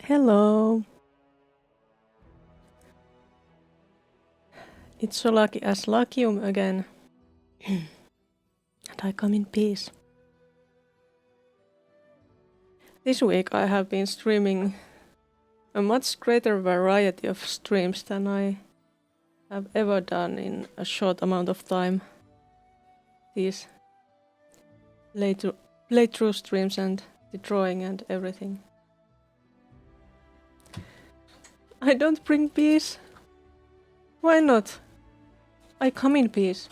Hello. It's so lucky as Lakium again. And I come in peace. This week I have been streaming a much greater variety of streams than I have ever done in a short amount of time. These playthrough streams and the drawing and everything. I don't bring peace. Why not? I come in peace.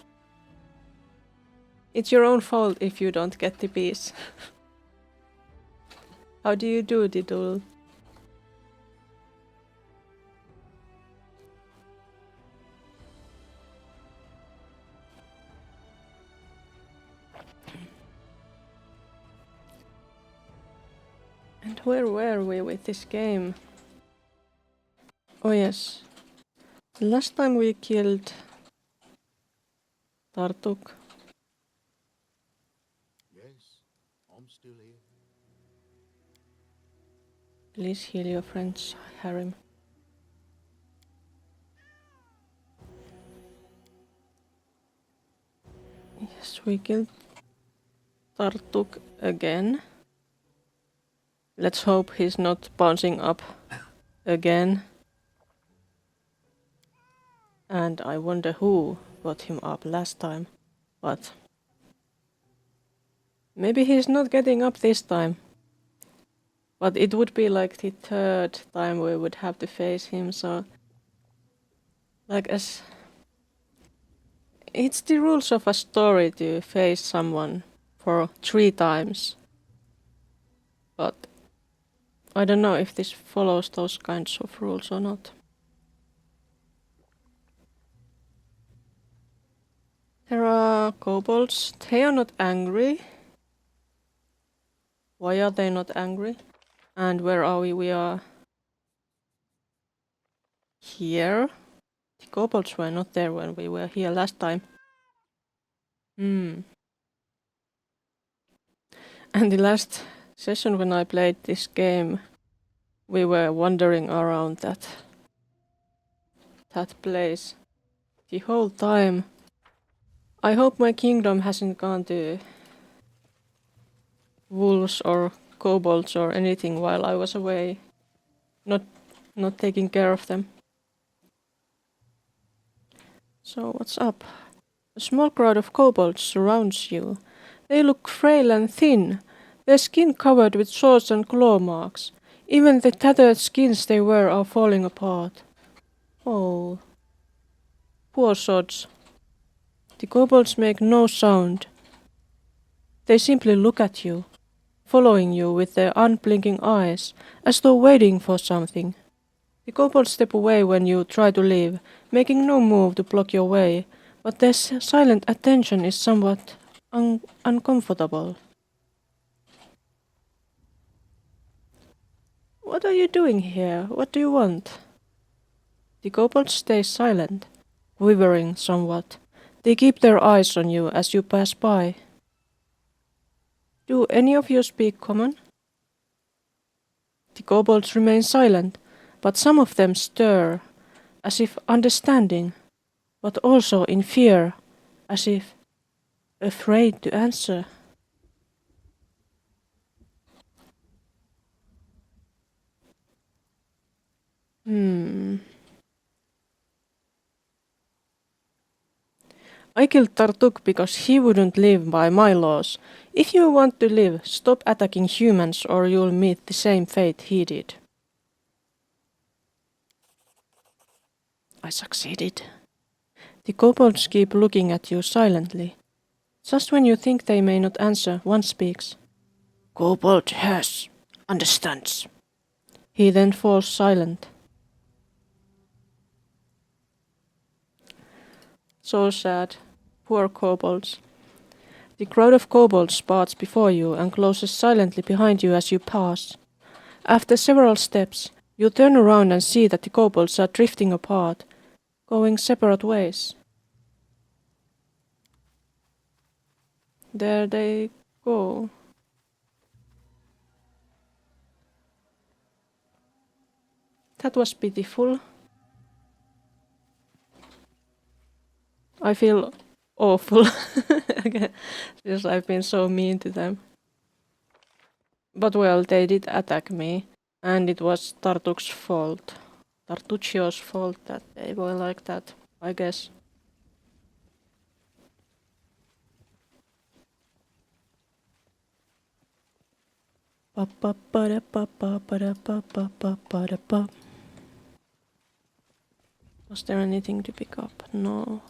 It's your own fault if you don't get the peace. How do you do, Diddle? And where were we with this game? Oh yes. Last time we killed Tartuk. Yes, I'm still here. Please heal your friends, Harem. Yes, we killed Tartuk again. Let's hope he's not bouncing up again. And I wonder who got him up last time. But maybe he's not getting up this time. But it would be like the third time we would have to face him, so... It's the rules of a story to face someone for 3 times. But I don't know if this follows those kinds of rules or not. There are kobolds. They are not angry. Why are they not angry? And where are we? We are here. The kobolds were not there when we were here last time. And the last session when I played this game, we were wandering around that place the whole time. I hope my kingdom hasn't gone to wolves or kobolds or anything while I was away, not taking care of them. So what's up? A small crowd of kobolds surrounds you. They look frail and thin, their skin covered with swords and claw marks. Even the tattered skins they wear are falling apart. Oh, poor sods. The kobolds make no sound. They simply look at you, following you with their unblinking eyes, as though waiting for something. The kobolds step away when you try to leave, making no move to block your way, but their silent attention is somewhat uncomfortable. What are you doing here? What do you want? The kobolds stay silent, quivering somewhat. They keep their eyes on you as you pass by. Do any of you speak common? The kobolds remain silent, but some of them stir, as if understanding, but also in fear, as if afraid to answer. I killed Tartuk because he wouldn't live by my laws. If you want to live, stop attacking humans or you'll meet the same fate he did. I succeeded. The kobolds keep looking at you silently. Just when you think they may not answer, one speaks. Kobold has, understands. He then falls silent. So sad. Poor kobolds. The crowd of kobolds parts before you and closes silently behind you as you pass. After several steps, you turn around and see that the kobolds are drifting apart, going separate ways. There they go. That was pitiful. I feel awful because I've been so mean to them. But well, they did attack me, and it was Tartuk's fault. Tartuccio's fault that they were like that, I guess. Was there anything to pick up? No.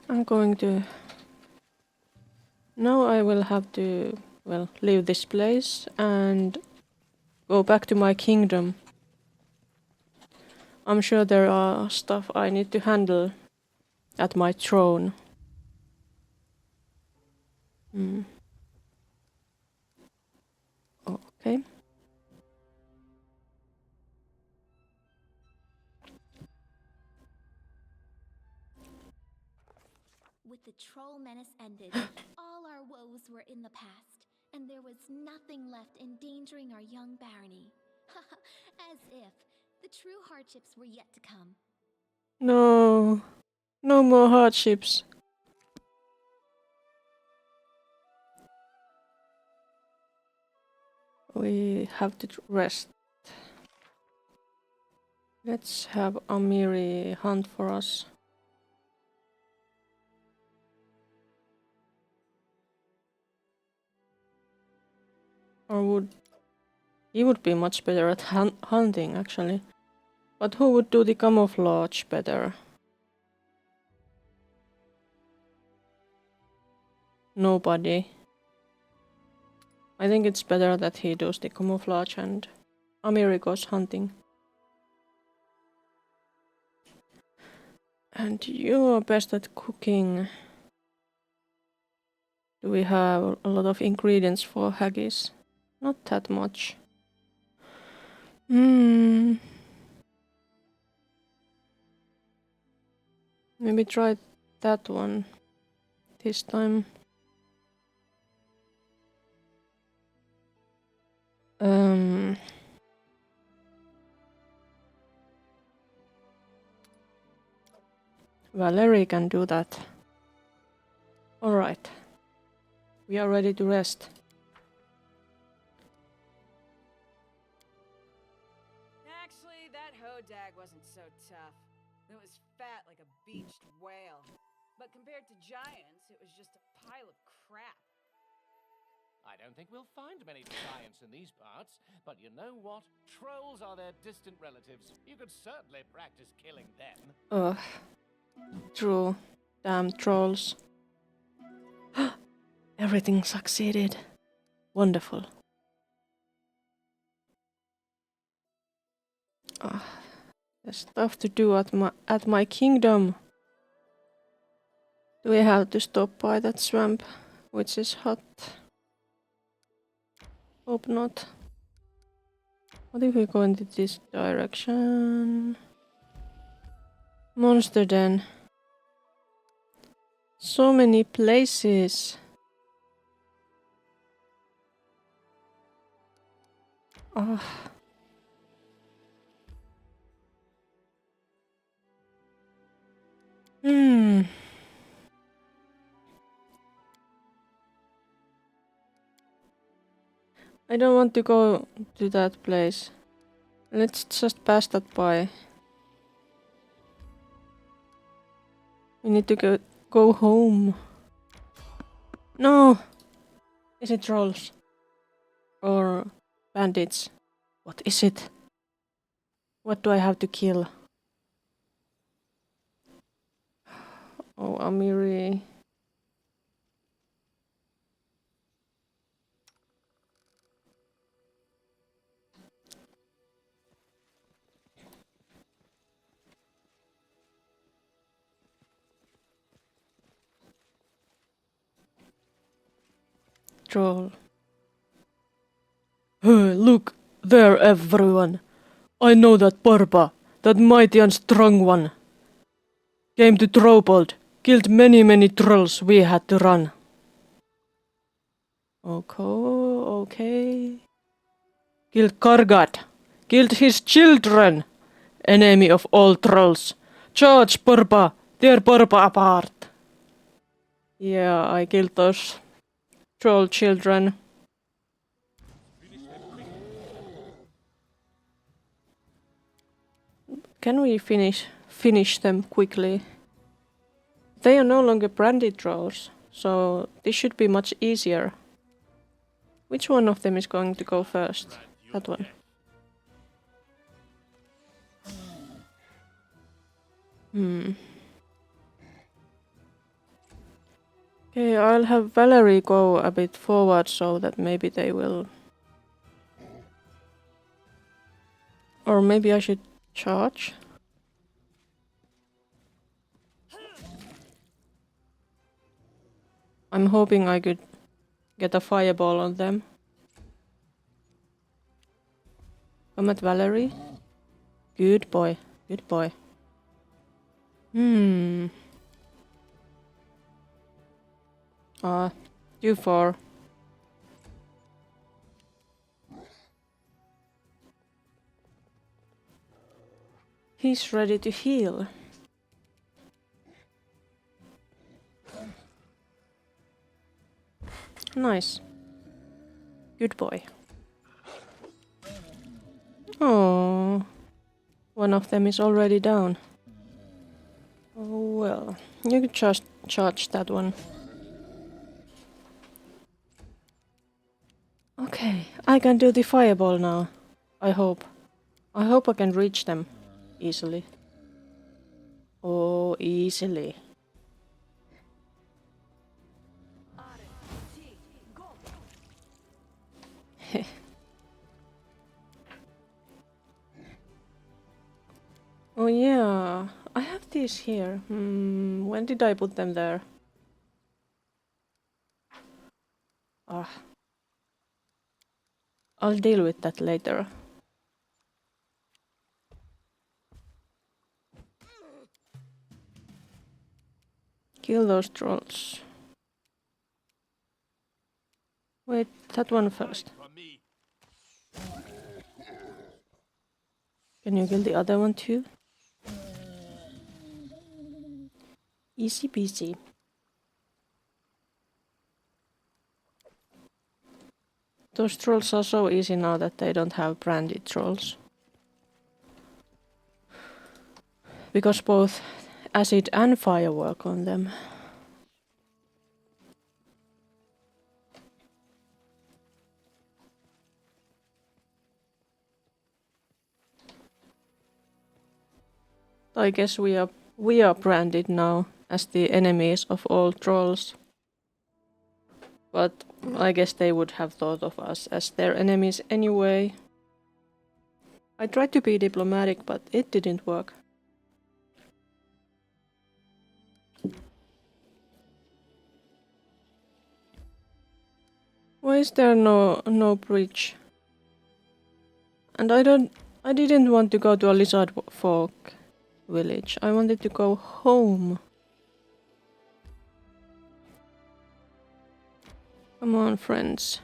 I'm going to... Now I will have to, well, leave this place and go back to my kingdom. I'm sure there are stuff I need to handle at my throne. Okay. With the troll menace ended, all our woes were in the past, and there was nothing left endangering our young barony. As if the true hardships were yet to come. No. No more hardships. We have to rest. Let's have Amiri hunt for us. Or would... He would be much better at hunting, actually. But who would do the camouflage better? Nobody. I think it's better that he does the camouflage and Amiri goes hunting. And you're best at cooking. Do we have a lot of ingredients for haggis? Not that much. Maybe try that one this time. Valerie can do that. Alright. We are ready to rest. Actually, that hodag wasn't so tough. It was fat like a beached whale. But compared to giants, it was just a pile of crap. I don't think we'll find many giants in these parts, but you know what? Trolls are their distant relatives. You could certainly practice killing them. Ugh. True. Damn trolls. Everything succeeded. Wonderful. There's stuff to do at my kingdom. Do we have to stop by that swamp, which is hot? Hope not. What if we go into this direction? Monster den. So many places. Oh. I don't want to go to that place. Let's just pass that by. We need to go home. No! Is it trolls? Or bandits? What is it? What do I have to kill? Oh, Amiri. Troll. Hey, look! There, everyone! I know that Barba, that mighty and strong one, came to Trobold, killed many trolls we had to run. Okay. Killed Kargat. Killed his children. Enemy of all trolls. Charge Purba. Tear Purba apart. Yeah, I killed those troll children. Can we finish them quickly? They are no longer branded trolls, so this should be much easier. Which one of them is going to go first? That one. Okay, I'll have Valerie go a bit forward so that maybe they will... Or maybe I should charge? I'm hoping I could get a fireball on them. Come at Valerie. Good boy. Good boy. Too far. He's ready to heal. Nice. Good boy. Oh, one of them is already down. Oh well, you could just charge that one. Okay, I can do the fireball now. I hope. I hope I can reach them easily. Oh, easily. Oh yeah, I have these here. When did I put them there? Ah, I'll deal with that later. Kill those trolls. Wait, that one first. Can you kill the other one too? Easy peasy. Those trolls are so easy now that they don't have branded trolls. Because both acid and fire work on them. I guess we are branded now as the enemies of all trolls. But I guess they would have thought of us as their enemies anyway. I tried to be diplomatic, but it didn't work. Why is there no bridge? And I didn't want to go to a lizard folk village. I wanted to go home. Come on, friends.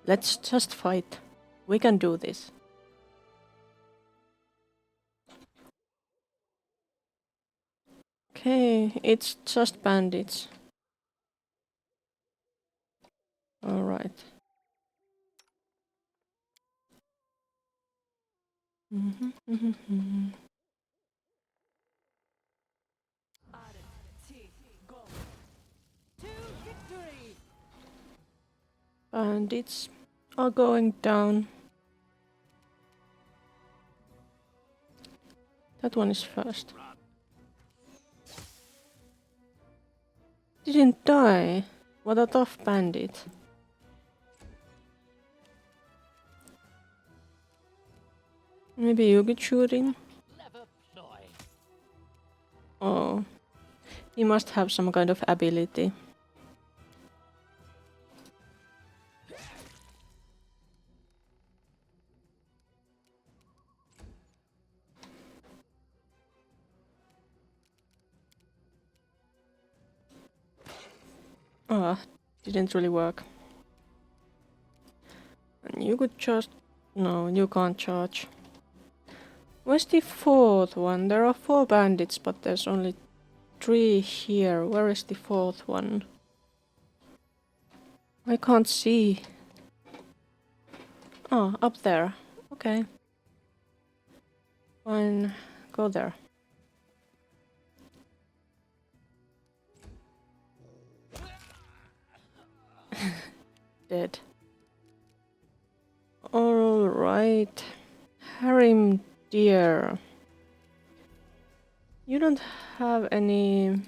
Let's just fight. We can do this. Okay, it's just bandits. Alright. Bandits are going down. That one is first. Didn't die. What a tough bandit. Maybe you could shoot him? Oh. He must have some kind of ability. Ah, didn't really work. And you could just... No, you can't charge. Where's the fourth one? There are 4 bandits, but there's only 3 here. Where is the 4th one? I can't see. Oh, up there. Okay. Fine, go there. Dead. Alright. Harim deer. You don't have any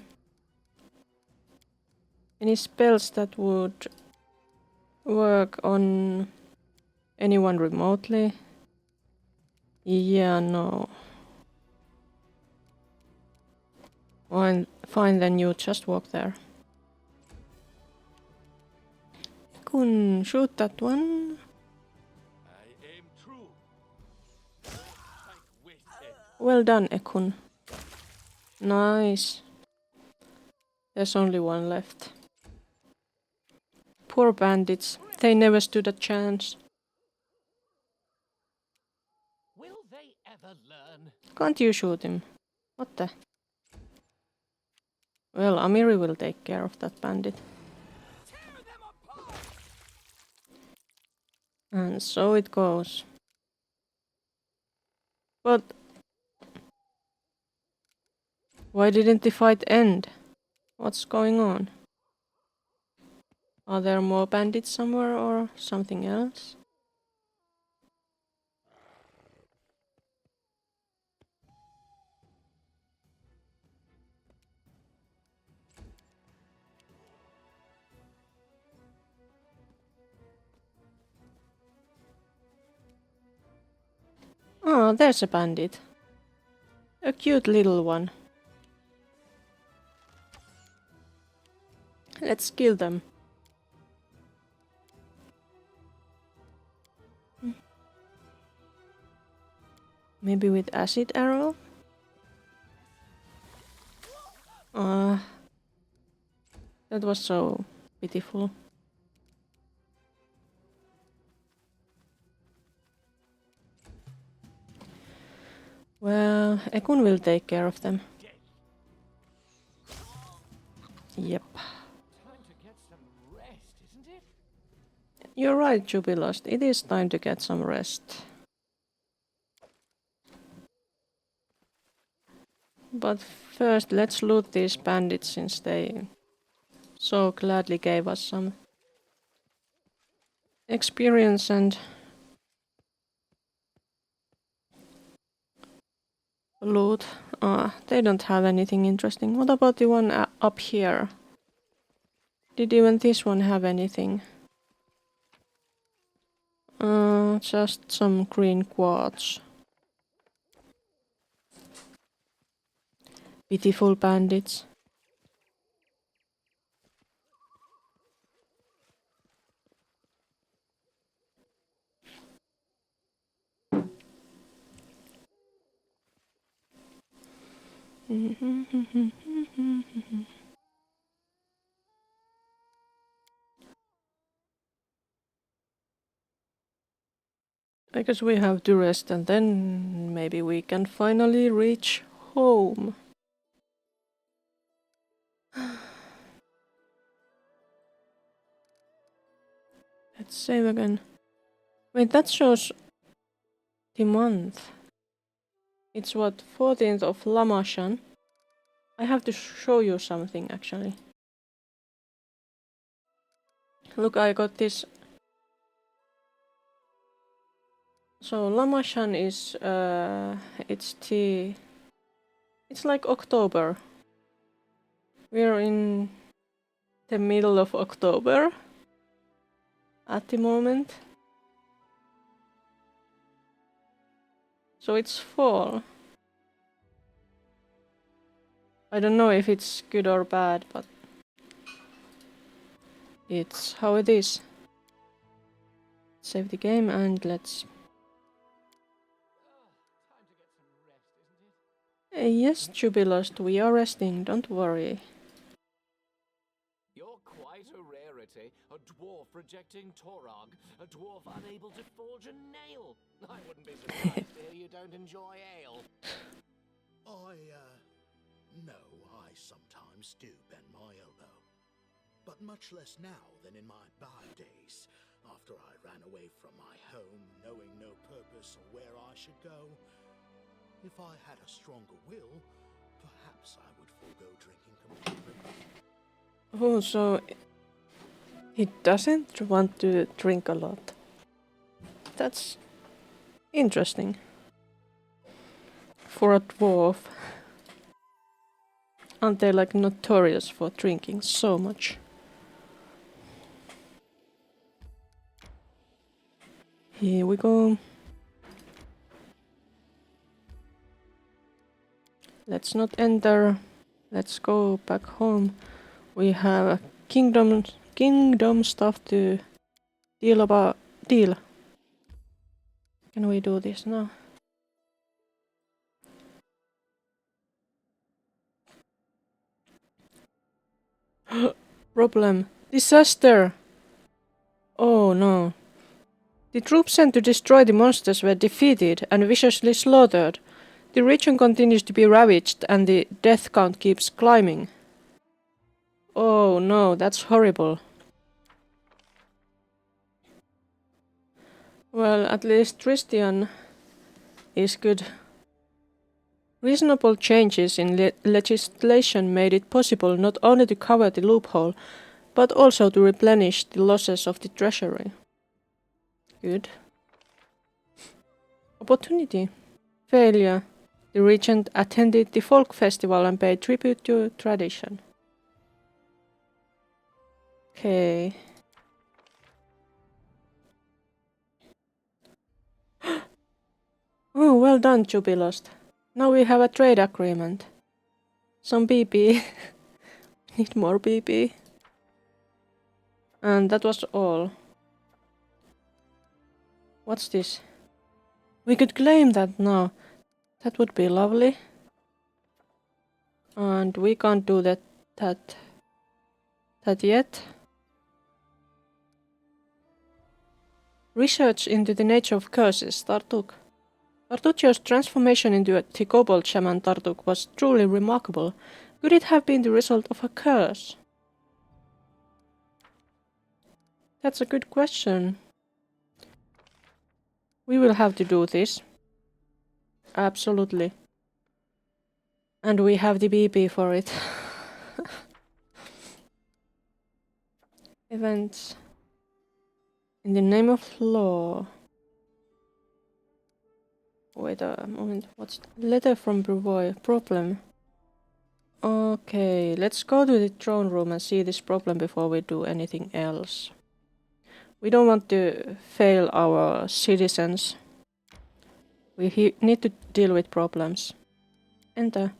spells that would work on anyone remotely? Yeah, no. Fine, then you just walk there. Kun shoot that one. I aim true. Well done, Ekun. Nice. There's only one left. Poor bandits. They never stood a chance. Will they ever learn? Can't you shoot him? What the? Well, Amiri will take care of that bandit. And so it goes. But... why didn't the fight end? What's going on? Are there more bandits somewhere or something else? Oh, there's a bandit. A cute little one. Let's kill them. Maybe with acid arrow? That was so pitiful. Well, Ekun will take care of them. Yep. Time to get some rest, isn't it? You're right, Jubilost. It is time to get some rest. But first, let's loot these bandits since they so gladly gave us some experience and loot. They don't have anything interesting. What about the one up here? Did even this one have anything? Just some green quartz. Pitiful bandits. I guess we have to rest and then maybe we can finally reach home. Let's save again. Wait, that shows the month. It's what, 14th of Lamashan? I have to show you something actually. Look, I got this. So Lamashan is it's like October. We're in the middle of October at the moment. So it's fall. I don't know if it's good or bad, but it's how it is. Save the game and let's... Time to get some rest, isn't it? Yes, Jubilost, we are resting, don't worry. You're quite a see. A dwarf rejecting Torog. A dwarf unable to forge a nail. I wouldn't be surprised to hear you don't enjoy ale. No, I sometimes do bend my elbow. But much less now than in my bad days, after I ran away from my home, knowing no purpose or where I should go. If I had a stronger will, perhaps I would forego drinking completely. Oh, so he doesn't want to drink a lot. That's interesting. For a dwarf. Aren't they like notorious for drinking so much? Here we go. Let's not enter. Let's go back home. We have kingdom stuff to deal. Can we do this now? Problem. Disaster! Oh no. The troops sent to destroy the monsters were defeated and viciously slaughtered. The region continues to be ravaged and the death count keeps climbing. Oh no, that's horrible. Well, at least Tristian is good. Reasonable changes in legislation made it possible not only to cover the loophole, but also to replenish the losses of the treasury. Good. Opportunity. Failure. The regent attended the folk festival and paid tribute to tradition. Okay. Oh, well done, Jubilost. Now we have a trade agreement. Some BP. Need more BP. And that was all. What's this? We could claim that now. That would be lovely. And we can't do that yet. Research into the nature of curses, Tartuk. Tartuccio's transformation into the kobold shaman Tartuk was truly remarkable. Could it have been the result of a curse? That's a good question. We will have to do this. Absolutely. And we have the BP for it. Events. In the name of law. Wait a moment. What's the letter from Brevoy? Problem. Okay, let's go to the throne room and see this problem before we do anything else. We don't want to fail our citizens. We need to deal with problems. Enter.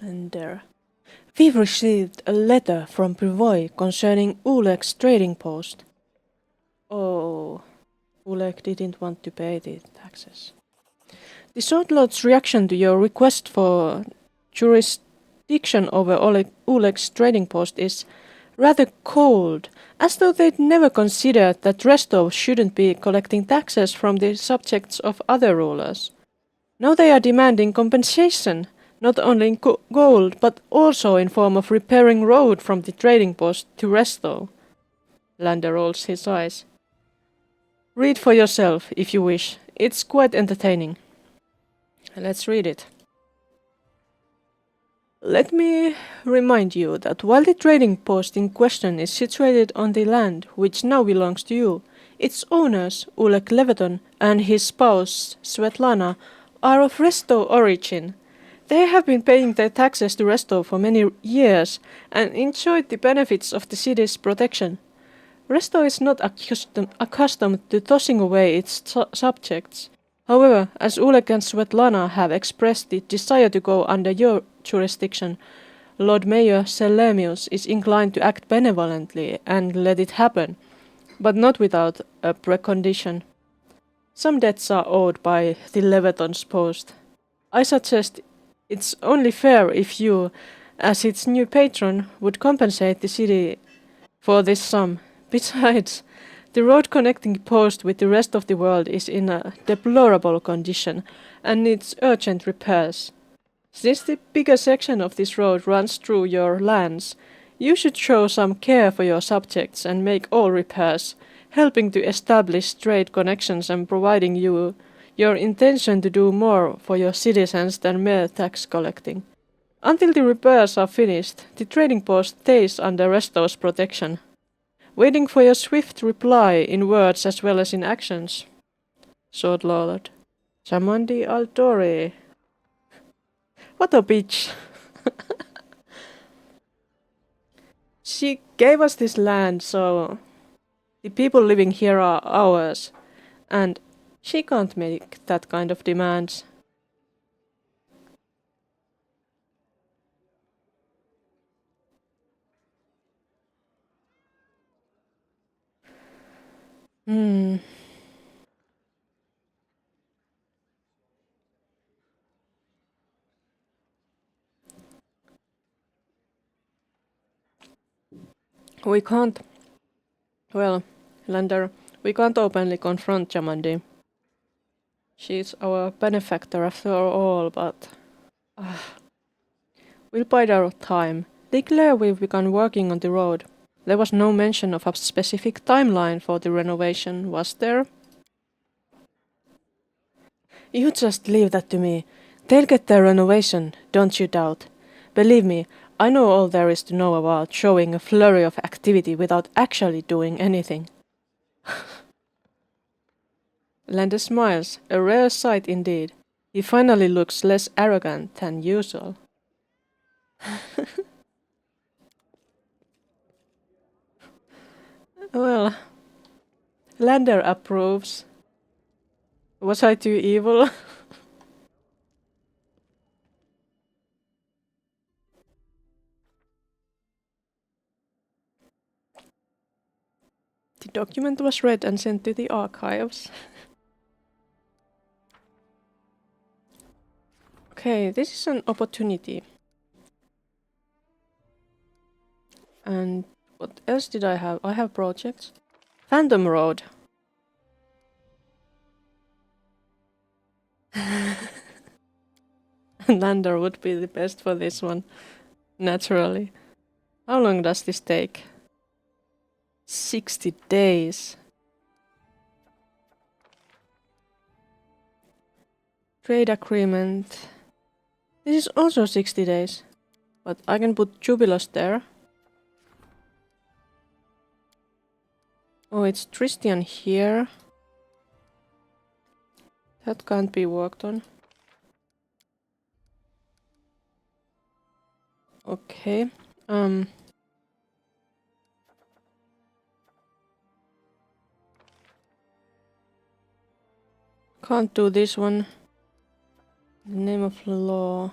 Blender. We've received a letter from Brevoy concerning Oleg's trading post. Oh, Oleg didn't want to pay the taxes. The Sword Lord's reaction to your request for jurisdiction over Oleg's trading post is rather cold, as though they'd never considered that Restov shouldn't be collecting taxes from the subjects of other rulers. Now they are demanding compensation, not only in gold, but also in form of repairing road from the trading post to Restov. Lander rolls his eyes. Read for yourself, if you wish. It's quite entertaining. Let's read it. Let me remind you that while the trading post in question is situated on the land which now belongs to you, its owners, Oleg Leveton and his spouse, Svetlana, are of Restov origin. They have been paying their taxes to Restov for many years and enjoyed the benefits of the city's protection. Restov is not accustomed to tossing away its subjects. However, as Oleg and Svetlana have expressed the desire to go under your jurisdiction, Lord Mayor Selemius is inclined to act benevolently and let it happen, but not without a precondition. Some debts are owed by the Leviton's post. I suggest it's only fair if you, as its new patron, would compensate the city for this sum. Besides, the road connecting post with the rest of the world is in a deplorable condition and needs urgent repairs. Since the bigger section of this road runs through your lands, you should show some care for your subjects and make all repairs, helping to establish trade connections and providing you your intention to do more for your citizens than mere tax collecting. Until the repairs are finished, the trading post stays under Resto's protection, waiting for your swift reply in words as well as in actions. Sword Lord. Chamandi Aldore. What a bitch. She gave us this land, so the people living here are ours, and she can't make that kind of demands. Hmm. We can't. Well, Lander, we can't openly confront Chamandi. She's our benefactor after all, but. We'll bide our time. Declare we've begun working on the road. There was no mention of a specific timeline for the renovation, was there? You just leave that to me. They'll get their renovation, don't you doubt. Believe me, I know all there is to know about showing a flurry of activity without actually doing anything. Lander smiles, a rare sight indeed. He finally looks less arrogant than usual. Well, Lander approves. Was I too evil? The document was read and sent to the archives. Okay, this is an opportunity. And what else did I have? I have projects. Phantom Road. Lander would be the best for this one. Naturally. How long does this take? 60 days. Trade agreement. This is also 60 days. But I can put Jubilos there. Oh, it's Tristian here. That can't be worked on. Okay. Can't do this one. The name of law.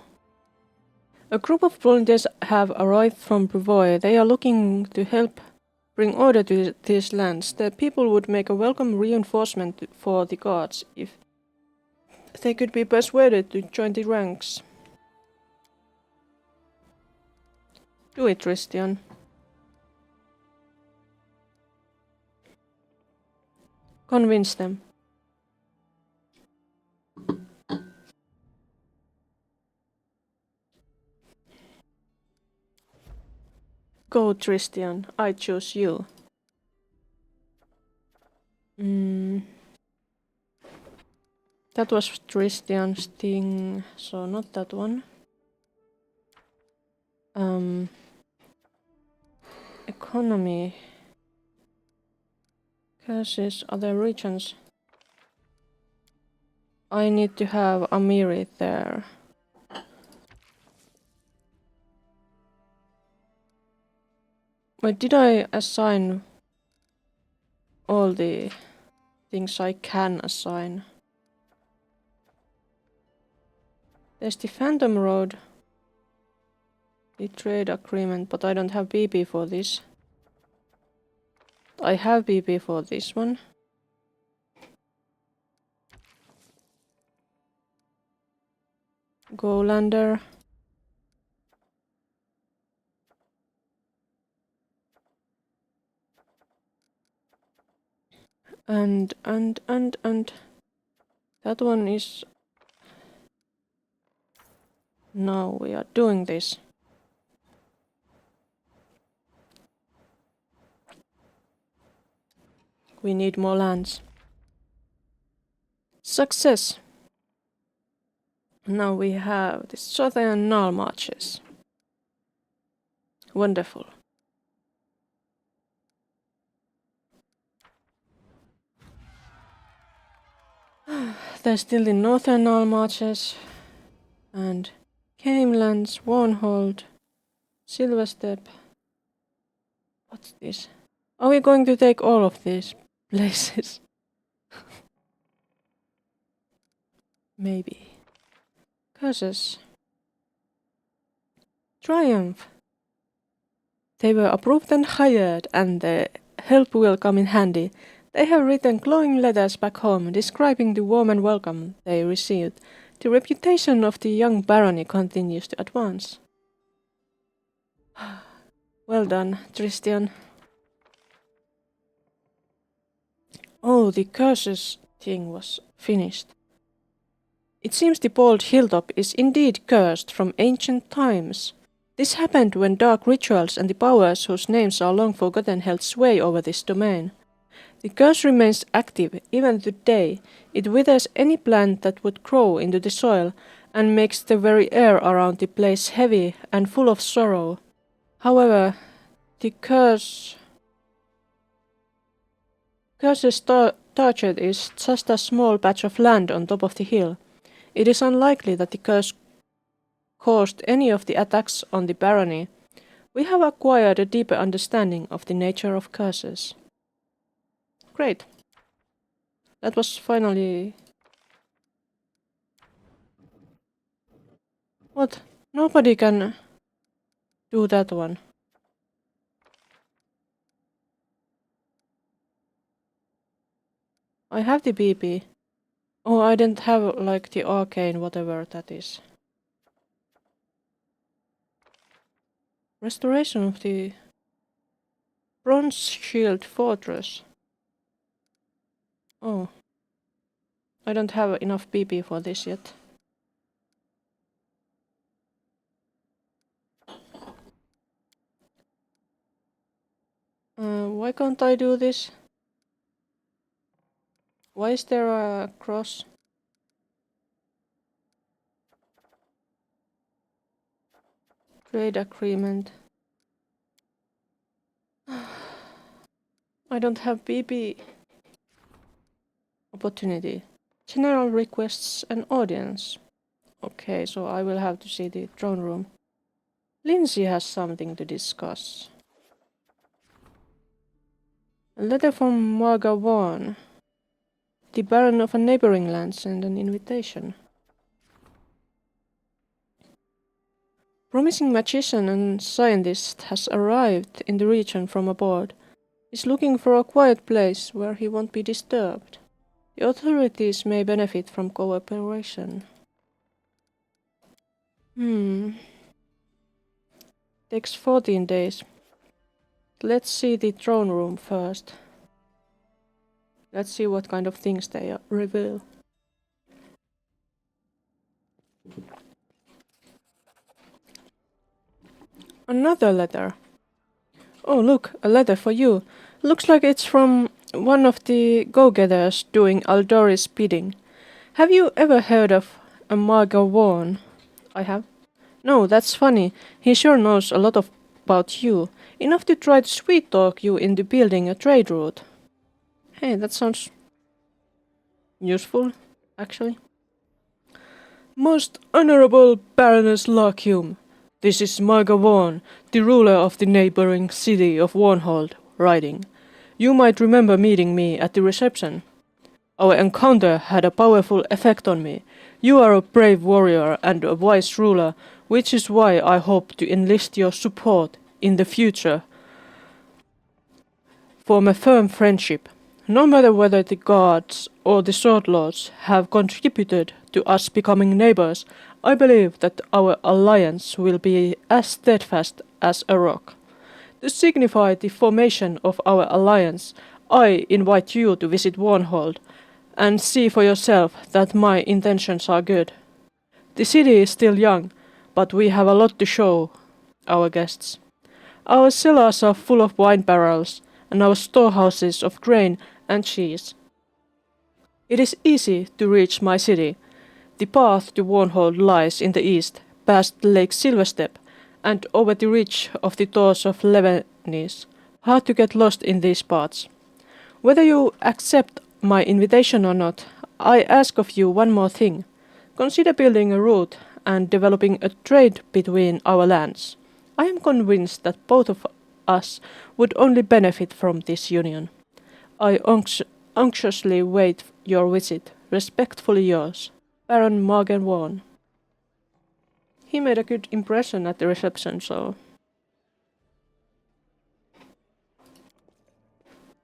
A group of volunteers have arrived from Brevoy. They are looking to help bring order to these lands. The people would make a welcome reinforcement for the guards if they could be persuaded to join the ranks. Do it, Tristian. Convince them. Go, Tristian. I choose you. That was Tristian's thing, so not that one. Economy. Curses, other regions. I need to have Amiri there. Wait, did I assign all the things I can assign? There's the Phantom Road. The trade agreement, but I don't have PP for this. I have PP for this one. Golander. And that one is... Now we are doing this. We need more lands. Success! Now we have the southern Null marches. Wonderful. There's still the northern Null marches. And Camelands, Warnhold, Silverstep. What's this? Are we going to take all of these places? Maybe. Curses. Triumph. They were approved and hired, and the help will come in handy. They have written glowing letters back home, describing the warm and welcome they received. The reputation of the young barony continues to advance. Well done, Tristian. Oh, the curses thing was finished. It seems the bald hilltop is indeed cursed from ancient times. This happened when dark rituals and the powers whose names are long forgotten held sway over this domain. The curse remains active even today. It withers any plant that would grow into the soil and makes the very air around the place heavy and full of sorrow. However, the curse's target is just a small patch of land on top of the hill. It is unlikely that the curse caused any of the attacks on the barony. We have acquired a deeper understanding of the nature of curses. Great. That was finally... What? Nobody can do that one. I have the BP. Oh, I didn't have like the arcane whatever that is. Restoration of the Bronze Shield Fortress. Oh. I don't have enough PP for this yet. Why can't I do this? Why is there a cross? Trade agreement. I don't have PP. Opportunity. General requests and audience. Okay, so I will have to see the throne room. Lindsay has something to discuss. A letter from Marga Vaughan. The Baron of a neighboring land sent an invitation. Promising magician and scientist has arrived in the region from aboard. He's looking for a quiet place where he won't be disturbed. The authorities may benefit from cooperation. Takes 14 days. Let's see the throne room first. Let's see what kind of things they reveal. Another letter. Oh look, a letter for you. Looks like it's from one of the go-getters doing Aldori's bidding. Have you ever heard of a Marga Vaughan? I have. No, that's funny. He sure knows a lot about you. Enough to try to sweet-talk you into building a trade route. Hey, that sounds useful, actually. Most Honorable Baroness Larkhume, this is Marga Vaughan, the ruler of the neighboring city of Warnhold, writing. You might remember meeting me at the reception. Our encounter had a powerful effect on me. You are a brave warrior and a wise ruler. which is why I hope to enlist your support in the future. Form a firm friendship. No matter whether the gods or the sword lords have contributed to us becoming neighbors, I believe that our alliance will be as steadfast as a rock. To signify the formation of our alliance, I invite you to visit Warnhold and see for yourself that my intentions are good. The city is still young, but we have a lot to show our guests. Our cellars are full of wine barrels, and our storehouses of grain and cheese. It is easy to reach my city. The path to Warnhold lies in the east, past Lake Silverstep, and over the ridge of the Tors of Levenis. Hard to get lost in these parts. Whether you accept my invitation or not, I ask of you one more thing. Consider building a route and developing a trade between our lands. I am convinced that both of us would only benefit from this union. I anxiously wait your visit. Respectfully yours, Baron Morgan Vaughan. He made a good impression at the reception, so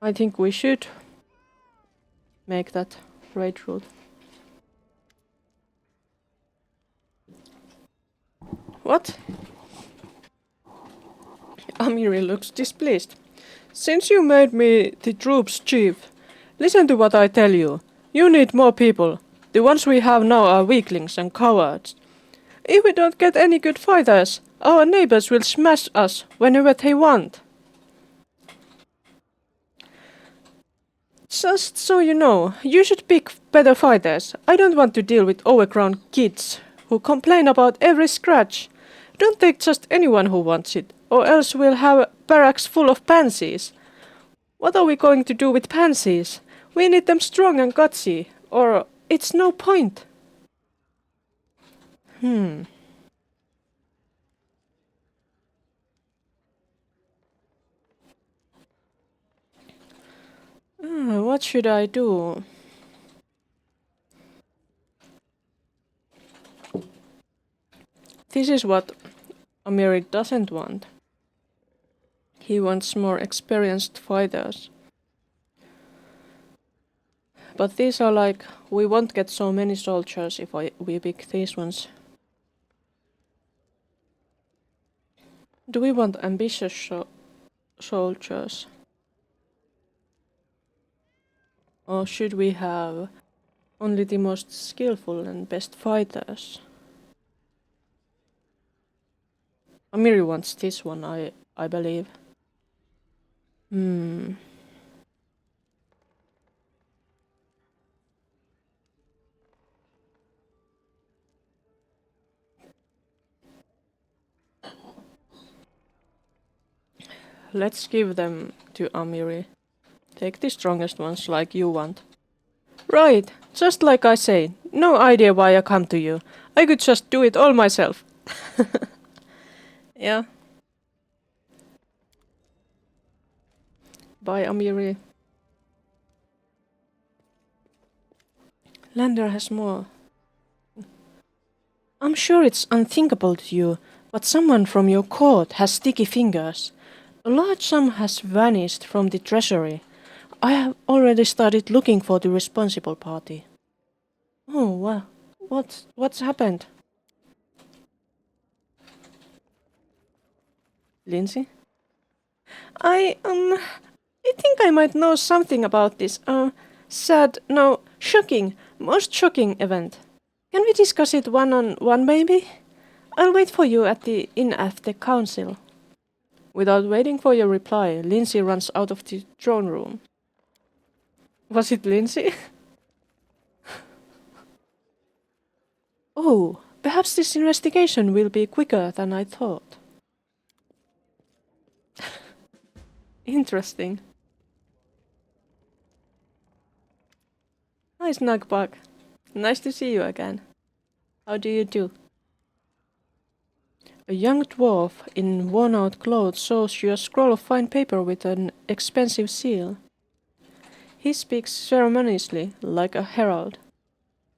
I think we should make that trade route. What? Amiri looks displeased. Since you made me the troops chief, listen to what I tell you. You need more people. The ones we have now are weaklings and cowards. If we don't get any good fighters, our neighbors will smash us whenever they want. Just so you know, you should pick better fighters. I don't want to deal with overgrown kids who complain about every scratch. Don't take just anyone who wants it, or else we'll have barracks full of pansies. What are we going to do with pansies? We need them strong and gutsy, or it's no point. What should I do? This is what Amiri doesn't want. He wants more experienced fighters. But these are like, we won't get so many soldiers if we pick these ones. Do we want ambitious soldiers? Or should we have only the most skillful and best fighters? Amiri wants this one, I believe. Let's give them to Amiri. Take the strongest ones like you want. Right, just like I say, no idea why I come to you. I could just do it all myself. Yeah. Bye, Amiri. Lander has more. I'm sure it's unthinkable to you, but someone from your court has sticky fingers. A large sum has vanished from the treasury. I have already started looking for the responsible party. Oh, wow. What's happened? Lindsay? I think I might know something about this, sad, no, shocking, most shocking event. Can we discuss it one-on-one, maybe? I'll wait for you at the inn after council. Without waiting for your reply, Lindsay runs out of the throne room. Was it Lindsay? Oh, perhaps this investigation will be quicker than I thought. Interesting. Hi, Snugbug. Nice to see you again. How do you do? A young dwarf in worn-out clothes shows you a scroll of fine paper with an expensive seal. He speaks ceremoniously, like a herald.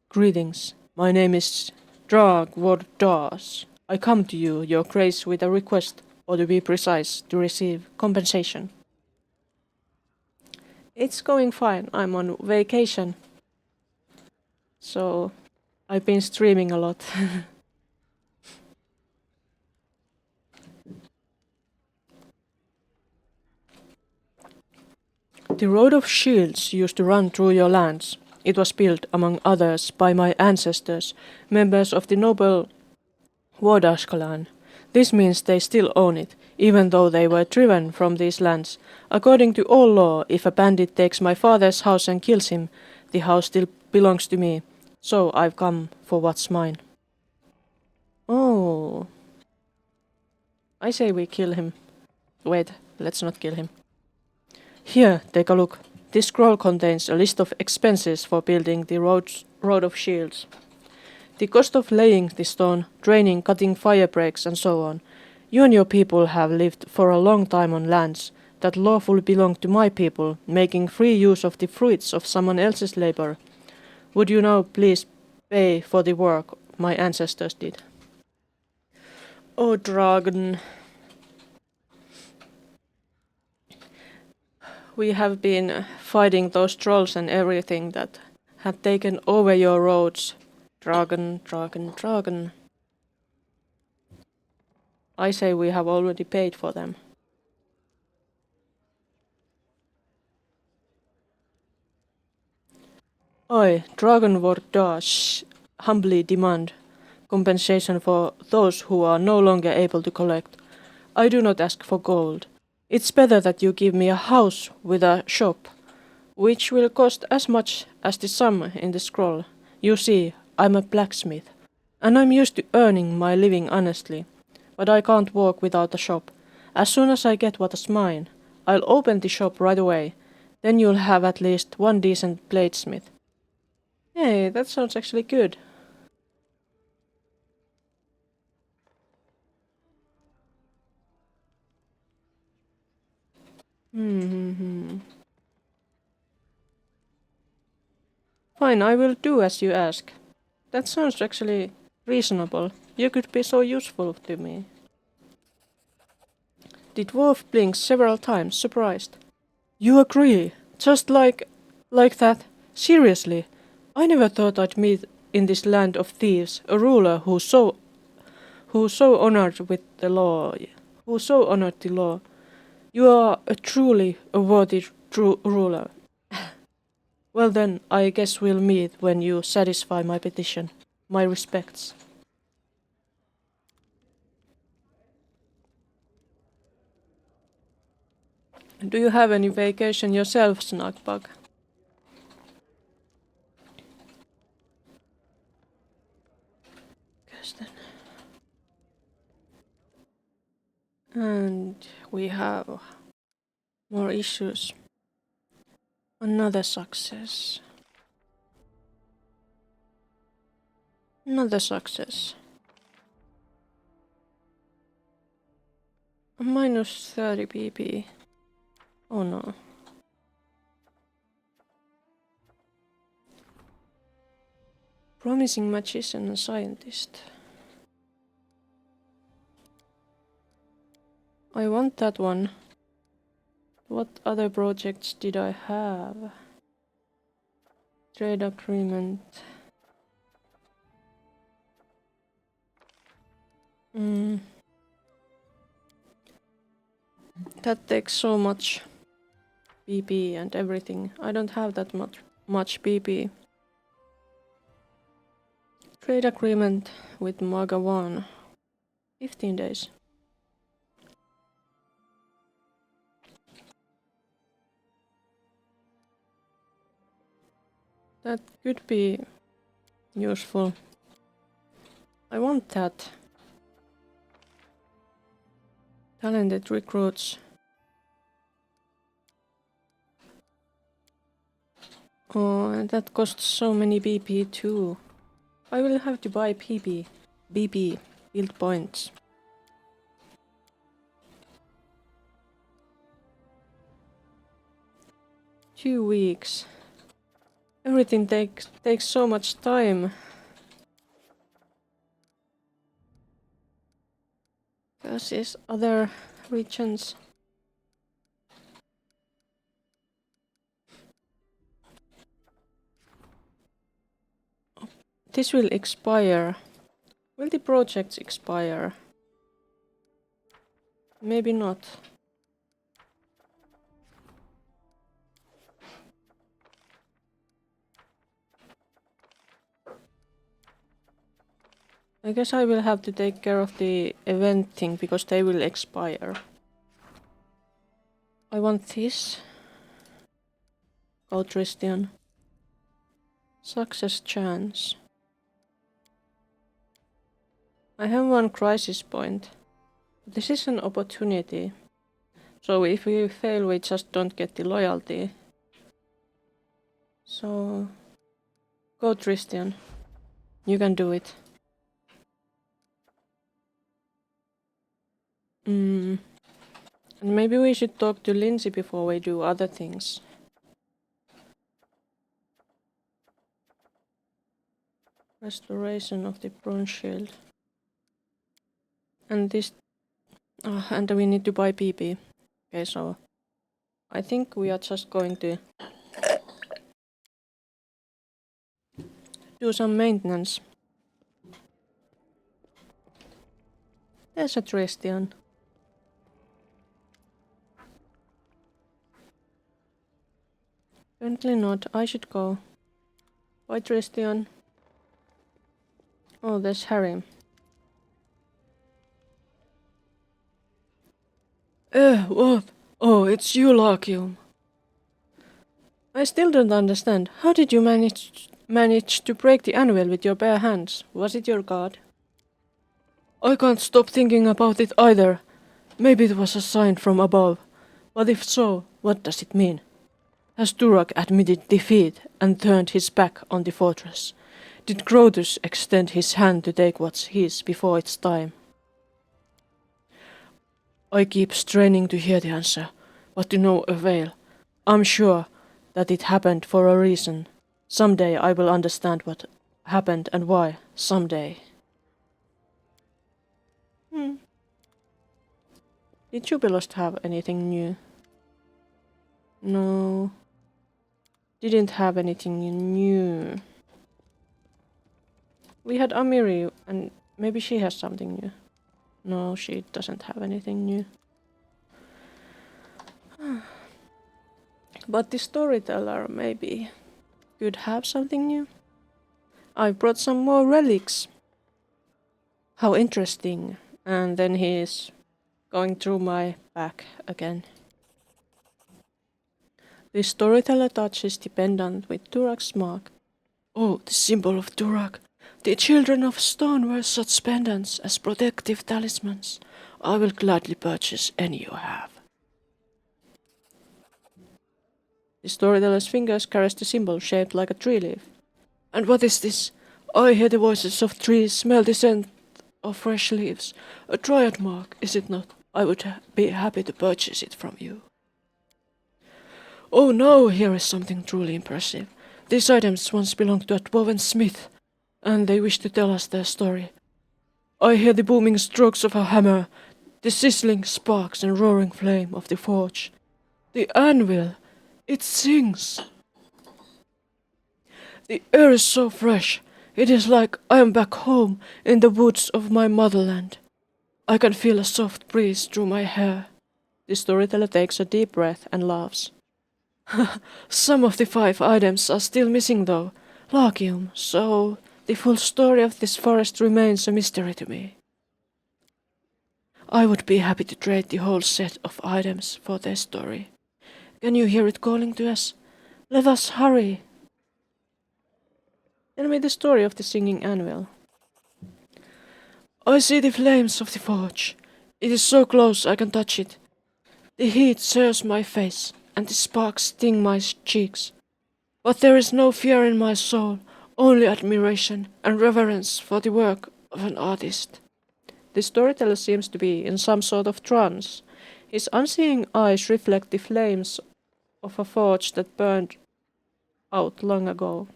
Greetings. My name is Drag Wardas. I come to you, your grace, with a request, or to be precise, to receive compensation. It's going fine. I'm on vacation. So I've been streaming a lot. The Road of Shields used to run through your lands. It was built, among others, by my ancestors, members of the noble Wardash clan. This means they still own it, even though they were driven from these lands. According to all law, if a bandit takes my father's house and kills him, the house still belongs to me. So I've come for what's mine. Oh. I say we kill him. Wait, let's not kill him. Here, take a look. This scroll contains a list of expenses for building the Road of Shields. The cost of laying the stone, draining, cutting fire breaks, and so on. You and your people have lived for a long time on lands that lawfully belong to my people, making free use of the fruits of someone else's labor. Would you now please pay for the work my ancestors did? Oh, dragon. We have been fighting those trolls and everything that had taken over your roads. Dragon, dragon, dragon. I say we have already paid for them. I, Dragon Wardash, humbly demand compensation for those who are no longer able to collect. I do not ask for gold. It's better that you give me a house with a shop, which will cost as much as the sum in the scroll. You see, I'm a blacksmith, and I'm used to earning my living honestly, but I can't work without a shop. As soon as I get what is mine, I'll open the shop right away. Then you'll have at least one decent bladesmith. Hey, that sounds actually good. Fine, I will do as you ask. That sounds actually reasonable. You could be so useful to me. The dwarf blinks several times, surprised. You agree? Just like that? Seriously? I never thought I'd meet in this land of thieves a ruler who so honored with the law. Who so honored the law. You are truly a worthy ruler. Well then, I guess we'll meet when you satisfy my petition. My respects. Do you have any vacation yourself, Snagbug? And we have more issues. Another success. Another success. A minus 30 PP. Oh no. Promising magician and scientist. I want that one. What other projects did I have? Trade agreement. That takes so much PP and everything. I don't have that much PP. Trade agreement with Magawan. 15 days. That could be useful. I want that. Talented recruits. Oh, and that costs so many BP too. I will have to buy PP. BP. Build points. Two weeks. Everything takes so much time. Is other regions. This will expire. Will the projects expire? Maybe not. I guess I will have to take care of the event thing because they will expire. I want this. Go Tristian. Success chance. I have one crisis point. This is an opportunity. So if we fail, we just don't get the loyalty. So go Tristian. You can do it. And maybe we should talk to Lindsay before we do other things. Restoration of the bronze shield. And this... and we need to buy PP. Okay, so... I think we are just going to... do some maintenance. There's a Tristian. Apparently not. I should go. Bye Tristian. Oh, there's Harry. What? Oh, it's you, Larkium. I still don't understand. How did you manage to break the anvil with your bare hands? Was it your god? I can't stop thinking about it either. Maybe it was a sign from above. But if so, what does it mean? Has Durak admitted defeat and turned his back on the fortress? Did Grotus extend his hand to take what's his before it's time? I keep straining to hear the answer, but to no avail. I'm sure that it happened for a reason. Someday I will understand what happened and why. Someday. Did Jubilost have anything new? No. Didn't have anything new. We had Amiri, and maybe she has something new. No, she doesn't have anything new. But the storyteller maybe could have something new. I brought some more relics. How interesting. And then he's going through my back again. The storyteller touches the pendant with Durak's mark. Oh, the symbol of Durak. The children of stone wear such pendants as protective talismans. I will gladly purchase any you have. The storyteller's fingers caress the symbol shaped like a tree leaf. And what is this? I hear the voices of trees, smell the scent of fresh leaves. A dryad mark, is it not? I would be happy to purchase it from you. Oh no, here is something truly impressive. These items once belonged to a dwarven smith, and they wish to tell us their story. I hear the booming strokes of a hammer, the sizzling sparks and roaring flame of the forge. The anvil, it sings. The air is so fresh, it is like I am back home in the woods of my motherland. I can feel a soft breeze through my hair. The storyteller takes a deep breath and laughs. Some of the 5 items are still missing though, Larkium, so the full story of this forest remains a mystery to me. I would be happy to trade the whole set of items for their story. Can you hear it calling to us? Let us hurry. Tell me the story of the singing anvil. I see the flames of the forge. It is so close I can touch it. The heat sears my face, and the sparks sting my cheeks. But there is no fear in my soul, only admiration and reverence for the work of an artist. The storyteller seems to be in some sort of trance. His unseeing eyes reflect the flames of a forge that burned out long ago.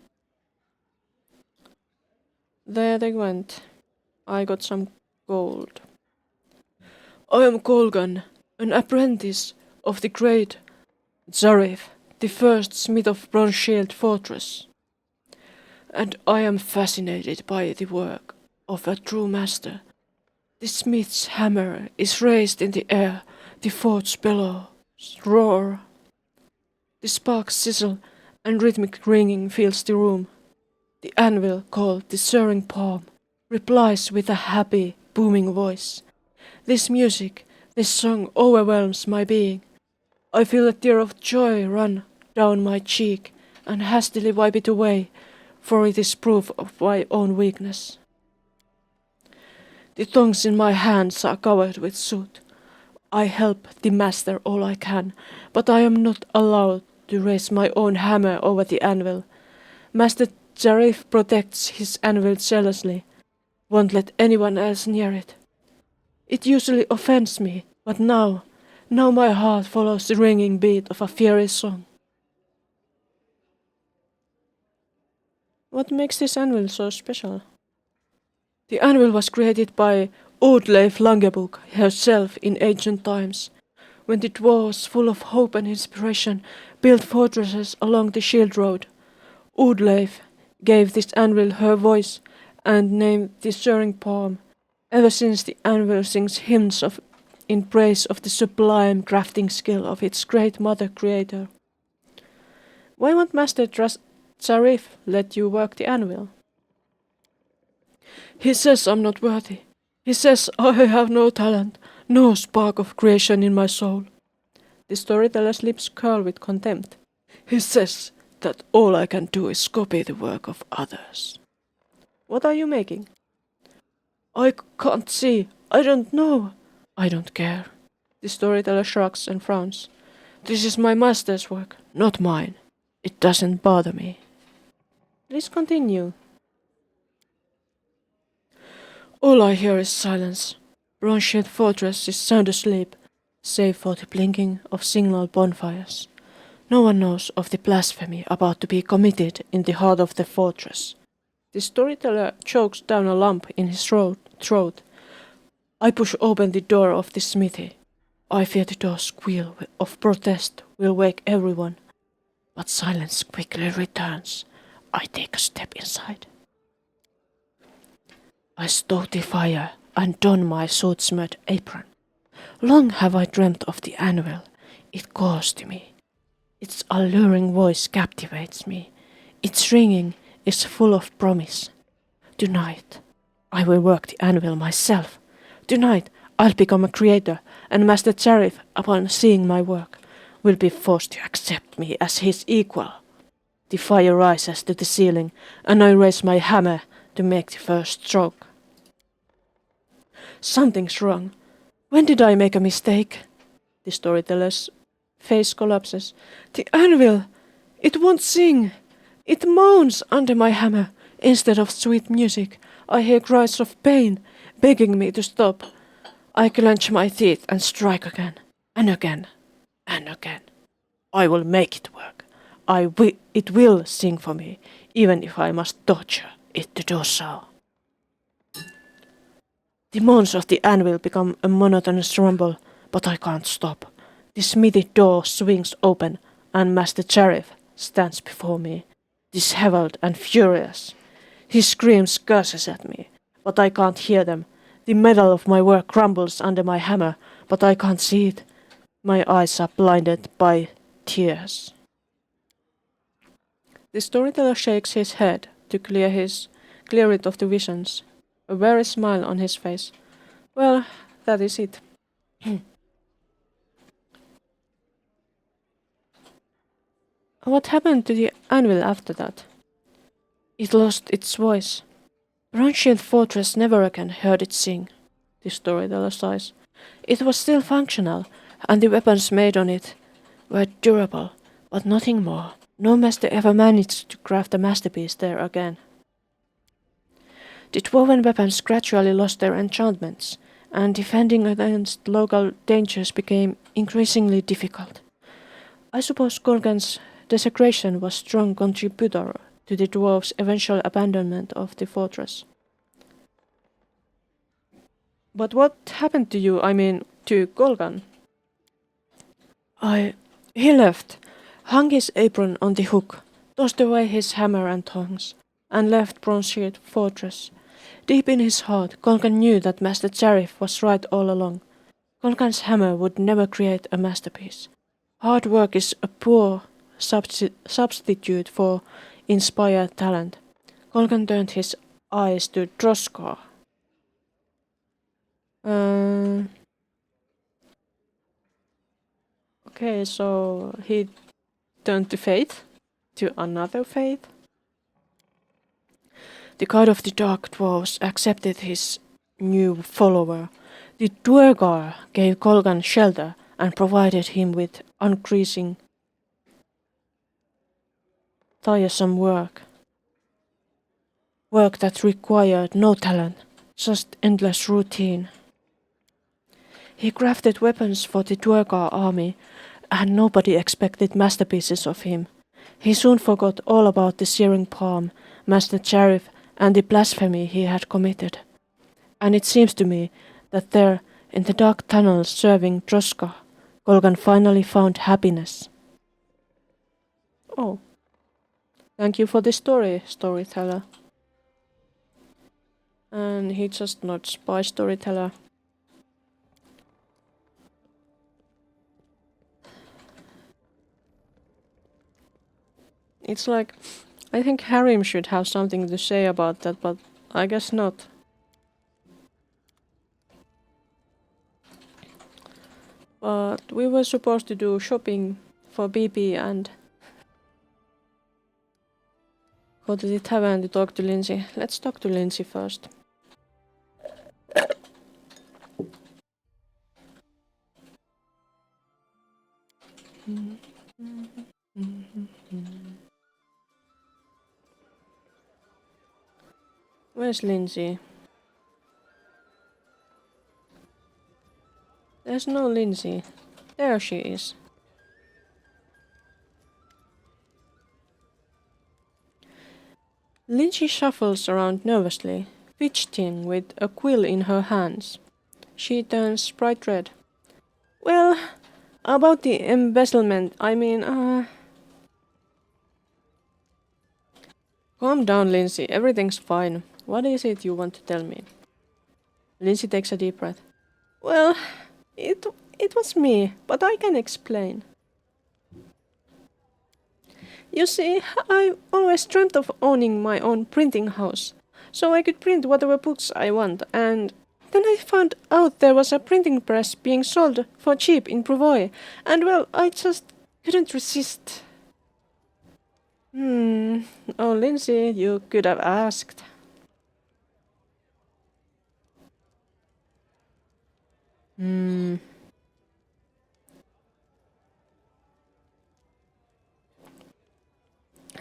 There they went. I got some gold. I am Kolgan, an apprentice of the great Zarif, the first smith of Bronze Shield Fortress. And I am fascinated by the work of a true master. The smith's hammer is raised in the air, the forge bellows roar. The sparks sizzle and rhythmic ringing fills the room. The anvil, called the stirring palm, replies with a happy, booming voice. This music, this song overwhelms my being. I feel a tear of joy run down my cheek and hastily wipe it away, for it is proof of my own weakness. The tongs in my hands are covered with soot. I help the master all I can, but I am not allowed to raise my own hammer over the anvil. Master Zarif protects his anvil jealously, won't let anyone else near it. It usually offends me, but now my heart follows the ringing beat of a fiery song. What makes this anvil so special? The anvil was created by Oudleif Langebuk herself in ancient times, when the dwarves, full of hope and inspiration, built fortresses along the Shield Road. Oudleif gave this anvil her voice and named the stirring palm. Ever since, the anvil sings hymns in praise of the sublime crafting skill of its great mother creator. Why won't Master Zarif let you work the anvil? He says I'm not worthy. He says I have no talent, no spark of creation in my soul. The storyteller's lips curl with contempt. He says that all I can do is copy the work of others. What are you making? I can't see. I don't know. I don't care. The storyteller shrugs and frowns. This is my master's work, not mine. It doesn't bother me. Please continue. All I hear is silence. Bronze Shield Fortress is sound asleep, save for the blinking of signal bonfires. No one knows of the blasphemy about to be committed in the heart of the fortress. The storyteller chokes down a lump in his throat. I push open the door of the smithy. I fear the door's squeal of protest will wake everyone. But silence quickly returns. I take a step inside. I stoke the fire and don my soot-smeared apron. Long have I dreamt of the anvil. It calls to me. Its alluring voice captivates me. Its ringing is full of promise. Tonight, I will work the anvil myself. Tonight, I'll become a creator, and Master Zarif, upon seeing my work, will be forced to accept me as his equal. The fire rises to the ceiling, and I raise my hammer to make the first stroke. Something's wrong. When did I make a mistake? The storyteller's face collapses. The anvil! It won't sing! It moans under my hammer. Instead of sweet music, I hear cries of pain, begging me to stop. I clench my teeth and strike again, and again, and again. I will make it work. It will sing for me, even if I must torture it to do so. The moans of the anvil become a monotonous rumble, but I can't stop. The smithy door swings open, and Master Zarif stands before me, dishevelled and furious. He screams curses at me, but I can't hear them. The metal of my work crumbles under my hammer, but I can't see it. My eyes are blinded by tears. The storyteller shakes his head to clear it of the visions, a weary smile on his face. Well, that is it. What happened to the anvil after that? It lost its voice. Bronze Shield Fortress never again heard it sing, the storyteller sighs. It was still functional, and the weapons made on it were durable, but nothing more. No master ever managed to craft a masterpiece there again. The dwarven weapons gradually lost their enchantments, and defending against local dangers became increasingly difficult. I suppose Gorgan's desecration was a strong contributor to the dwarves' eventual abandonment of the fortress. But what happened to you? I mean, to Golgan. He left, hung his apron on the hook, tossed away his hammer and tongs, and left Bronzeheart Fortress. Deep in his heart, Golgan knew that Master Jarif was right all along. Golgan's hammer would never create a masterpiece. Hard work is a poor substitute for inspired talent. Golgan turned his eyes to Droskar. Okay, so he turned to Faith, to another Faith. The god of the dark dwarves accepted his new follower. The Duergar gave Golgan shelter and provided him with increasing tiresome work. Work that required no talent, just endless routine. He crafted weapons for the Duergar army, and nobody expected masterpieces of him. He soon forgot all about the searing palm, Master Jarif, and the blasphemy he had committed. And it seems to me that there, in the dark tunnels serving Droska, Golgan finally found happiness. Oh. Thank you for the story, storyteller. And he just nods by storyteller. It's like, I think Harim should have something to say about that, but I guess not. But we were supposed to do shopping for BB and go to the tavern to talk to Lindsay. Let's talk to Lindsay first. Where's Lindsay? There's no Lindsay. There she is. Lindsay shuffles around nervously, fidgeting with a quill in her hands. She turns bright red. Well, about the embezzlement, Calm down, Lindsay. Everything's fine. What is it you want to tell me? Lindsay takes a deep breath. Well, it was me, but I can explain. You see, I always dreamt of owning my own printing house, so I could print whatever books I want, and then I found out there was a printing press being sold for cheap in Provoi, and well, I just couldn't resist. Oh, Lindsay, you could have asked.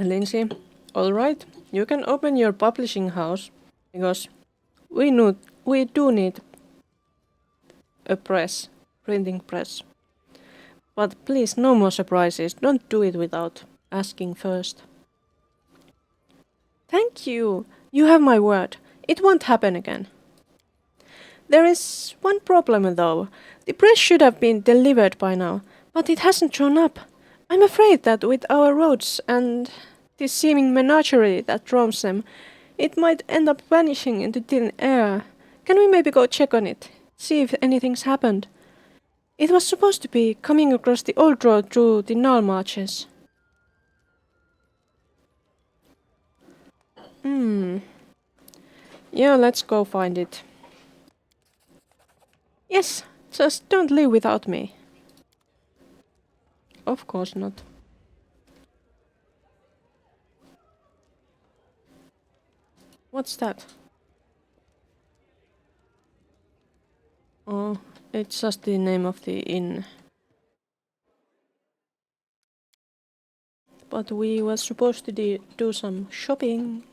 Lindsay, alright, you can open your publishing house, because we do need a printing press. But please, no more surprises, don't do it without asking first. Thank you, you have my word, it won't happen again. There is one problem though, the press should have been delivered by now, but it hasn't shown up. I'm afraid that with our roads and the seeming menagerie that roams them, it might end up vanishing into thin air. Can we maybe go check on it? See if anything's happened? It was supposed to be coming across the old road through the Null Marches. Yeah, let's go find it. Yes, just don't leave without me. Of course not. What's that? Oh, it's just the name of the inn. But we were supposed to do some shopping.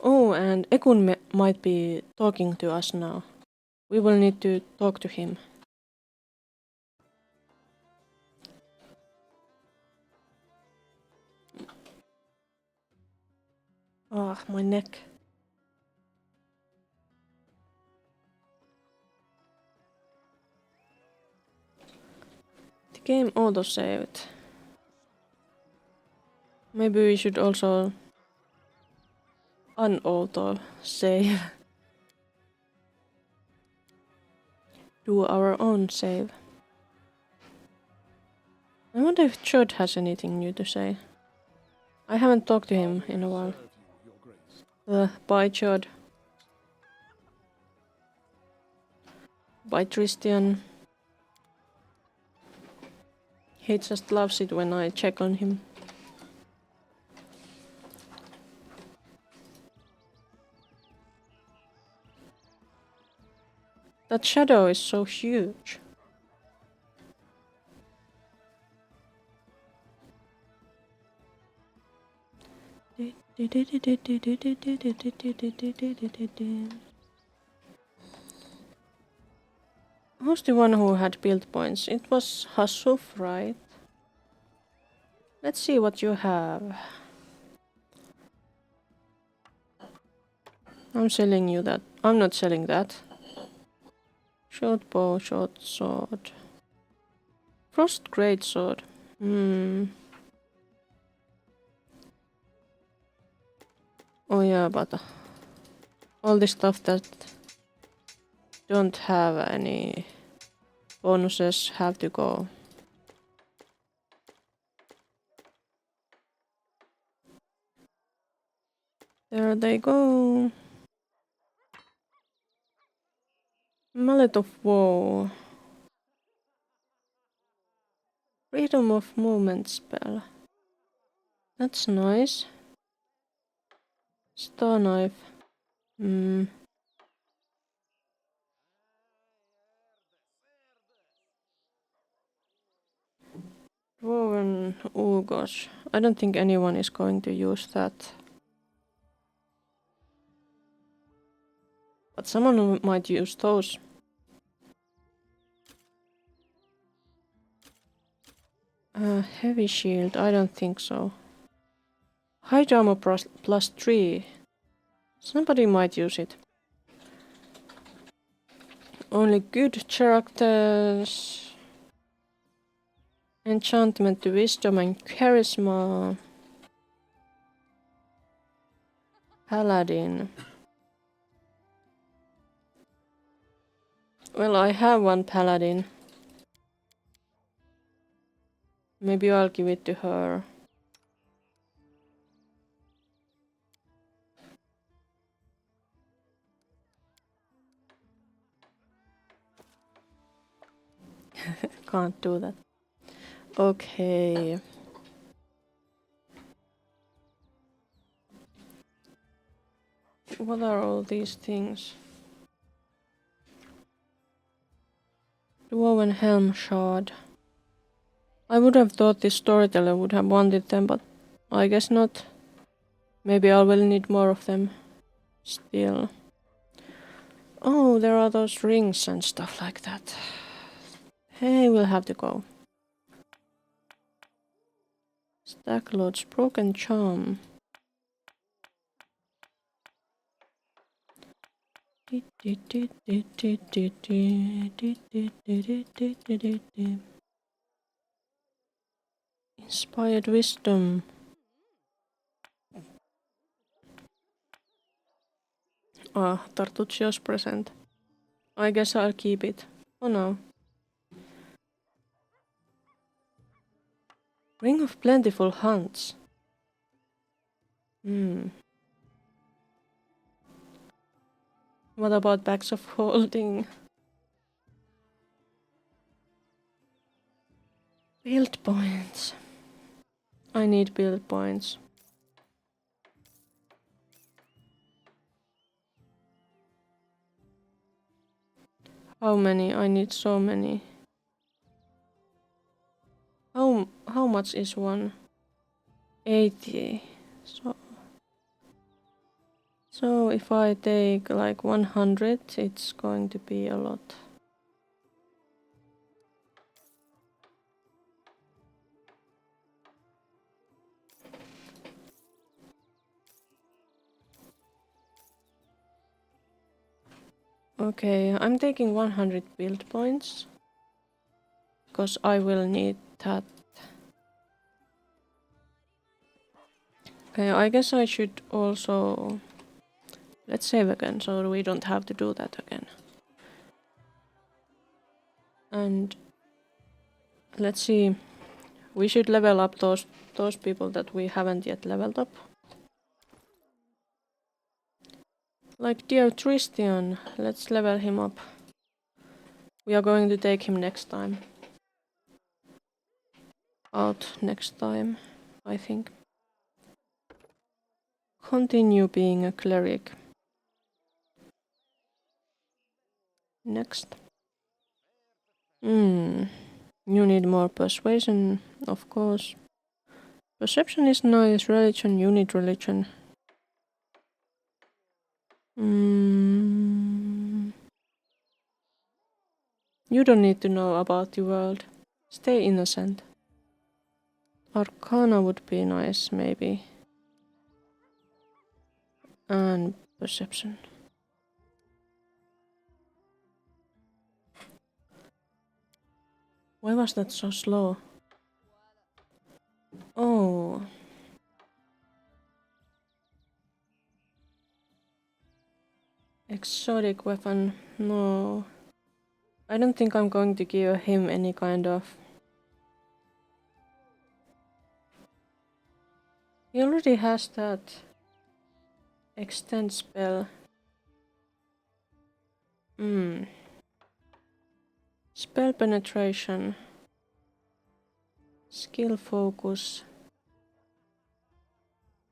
Oh, and Ekun might be talking to us now. We will need to talk to him. Ah, my neck. game auto-saved. Maybe we should also un-auto-save. Do our own save. I wonder if Chod has anything new to say. I haven't talked to him in a while. Bye Chod. Bye Tristian. He just loves it when I check on him. That shadow is so huge. Who's the one who had build points? It was Hasuf, right? Let's see what you have. I'm selling you that. I'm not selling that. Short bow, short sword. Frost great sword. Oh yeah, but all the stuff that don't have any bonuses have to go. There they go. Mallet of Woe. Freedom of movement spell. That's nice. Star knife. Dwarven. Oh gosh. I don't think anyone is going to use that. But someone might use those. Heavy shield. I don't think so. High armor plus 3. Somebody might use it. Only good characters. Enchantment to wisdom and charisma. Paladin. Well, I have one paladin. Maybe I'll give it to her. Can't do that. Okay. What are all these things? Dwarven helm shard. I would have thought this storyteller would have wanted them, but I guess not. Maybe I will need more of them. Still. Oh, there are those rings and stuff like that. Hey, we'll have to go. Stacklord's broken charm. Inspired wisdom. Ah, Tartuccio's present. I guess I'll keep it. Oh no. Ring of Plentiful Hunts. What about Bags of Holding? Build points. I need build points. How many? I need so many. How much is one? 80. So if I take like 100, it's going to be a lot. Okay, I'm taking 100 build points. because I will need that. Okay, I guess I should also... Let's save again, so we don't have to do that again. And... Let's see... We should level up those people that we haven't yet leveled up. Like dear Tristian, let's level him up. We are going to take him next time. Out next time, I think. Continue being a cleric. Next. You need more persuasion, of course. Perception is nice, religion, you need religion. You don't need to know about the world. Stay innocent. Arcana would be nice, maybe. And perception. Why was that so slow? Oh. Exotic weapon. No. I don't think I'm going to give him any kind of... He already has that extend spell. Spell penetration. Skill focus.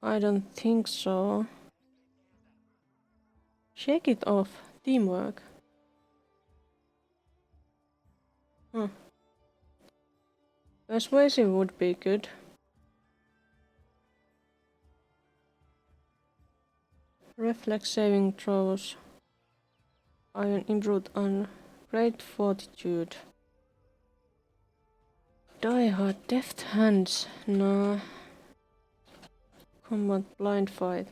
I don't think so. Shake it off. Teamwork. Persuasive would be good. Reflex saving throws. Iron improved on great fortitude. Die hard deft hands. No. Combat blind fight.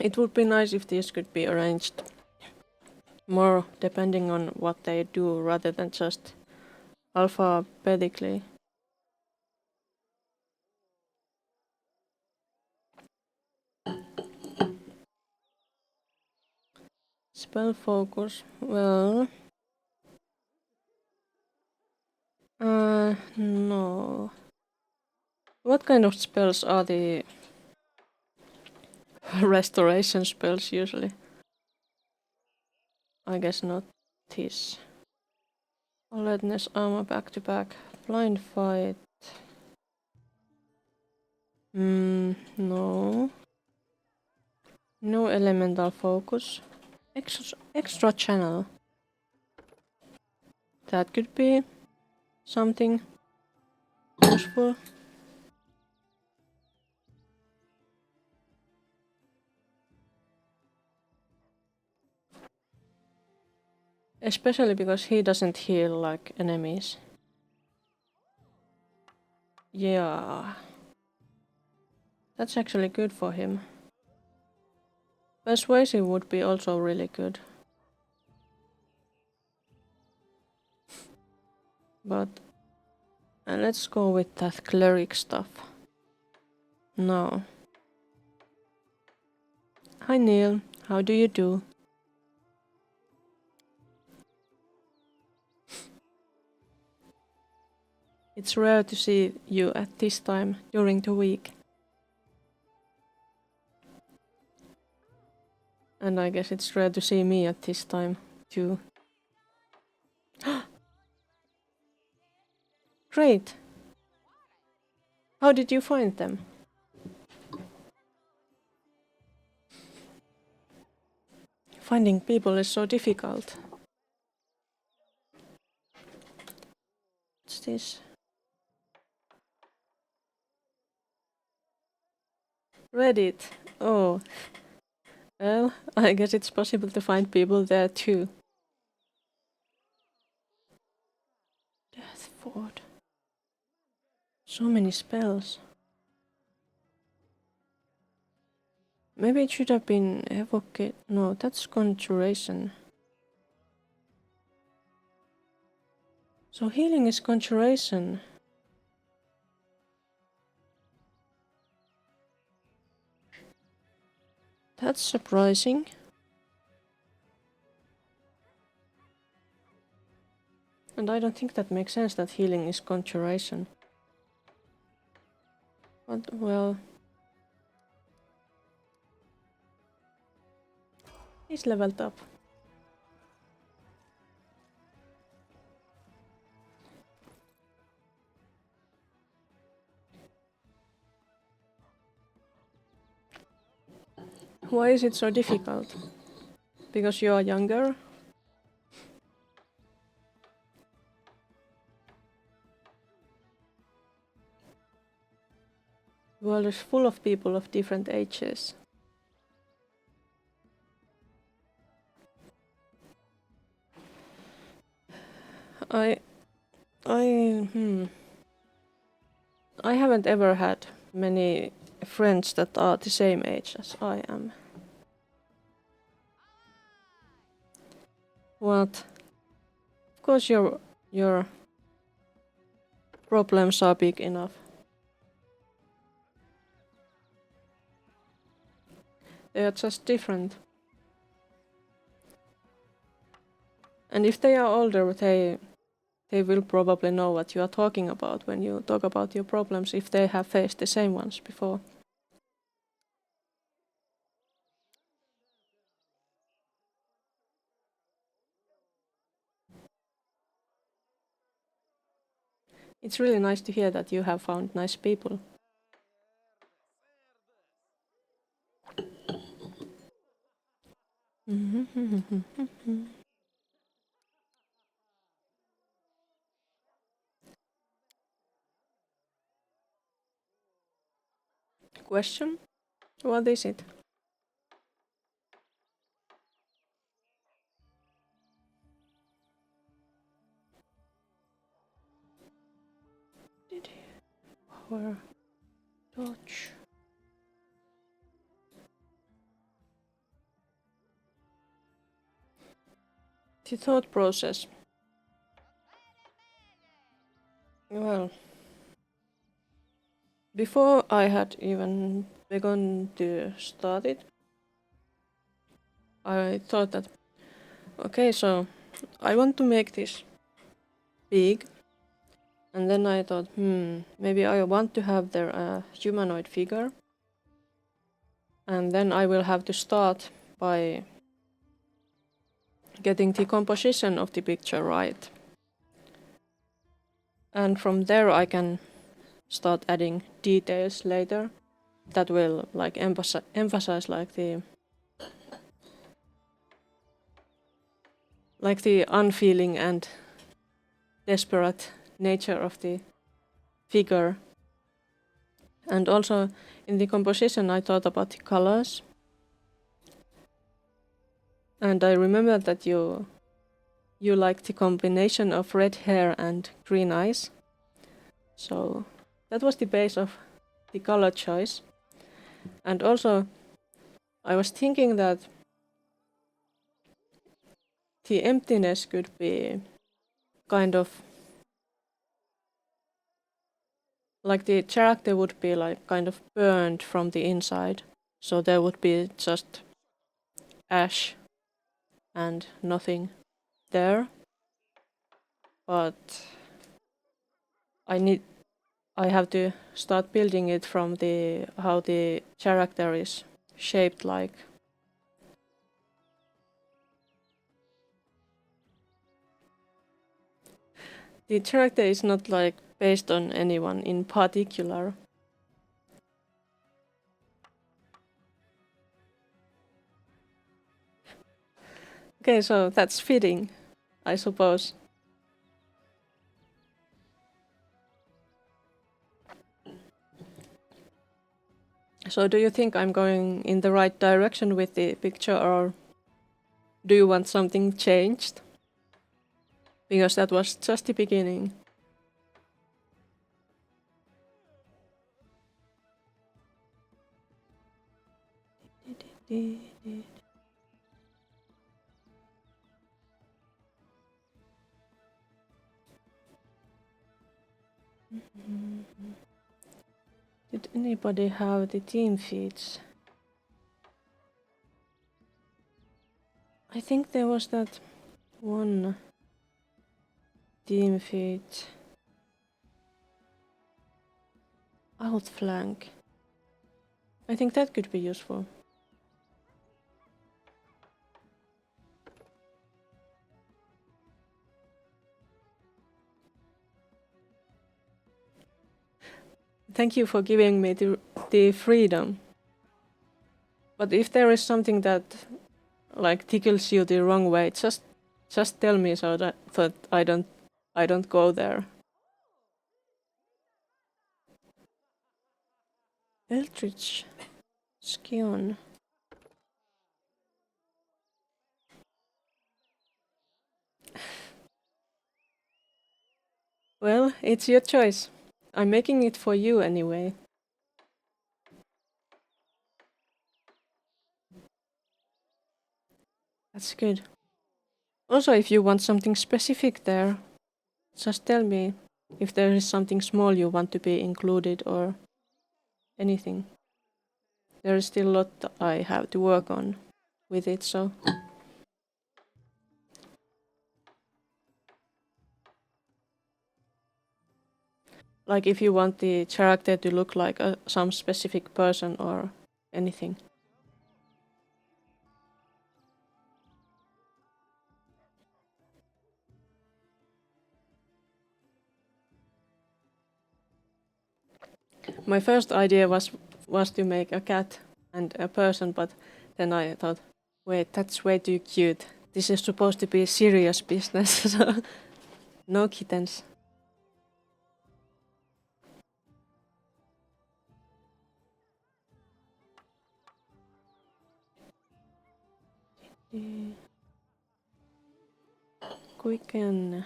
It would be nice if these could be arranged more depending on what they do rather than just alphabetically. Spell focus. Well... no. What kind of spells are the restoration spells usually? I guess not this. Alertness, armor, back to back. Blind fight. No. No elemental focus. Extra channel. That could be something useful. Especially because he doesn't heal like enemies. Yeah. That's actually good for him. Persuasive would be also really good. But let's go with that cleric stuff. No. Hi Neil, how do you do? It's rare to see you at this time during the week. And I guess it's rare to see me at this time too. Great! How did you find them? Finding people is so difficult. What's this? Reddit. Oh. Well, I guess it's possible to find people there too. Death Fort. So many spells. Maybe it should have been evocate. No, that's conjuration. So healing is conjuration. That's surprising. And I don't think that makes sense that healing is conjuration. But, well... He's leveled up. Why is it so difficult? Because you are younger? The world is full of people of different ages. I haven't ever had many friends that are the same age as I am. What? Of course your problems are big enough. They are just different. And if they are older, they will probably know what you are talking about when you talk about your problems if they have faced the same ones before. It's really nice to hear that you have found nice people. Question? What is it? Power dodge. The thought process. Well, before I had even begun to start it, I thought that, okay, so I want to make this big. And then I thought, maybe I want to have there a humanoid figure. And then I will have to start by getting the composition of the picture right. And from there I can start adding details later that will like emphasize like the unfeeling and desperate nature of the figure. And also in the composition I thought about the colors. And I remember that you like the combination of red hair and green eyes. So that was the base of the color choice. And also I was thinking that the emptiness could be kind of like the character would be like kind of burned from the inside. So there would be just ash and nothing there. But I have to start building it from how the character is shaped like. The character is not like based on anyone in particular. Okay, so that's fitting, I suppose. So do you think I'm going in the right direction with the picture, or do you want something changed? Because that was just the beginning. Did anybody have the team feeds? I think there was that one team feed. Outflank. I think that could be useful. Thank you for giving me the freedom. But if there is something that like tickles you the wrong way, just tell me so that I don't go there. Eldritch Skion. Well, it's your choice. I'm making it for you anyway. That's good. Also, if you want something specific there, just tell me if there is something small you want to be included or anything. There is still a lot I have to work on with it, so. Like if you want the character to look like some specific person or anything. My first idea was to make a cat and a person, but then I thought, wait, that's way too cute. This is supposed to be serious business, so no kittens. Quicken.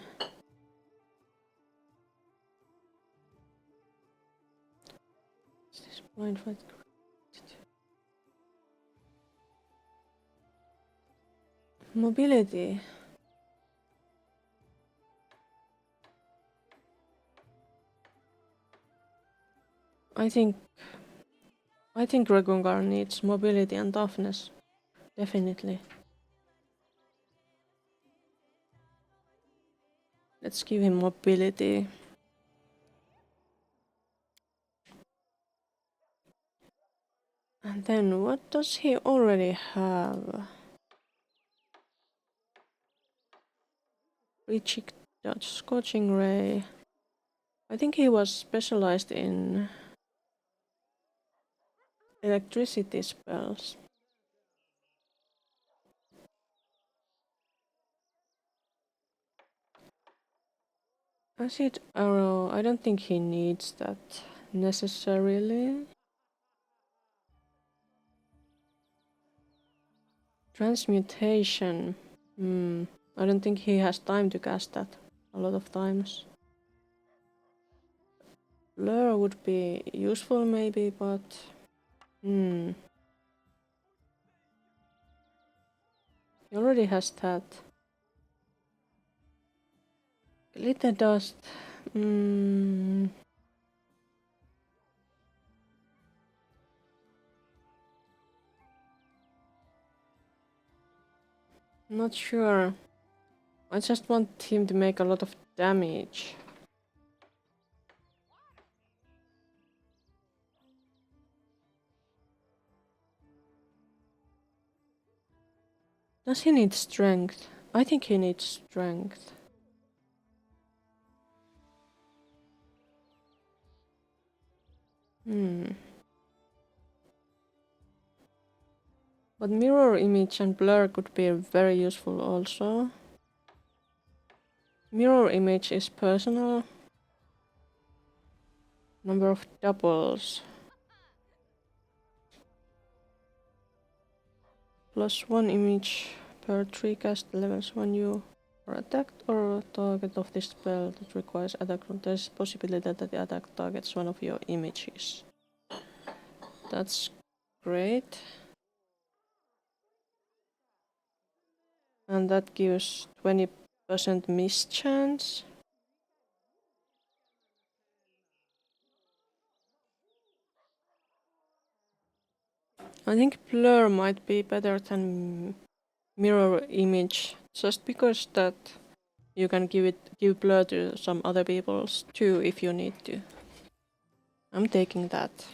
Is this blind fight? Mobility. I think Regungar needs mobility and toughness. Definitely. Let's give him mobility. And then what does he already have? Reaching dodge, scorching ray. I think he was specialized in electricity spells. Acid arrow, I don't think he needs that necessarily. Transmutation. I don't think he has time to cast that a lot of times. Blur would be useful maybe, but he already has that. Glitter dust. Not sure. I just want him to make a lot of damage. Does he need strength? I think he needs strength. But mirror image and blur could be very useful also. Mirror image is personal. Number of doubles. +1 image per 3 cast levels when you are attacked or target of this spell that requires attack. There's a possibility that the attack targets one of your images. That's great. And that gives 20% miss chance. I think blur might be better than mirror image, just because that you can give blur to some other people's too if you need to. I'm taking that.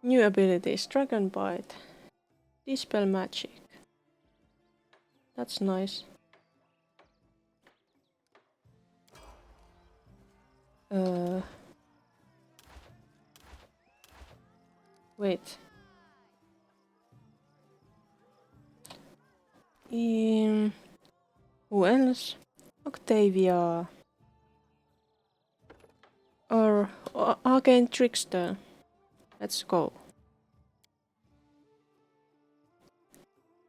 New abilities, Dragon Bite, Dispel Magic. That's nice. Wait. Who else? Octavia. Or Arcane Trickster. Let's go.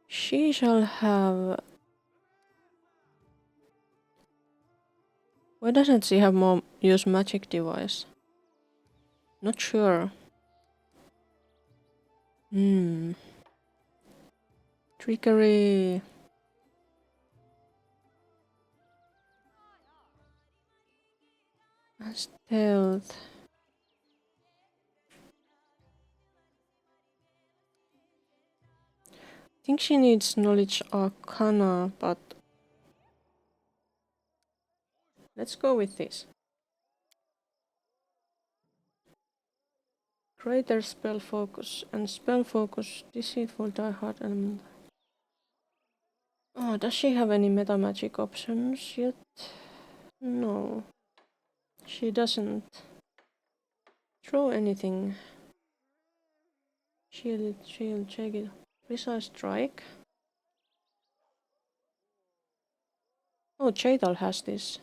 She shall have... Why doesn't she have more use magic device? Not sure. Trickery. Stealth. I think she needs knowledge arcana, but let's go with this. Greater spell focus and spell focus, deceitful die-hard element. Oh, does she have any meta magic options yet? No. She doesn't. Throw anything. Shield, check it. Precise strike. Oh, Jadal has this.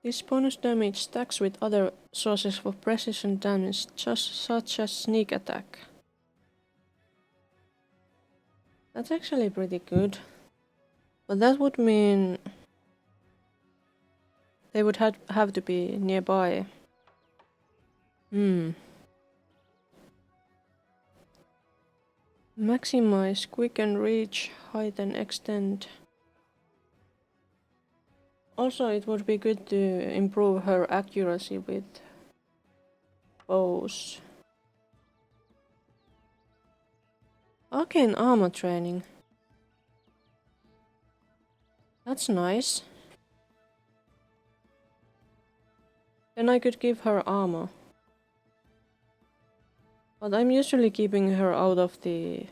This bonus damage stacks with other sources of precision damage, such as sneak attack. That's actually pretty good. But that would mean they would have to be nearby. Maximize, quicken, reach, height and extend. Also, it would be good to improve her accuracy with bows. Arcane armor training. That's nice. Then I could give her armor. But I'm usually keeping her out of the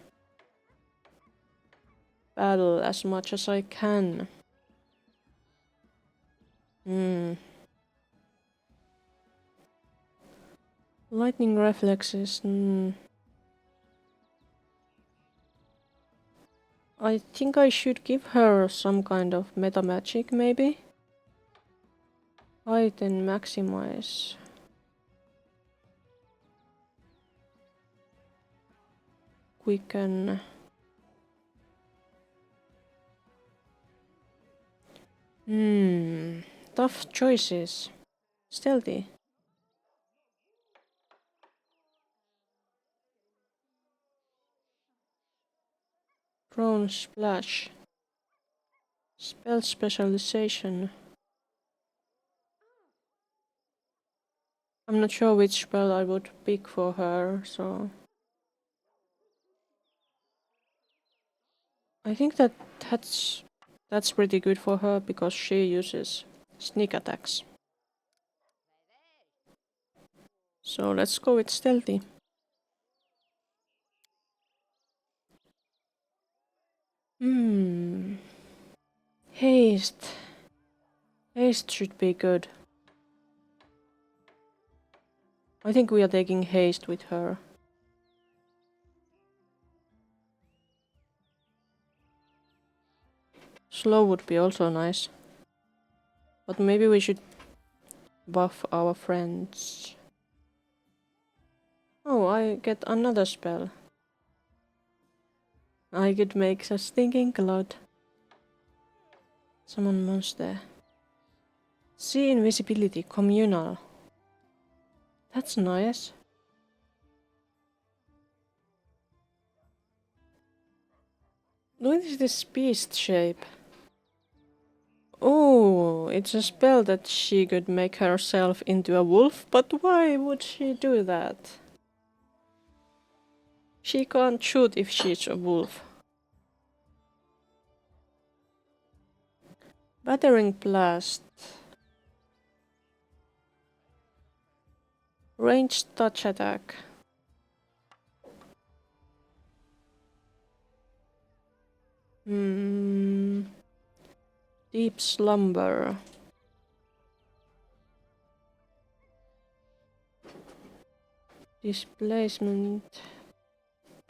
battle as much as I can. Lightning reflexes. I think I should give her some kind of meta magic, maybe? Height and maximize. Quicken. Tough choices. Stealthy. Drone splash. Spell specialization. I'm not sure which spell I would pick for her, so... I think that's pretty good for her because she uses sneak attacks. So let's go with stealthy. Haste. Haste should be good. I think we are taking haste with her. Slow would be also nice. But maybe we should buff our friends. Oh, I get another spell. I could make a stinking cloud. Summon monster. See invisibility, communal. That's nice. What is this beast shape? Oh, it's a spell that she could make herself into a wolf, but why would she do that? She can't shoot if she's a wolf. Battering blast. Ranged touch attack. Deep slumber. Displacement.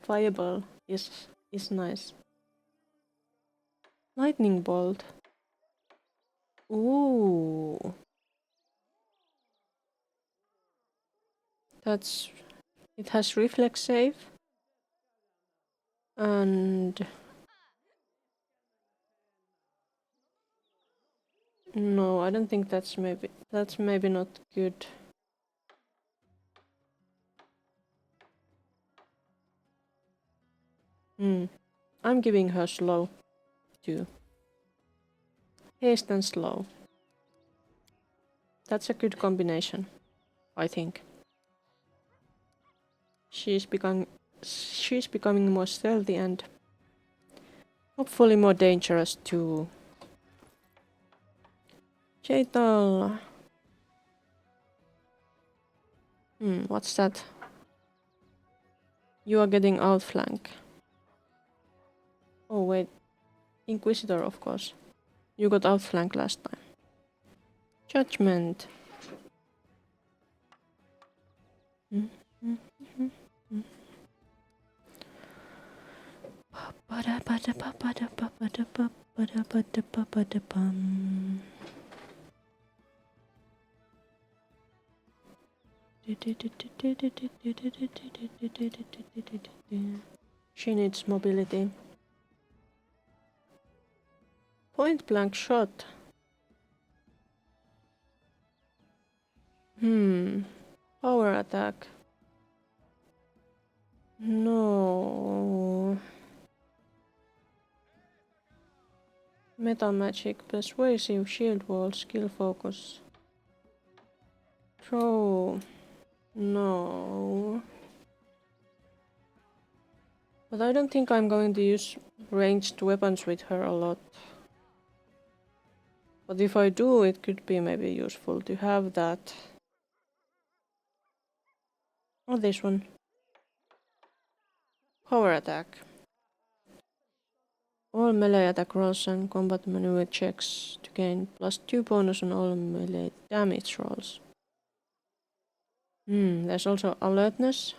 Fireball is nice. Lightning bolt. Ooh. It has reflex save. And no, I don't think that's maybe not good. I'm giving her slow too. Haste and slow. That's a good combination, I think. She's becoming more stealthy and hopefully more dangerous too. Jaital. What's that? You are getting outflank. Oh wait, Inquisitor of course. You got outflank last time. Judgment. She needs mobility. Point blank shot. Power attack. No. Meta magic, persuasive, shield wall, skill focus. Throw. No. But I don't think I'm going to use ranged weapons with her a lot. But if I do, it could be maybe useful to have that. Or this one. Power attack. All melee attack rolls and combat maneuver checks to gain +2 bonus on all melee damage rolls. There's also alertness.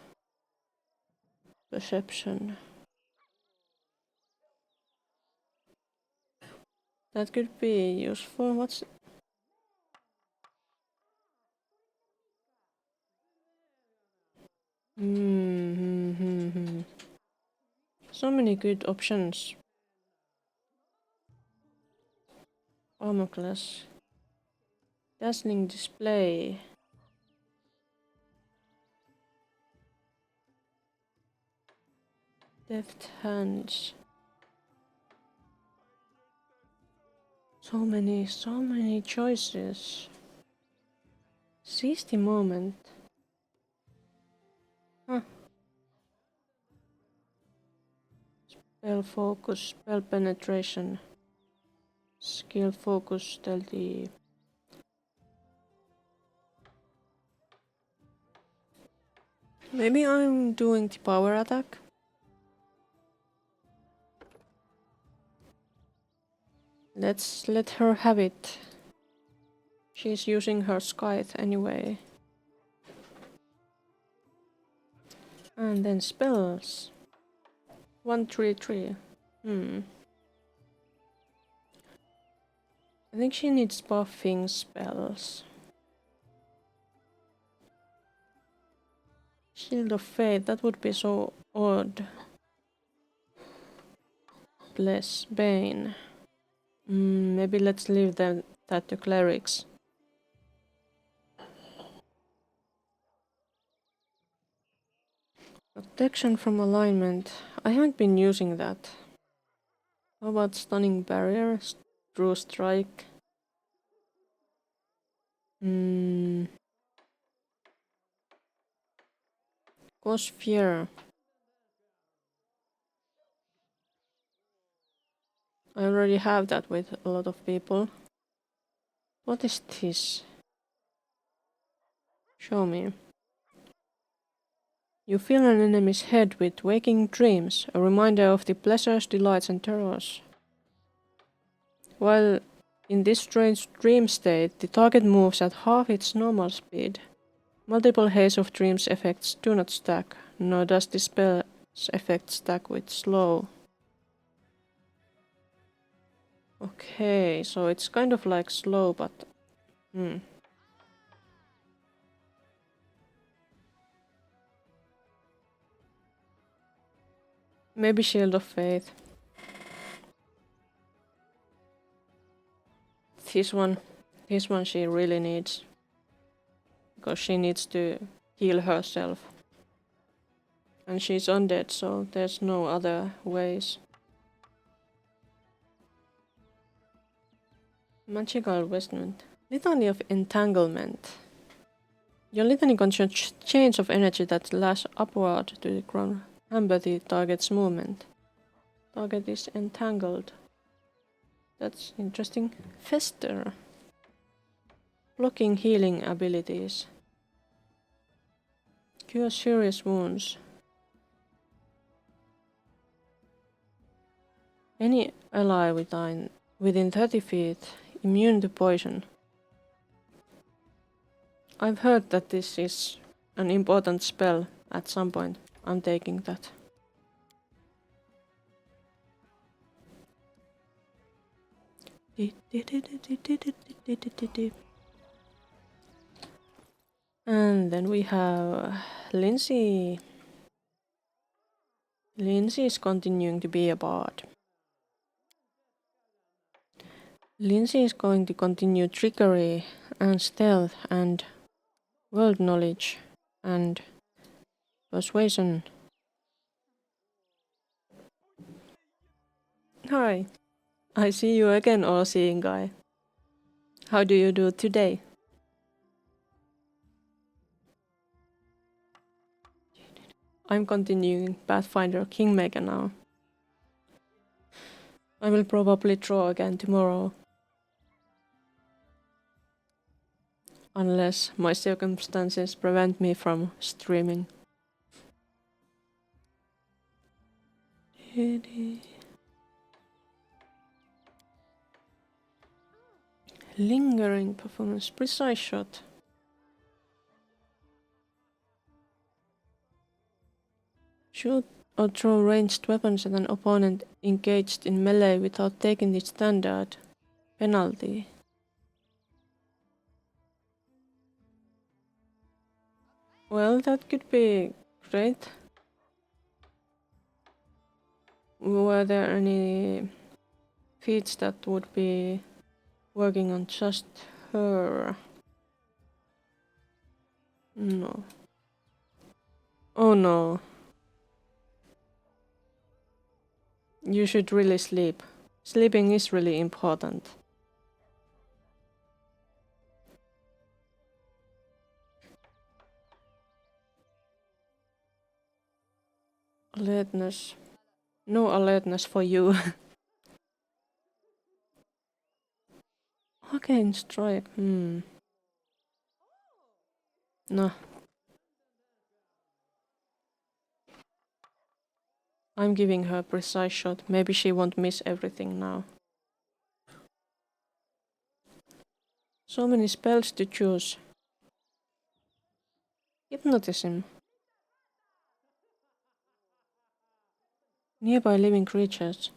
Perception. That could be useful. What's... So many good options. Armor class. Dazzling display. Deft hands. So many choices. Seize the moment. Spell focus, spell penetration. Skill focus, stealthy. Maybe I'm doing the power attack. Let's let her have it. She's using her scythe anyway. And then spells. 133. I think she needs buffing spells. Shield of Fate, that would be so odd. Bless, Bane. Maybe let's leave that to clerics. Protection from alignment. I haven't been using that. How about stunning barrier? True strike. Cause fear. I already have that with a lot of people. What is this? Show me. You fill an enemy's head with waking dreams, a reminder of the pleasures, delights, and terrors. While in this strange dream state, the target moves at half its normal speed. Multiple Haze of Dreams effects do not stack, nor does the spell's effect stack with slow. Okay, so it's kind of like slow, but... Maybe Shield of Faith. This one she really needs. Because she needs to heal herself. And she's undead, so there's no other ways. Magical Vestment. Litany of Entanglement. Your litany contains chains of energy that lash upward to the ground. Hamper the target's movement. Target is entangled. That's interesting. Fester. Blocking healing abilities. Cure serious wounds. Any ally within 30 feet immune to poison. I've heard that this is an important spell at some point. I'm taking that. And then we have Lindsay. Lindsay is continuing to be a bard. Lindsay is going to continue trickery and stealth and world knowledge and persuasion. Hi, I see you again, all-seeing guy. How do you do today? I'm continuing Pathfinder Kingmaker now. I will probably draw again tomorrow. Unless my circumstances prevent me from streaming. Lingering performance, precise shot. Shoot or throw ranged weapons at an opponent engaged in melee without taking the standard penalty. Well, that could be great. Were there any feats that would be working on just her? No. Oh no. You should really sleep. Sleeping is really important. Alertness. No alertness for you. Okay, strike. No. I'm giving her a precise shot. Maybe she won't miss everything now. So many spells to choose. Hypnotism. Nearby living creatures.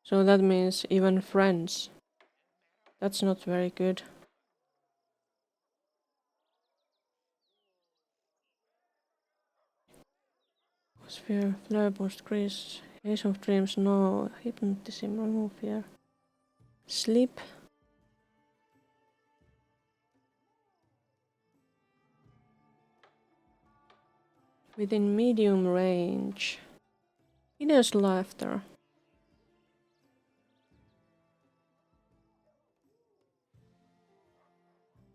So that means even friends. That's not very good. Sphere, flare burst, grease, haze of dreams, no. Hypnotism, remove fear. Sleep. Within medium range. Hideous laughter.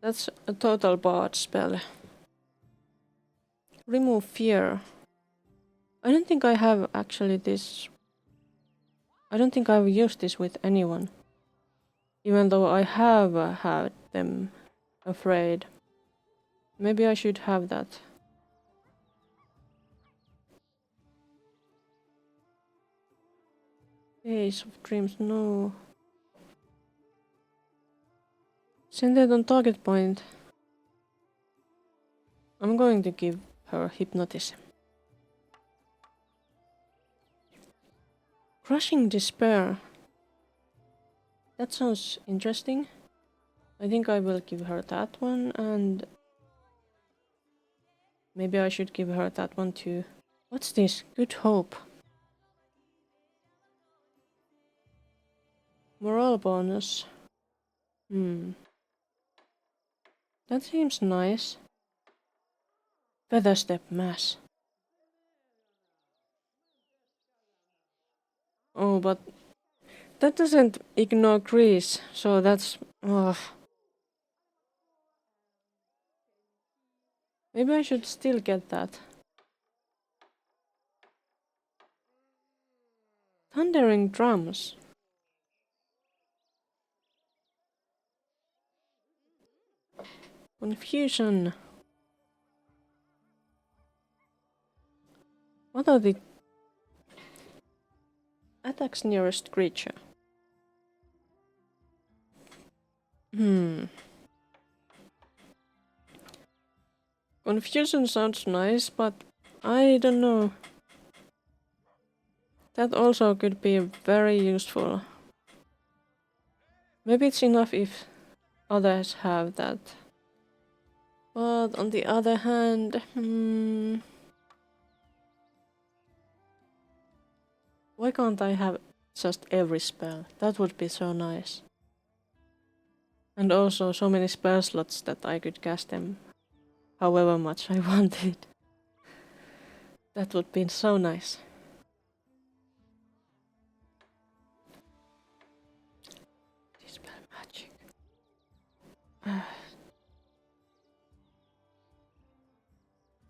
That's a total bard spell. Remove fear. I don't think I have actually this. I don't think I've used this with anyone. Even though I have had them afraid. Maybe I should have that. Ace of Dreams, no. Centered on target point. I'm going to give her Hypnotism. Crushing Despair. That sounds interesting. I think I will give her that one, and maybe I should give her that one too. What's this? Good Hope. Morale bonus. That seems nice. Featherstep Mass. Oh, but that doesn't ignore Grease, so that's... Ugh. Maybe I should still get that. Thundering Drums. Confusion. What are the attacks nearest creature? Confusion sounds nice, but I don't know. That also could be very useful. Maybe it's enough if others have that. But on the other hand, why can't I have just every spell? That would be so nice. And also so many spell slots that I could cast them however much I wanted. That would be so nice. Dispel magic.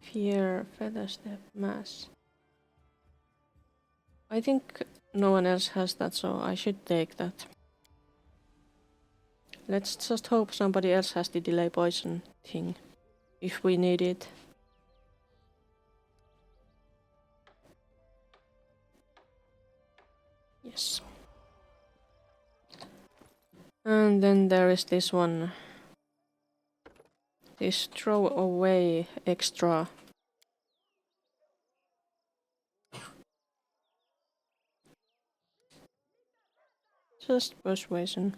Fear, Featherstep, Mass. I think no one else has that, so I should take that. Let's just hope somebody else has the delay poison thing, if we need it. Yes. And then there is this one. This throw away extra. Just persuasion.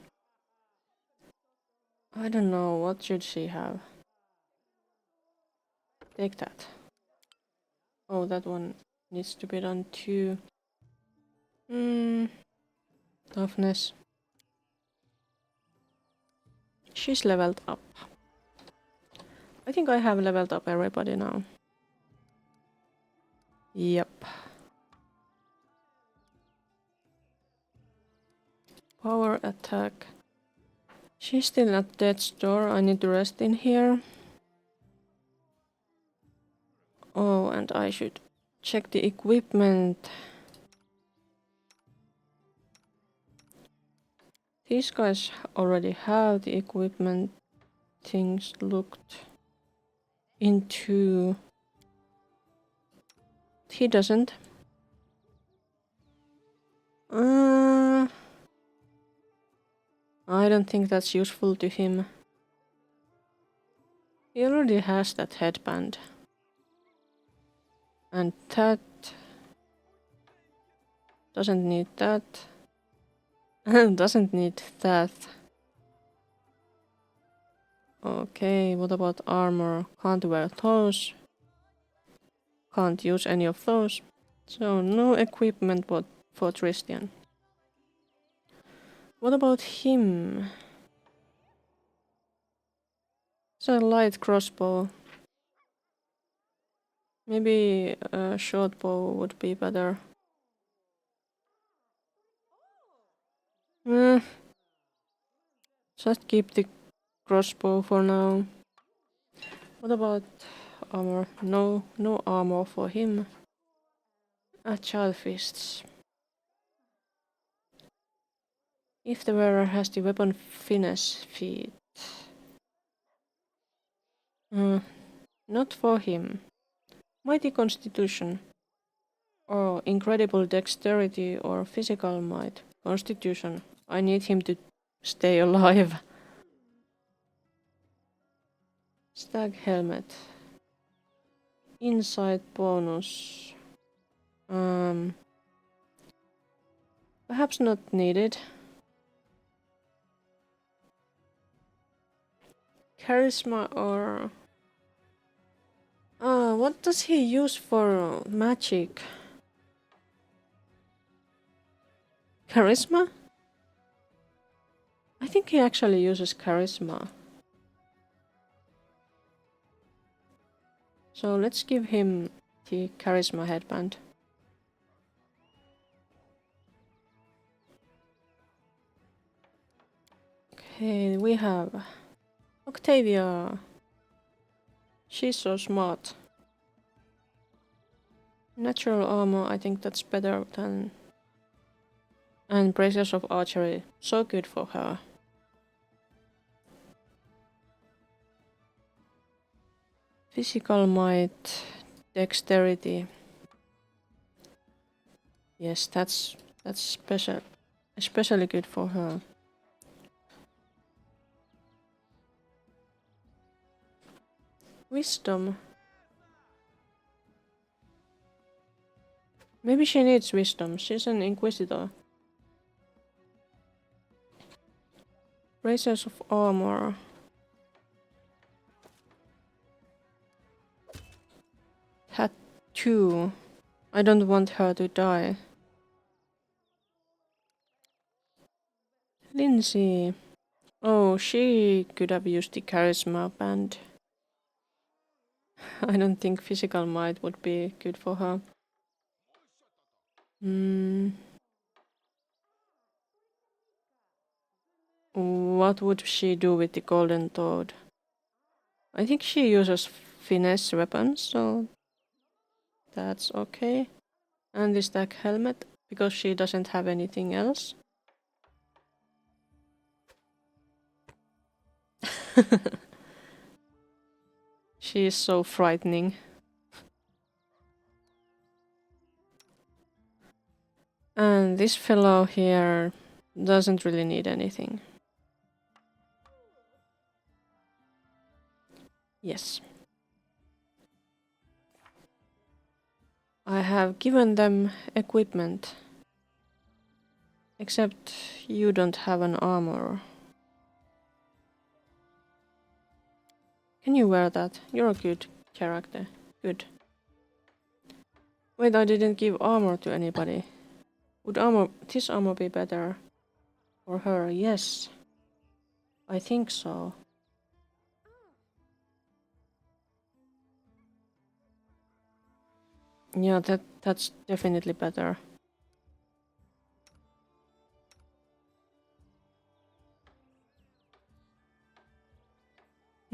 I don't know, what should she have? Take that. Oh, that one needs to be done too. Toughness. She's leveled up. I think I have leveled up everybody now. Yep. Power attack. She's still at death's door. I need to rest in here. Oh, and I should check the equipment. These guys already have the equipment things looked into. He doesn't. I don't think that's useful to him. He already has that headband. And that doesn't need that. Doesn't need that. Okay, what about armor? Can't wear those. Can't use any of those. So no equipment for Tristian. What about him? It's a light crossbow. Maybe a short bow would be better. Just keep the crossbow for now. What about armor? No armor for him. Agile fists. If the wearer has the weapon finesse feat. Not for him. Mighty constitution. Or incredible dexterity or physical might. Constitution. I need him to stay alive. Stag helmet. Insight bonus. Perhaps not needed. Charisma or... what does he use for magic? Charisma? I think he actually uses charisma. So let's give him the charisma headband. Okay, we have Octavia. She's so smart. Natural armor, I think that's better than... And braces of archery, so good for her. Physical might, dexterity. Yes, that's special, especially good for her. Wisdom. Maybe she needs wisdom. She's an inquisitor. Braces of armor. Tattoo. I don't want her to die. Lindsay. Oh, she could have used the charisma band. I don't think physical might would be good for her. What would she do with the golden toad? I think she uses finesse weapons, so that's okay. And the stag helmet, because she doesn't have anything else. She is so frightening. And this fellow here doesn't really need anything. Yes. I have given them equipment. Except you don't have an armor. Can you wear that? You're a good character. Good. Wait, I didn't give armor to anybody. Would this armor be better for her? Yes. I think so. Yeah, that's definitely better.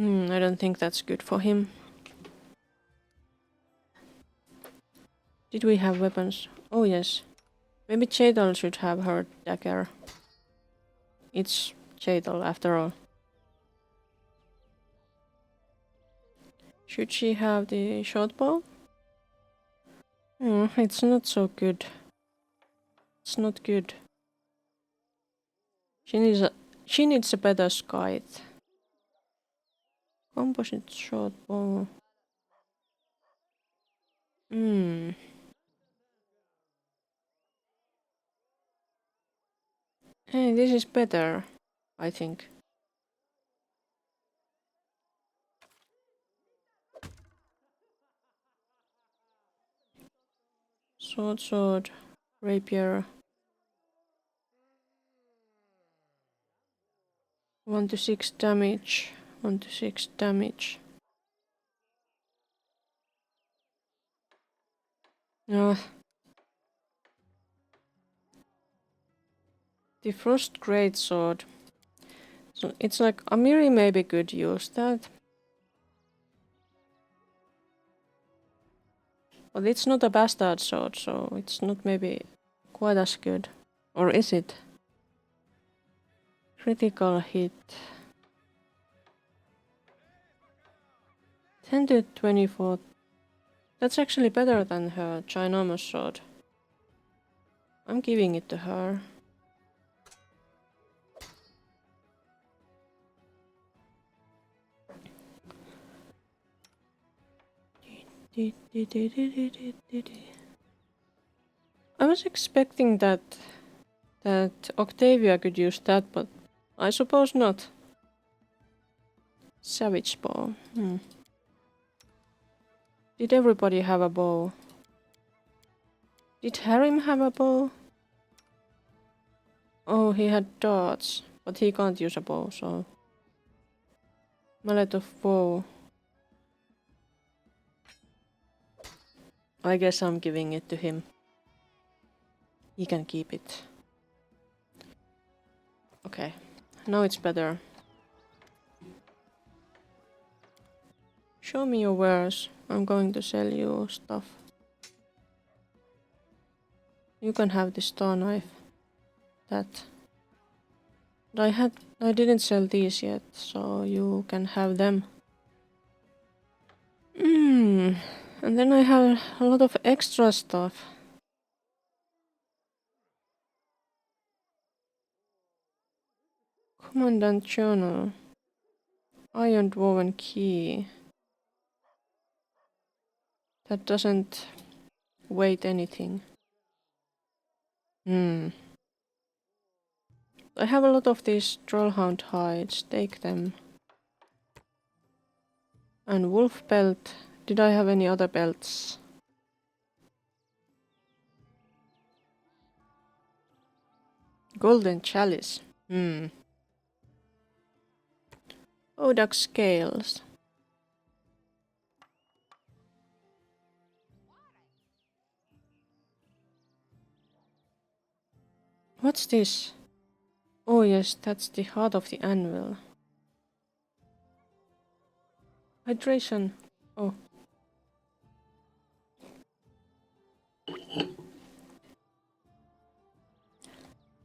I don't think that's good for him. Did we have weapons? Oh yes. Maybe Cheetal should have her dagger. It's Cheetal after all. Should she have the short bow? It's not so good. It's not good. She needs a better scythe. Composite short bow. Hey, this is better, I think. Sword, rapier. 1 to 6 damage. 1 to 6 damage. The Frost Greatsword. So it's like Amiri maybe could use that. But it's not a bastard sword, so it's not maybe quite as good. Or is it? Critical hit. 10 to 24. That's actually better than her ginormous sword. I'm giving it to her. I was expecting that Octavia could use that, but I suppose not. Savage bow. Did everybody have a bow? Did Harim have a bow? Oh, he had darts, but he can't use a bow, so... Mallet of bow. I guess I'm giving it to him. He can keep it. Okay, now it's better. Show me your wares. I'm going to sell you stuff. You can have the star knife. That. But I didn't sell these yet, so you can have them. And then I have a lot of extra stuff. Commandant Journal. Iron woven key. That doesn't weight anything. I have a lot of these trollhound hides. Take them. And wolf belt. Did I have any other belts? Golden chalice. Odak scales. What's this? Oh yes, that's the heart of the anvil. Hydration. Oh.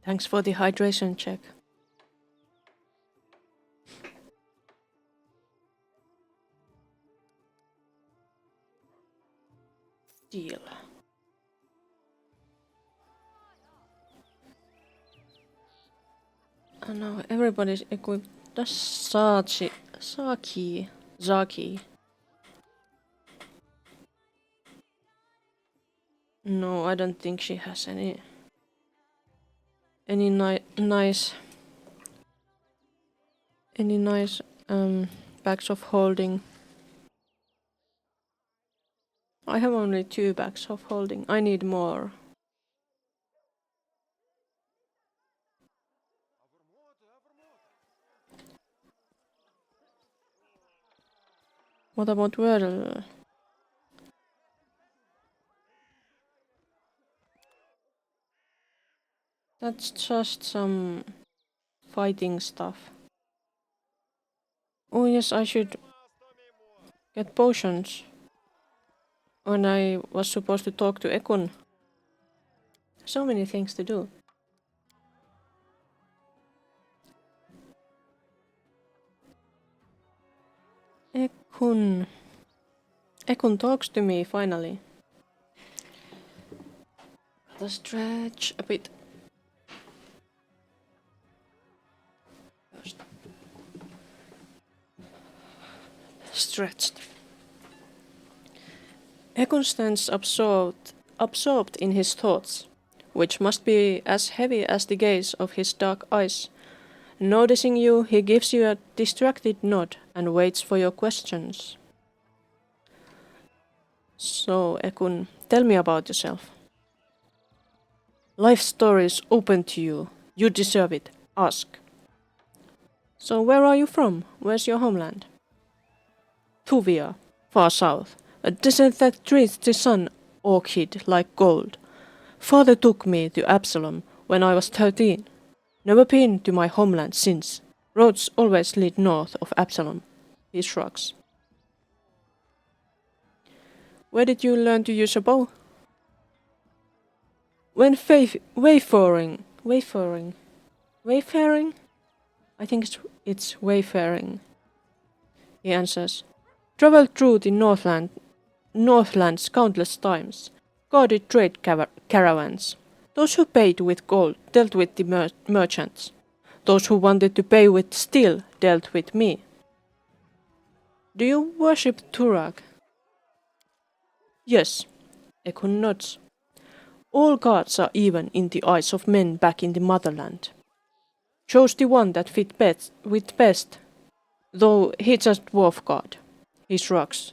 Thanks for the hydration check. Deal. And now everybody's equipped. Does Zaki. No, I don't think she has any nice bags of holding. I have only 2 bags of holding. I need more. What about Whirl? That's just some fighting stuff. Oh yes, I should get potions. When I was supposed to talk to Ekun. So many things to do. Ekun. Ekun talks to me finally. Gotta stretch a bit. Stretched. Ekun stands absorbed in his thoughts, which must be as heavy as the gaze of his dark eyes. Noticing you, he gives you a distracted nod and waits for your questions. So, Ekun, tell me about yourself. Life story is open to you. You deserve it. Ask. So, where are you from? Where's your homeland? Tuvia, far south. A desert that treats the sun orchid like gold. Father took me to Absalom when I was 13. Never been to my homeland since. Roads always lead north of Absalom. He shrugs. Where did you learn to use a bow? When wayfaring? I think it's wayfaring. He answers. Traveled through the Northlands countless times. Guarded trade caravans. Those who paid with gold dealt with the merchants. Those who wanted to pay with steel dealt with me. Do you worship Turag? Yes, Ekun nods. All gods are even in the eyes of men back in the motherland. Chose the one that fit best, though he's just dwarf god. He shrugs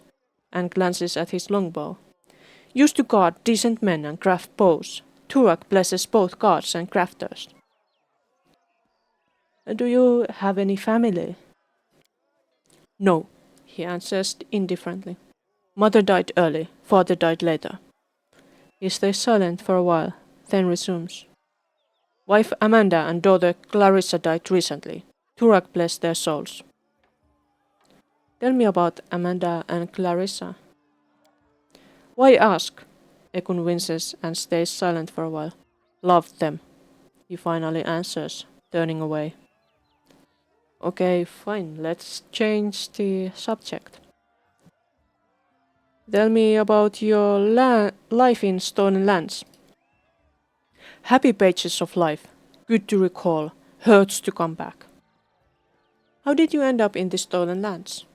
and glances at his longbow. Used to guard decent men and craft bows. Turag blesses both gods and crafters. Do you have any family? No, he answers indifferently. Mother died early, father died later. He stays silent for a while, then resumes. Wife Amanda and daughter Clarissa died recently. Turag bless their souls. Tell me about Amanda and Clarissa. Why ask? Ekun winces and stays silent for a while. Loved them, he finally answers, turning away. Okay, fine, let's change the subject. Tell me about your life in Stolen Lands. Happy pages of life, good to recall, hurts to come back. How did you end up in the Stolen Lands?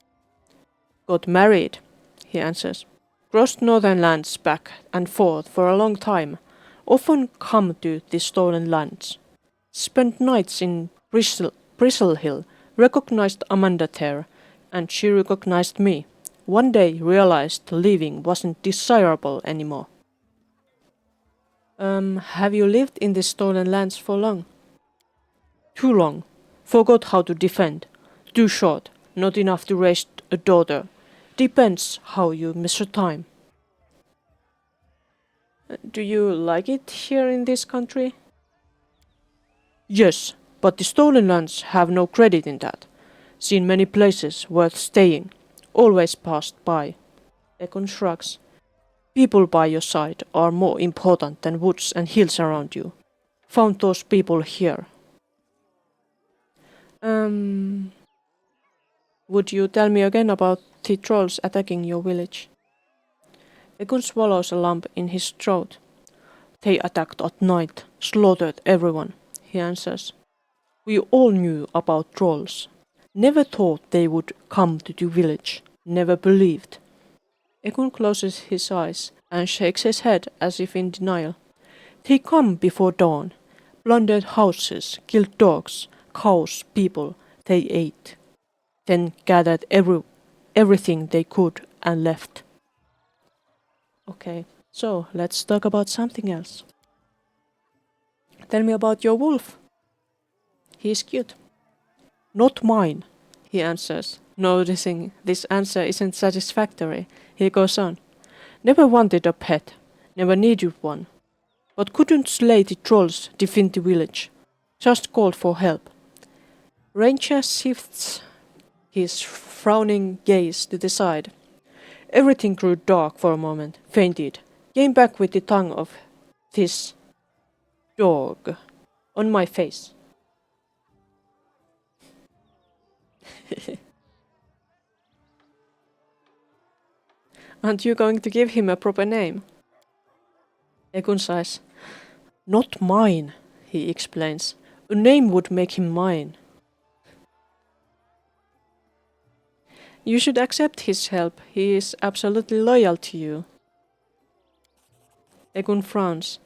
Got married, he answers. Crossed northern lands back and forth for a long time, often come to the Stolen Lands. Spent nights in Bristle Hill, recognized Amanda there, and she recognized me. One day realized leaving wasn't desirable anymore. Have you lived in the Stolen Lands for long? Too long. Forgot how to defend. Too short. Not enough to raise a daughter. Depends how you measure time. Do you like it here in this country? Yes, but the Stolen Lands have no credit in that. Seen many places worth staying. Always passed by. Ekon shrugs. People by your side are more important than woods and hills around you. Found those people here. Would you tell me again about the trolls attacking your village? Ekun swallows a lump in his throat. They attacked at night, slaughtered everyone, he answers. We all knew about trolls. Never thought they would come to the village. Never believed. Ekun closes his eyes and shakes his head as if in denial. They come before dawn. Plundered houses, killed dogs, cows, people. They ate. Then gathered everything they could and left. Okay, so let's talk about something else. Tell me about your wolf. He's cute. Not mine, he answers. Noticing this answer isn't satisfactory, he goes on. Never wanted a pet, never needed one. But couldn't slay the trolls, defend the village. Just called for help. Ranger shifts his frowning gaze to the side. Everything grew dark for a moment, fainted, came back with the tongue of this dog on my face. Aren't you going to give him a proper name? Ekun sighs. Not mine, he explains. A name would make him mine. You should accept his help. He is absolutely loyal to you. Ekun frowns.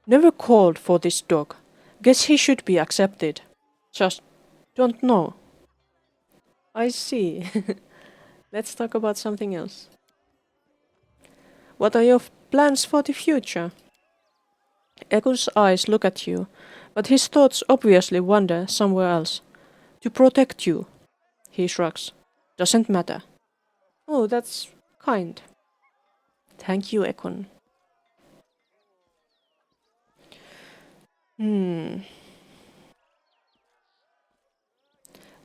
Never called for this dog. Guess he should be accepted. Just don't know. I see. Let's talk about something else. What are your plans for the future? Ekun's eyes look at you, but his thoughts obviously wander somewhere else. To protect you. He shrugs. Doesn't matter. Oh, that's kind. Thank you, Ekon.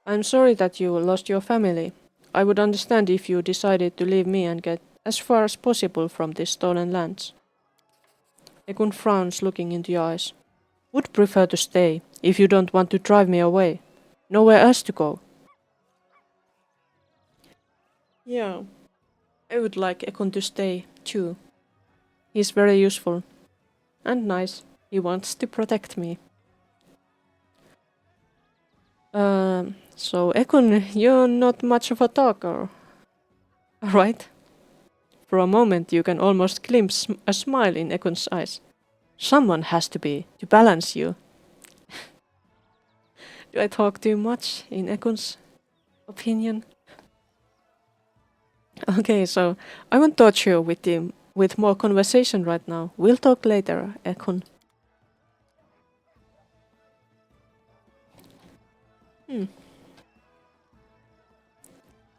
I'm sorry that you lost your family. I would understand if you decided to leave me and get as far as possible from these stolen lands. Ekun frowns, looking into your eyes. Would prefer to stay, if you don't want to drive me away. Nowhere else to go. Yeah, I would like Ekun to stay, too. He's very useful. And nice. He wants to protect me. So Ekun, you're not much of a talker. Right? For a moment you can almost glimpse a smile in Ekun's eyes. Someone has to be, to balance you. Do I talk too much, in Ekun's opinion? Okay, so I won't torture you with more conversation right now. We'll talk later, Ekun.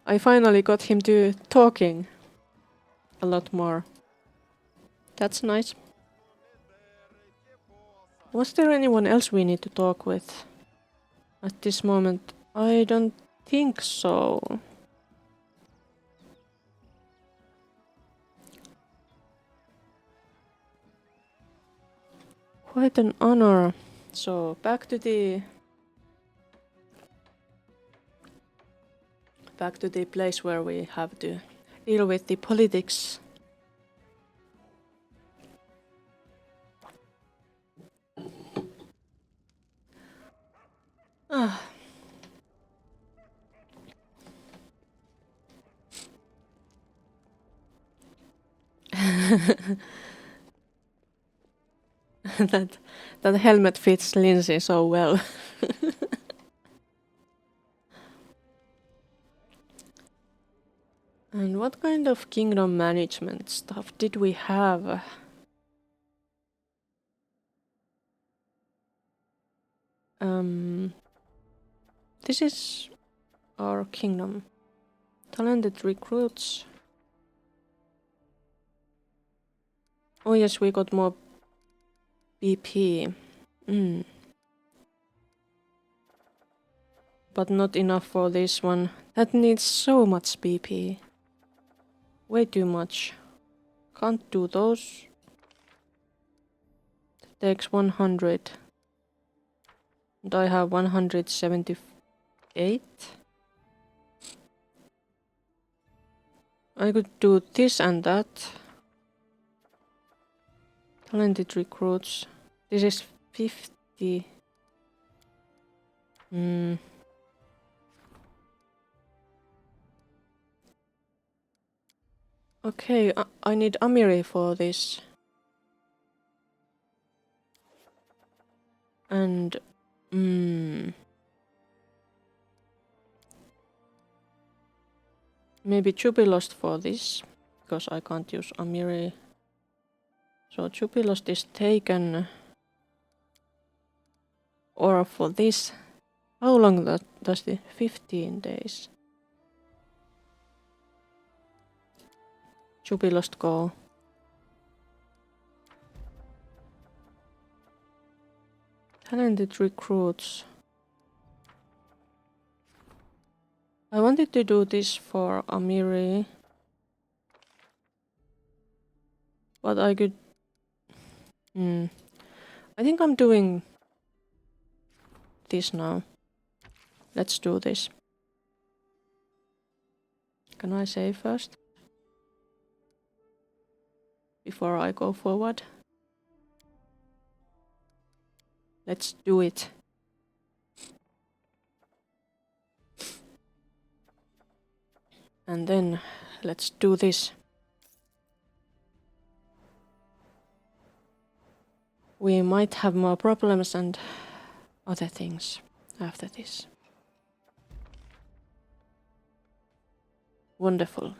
I finally got him to talking a lot more. That's nice. Was there anyone else we need to talk with? At this moment, I don't think so. Quite an honor. So back to the place where we have to deal with the politics. Ah. that helmet fits Lindsay so well. And what kind of kingdom management stuff did we have? This is our kingdom. Talented recruits. Oh yes, we got more BP. But not enough for this one. That needs so much BP. Way too much. Can't do those. Takes 100. And I have 178. I could do this and that. Talented recruits. This is 50. Okay, I need Amiri for this. And maybe Jubilost for this, because I can't use Amiri. So Jubilost is taken. Or for this. How long does the 15 days? Jubilost go. Talented recruits. I wanted to do this for Amiri. But I could... I think I'm doing this now. Let's do this. Can I save first? Before I go forward? Let's do it. And then let's do this. We might have more problems and other things after this. Wonderful.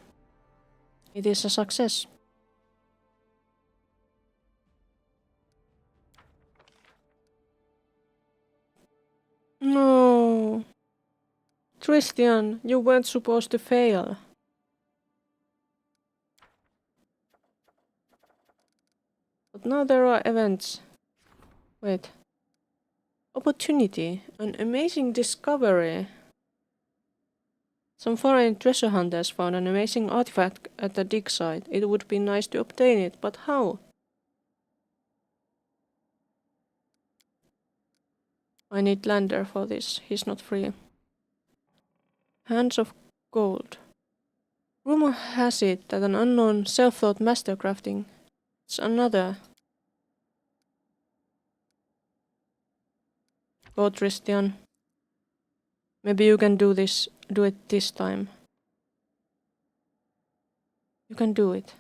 It is a success. No. Christian, you weren't supposed to fail. but now there are events. Wait. Opportunity. An amazing discovery. Some foreign treasure hunters found an amazing artifact at the dig site. It would be nice to obtain it, but how? I need Lander for this. He's not free. Hands of gold. Rumor has it that an unknown self-taught master crafting. It's another. Go, Tristian. Maybe you can do it this time. You can do it.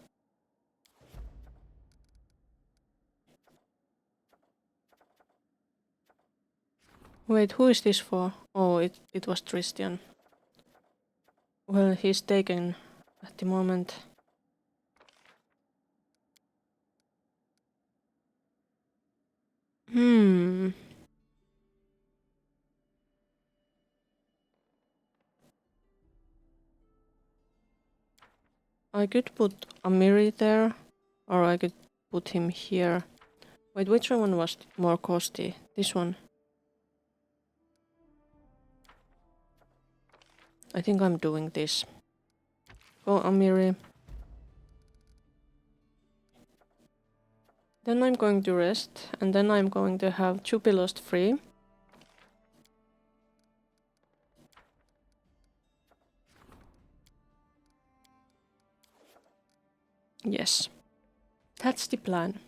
Wait, who is this for? Oh, it was Tristian. Well, he's taken at the moment. I could put Amiri there, or I could put him here. Wait, which one was more costly? This one. I think I'm doing this. Go, Amiri. Then I'm going to rest, and then I'm going to have Jubilost free. Yes. That's the plan.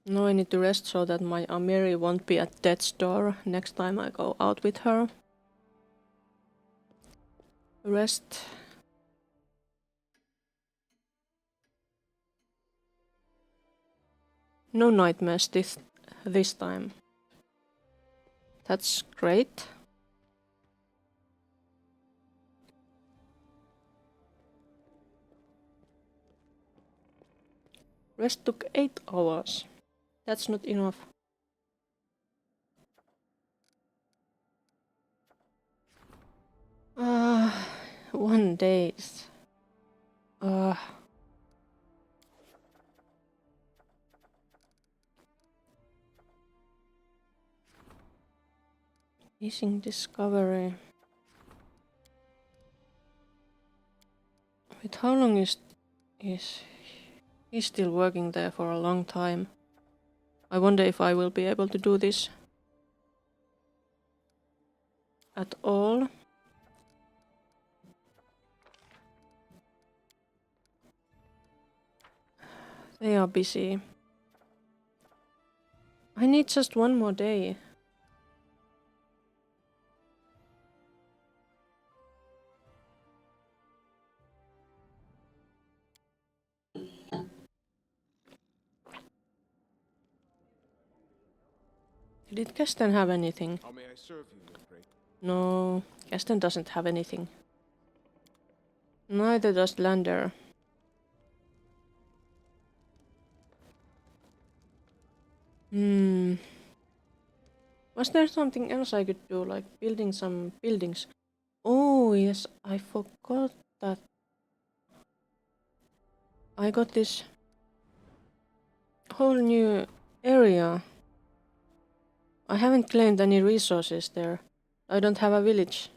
Now I need to rest so that my Amiri won't be at death's door next time I go out with her. Rest. No nightmares this time. That's great. Rest took 8 hours. That's not enough. Ah, 1 day. Missing discovery. Wait, how long is he's still working there for a long time? I wonder if I will be able to do this at all. They are busy. I need just 1 more day. Did Kesten have anything? How may I serve you, I pray? No, Kesten doesn't have anything. Neither does Lander. Was there something else I could do, like building some buildings? Oh yes, I forgot that. I got this whole new area. I haven't claimed any resources there. I don't have a village.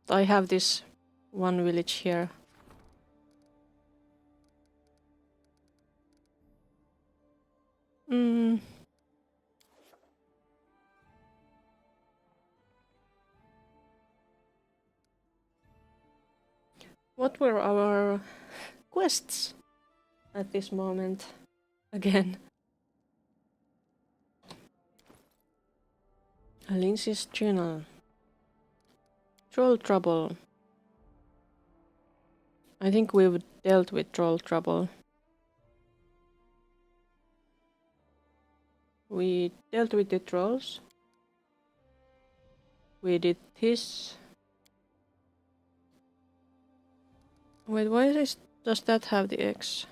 I have this one village here. What were our quests at this moment? Again. Lindsay's journal. Troll trouble. I think we've dealt with troll trouble. We dealt with the trolls. We did this. Wait, does that have the X?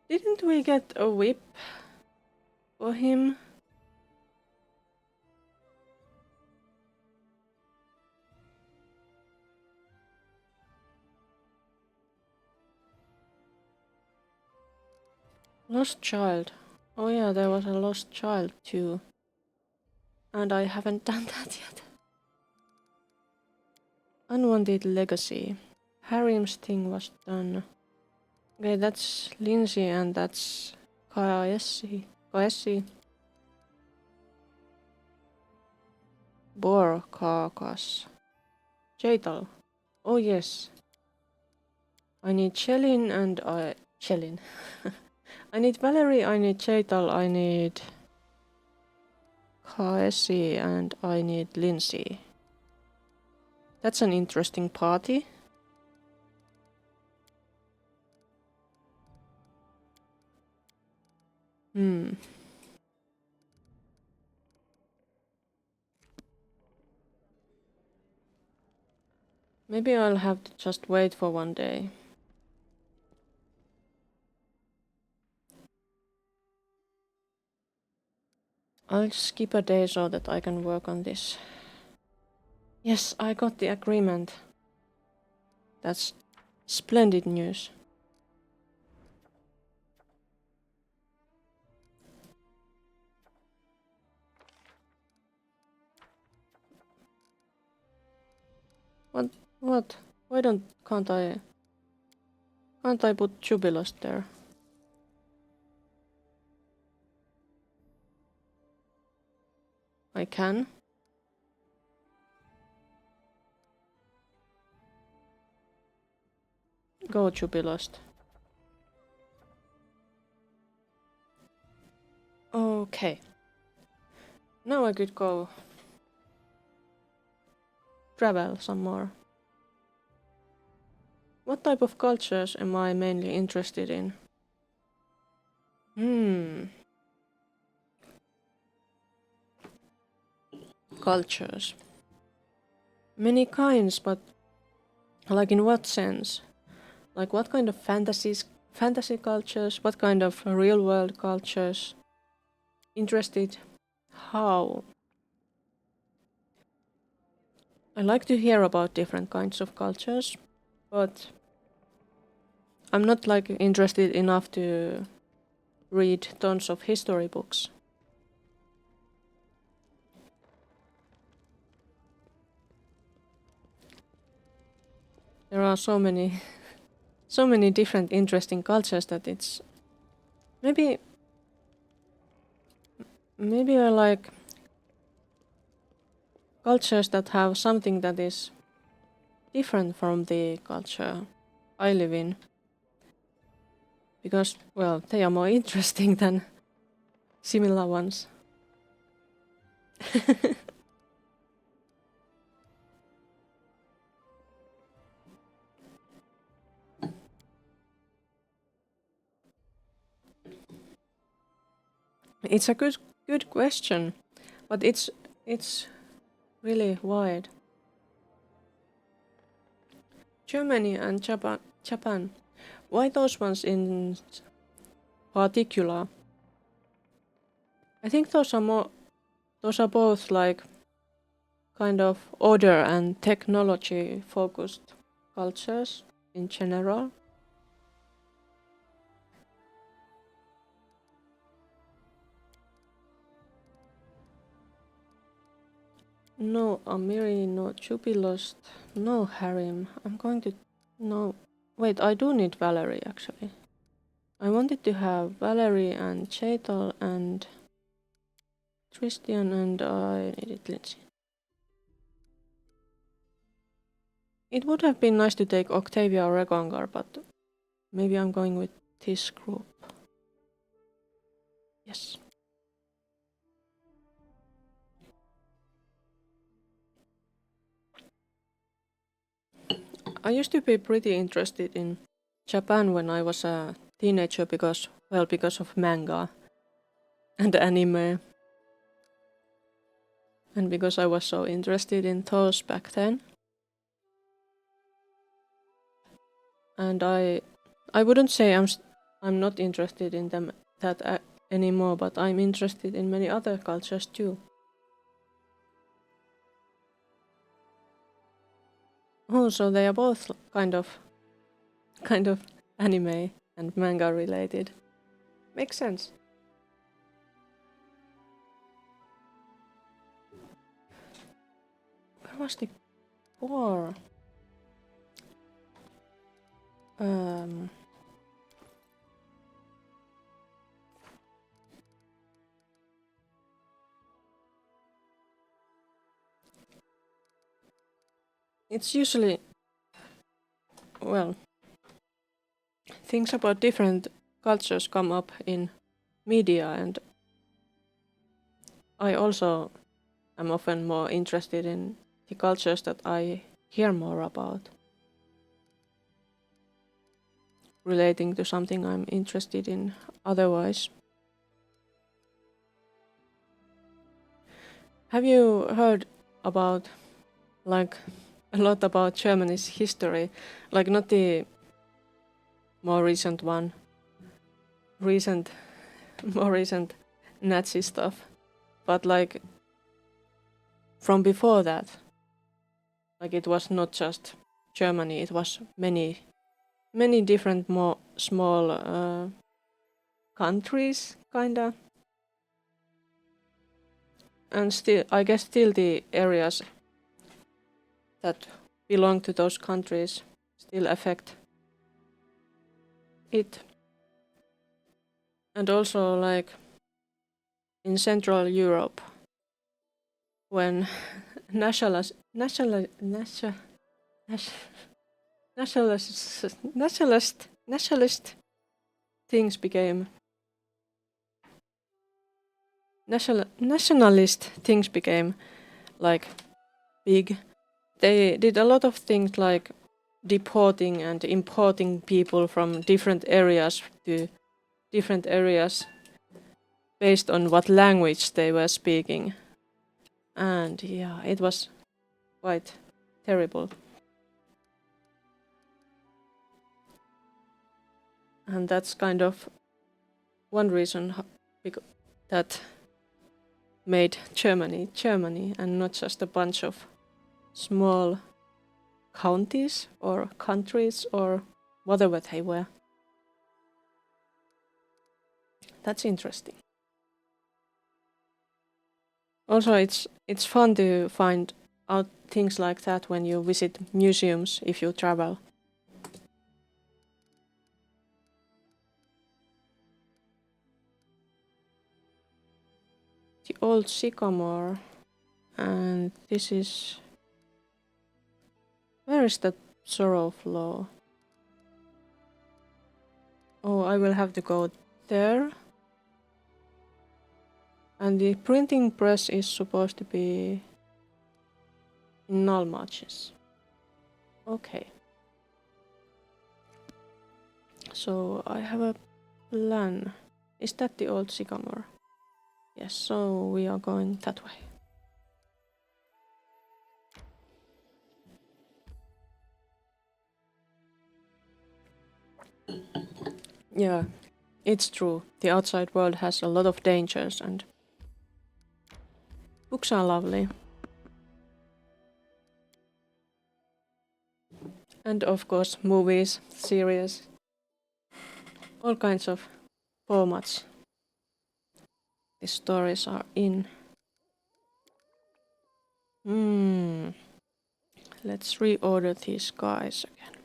Didn't we get a whip for him? Lost child. Oh yeah, there was a lost child too. And I haven't done that yet. Unwanted legacy. Harem's thing was done. Okay, that's Lindsay and that's Kaesi. Kaesi. Boar carcass. Jaital. Oh yes. I need Chelin and Chelin. I need Valerie, I need Jaital, I need Kaesi and I need Lindsay. That's an interesting party. Maybe I'll have to just wait for one day. I'll skip a day so that I can work on this. Yes, I got the agreement. That's splendid news. What? Why can't I put Jubilos there? I can. Go Jubilost. Okay. Now I could go travel some more. What type of cultures am I mainly interested in? Cultures. Many kinds, but like in what sense? Like what kind of fantasy cultures? What kind of real world cultures? Interested? How? I like to hear about different kinds of cultures, but I'm not like interested enough to read tons of history books. There are so many different interesting cultures that it's maybe I like cultures that have something that is different from the culture I live in. Because, well, they are more interesting than similar ones. It's a good question, but it's really wide. Germany and Japan. Why those ones in particular? I think those are both like kind of order and technology focused cultures in general. No Amiri, no Jubilost, no Harem. I'm going to... No. Wait, I do need Valerie actually. I wanted to have Valerie and Chaital and Christian and I needed Lindsay. It would have been nice to take Octavia or Regongar, but maybe I'm going with this group. Yes. I used to be pretty interested in Japan when I was a teenager because of manga and anime. And because I was so interested in those back then. And I wouldn't say I'm not interested in them anymore, but I'm interested in many other cultures too. Oh, so they are both kind of anime and manga related. Makes sense. Where was the bar? It's usually, well, things about different cultures come up in media, and I also am often more interested in the cultures that I hear more about, relating to something I'm interested in otherwise. Have you heard about, like, a lot about Germany's history? Like, not the more recent one, more recent Nazi stuff, but like from before that. Like, it was not just Germany, it was many different more small countries, kinda. And still, I guess still the areas that belong to those countries still affect it. And also, like, in Central Europe, when nationalist things became nationalist things became like big. They did a lot of things like deporting and importing people from different areas to different areas based on what language they were speaking. And yeah, it was quite terrible. And that's kind of one reason that made Germany Germany and not just a bunch of small counties or countries or whatever they were. That's interesting. Also, it's fun to find out things like that when you visit museums if you travel. The old sycamore, and this is... Where is that sorrow flow? Oh, I will have to go there. And the printing press is supposed to be in Nalmatches. Okay. So I have a plan. Is that the old sycamore? Yes, so we are going that way. Yeah, it's true. The outside world has a lot of dangers, and books are lovely. And of course, movies, series, all kinds of formats the stories are in. Let's reorder these guys again.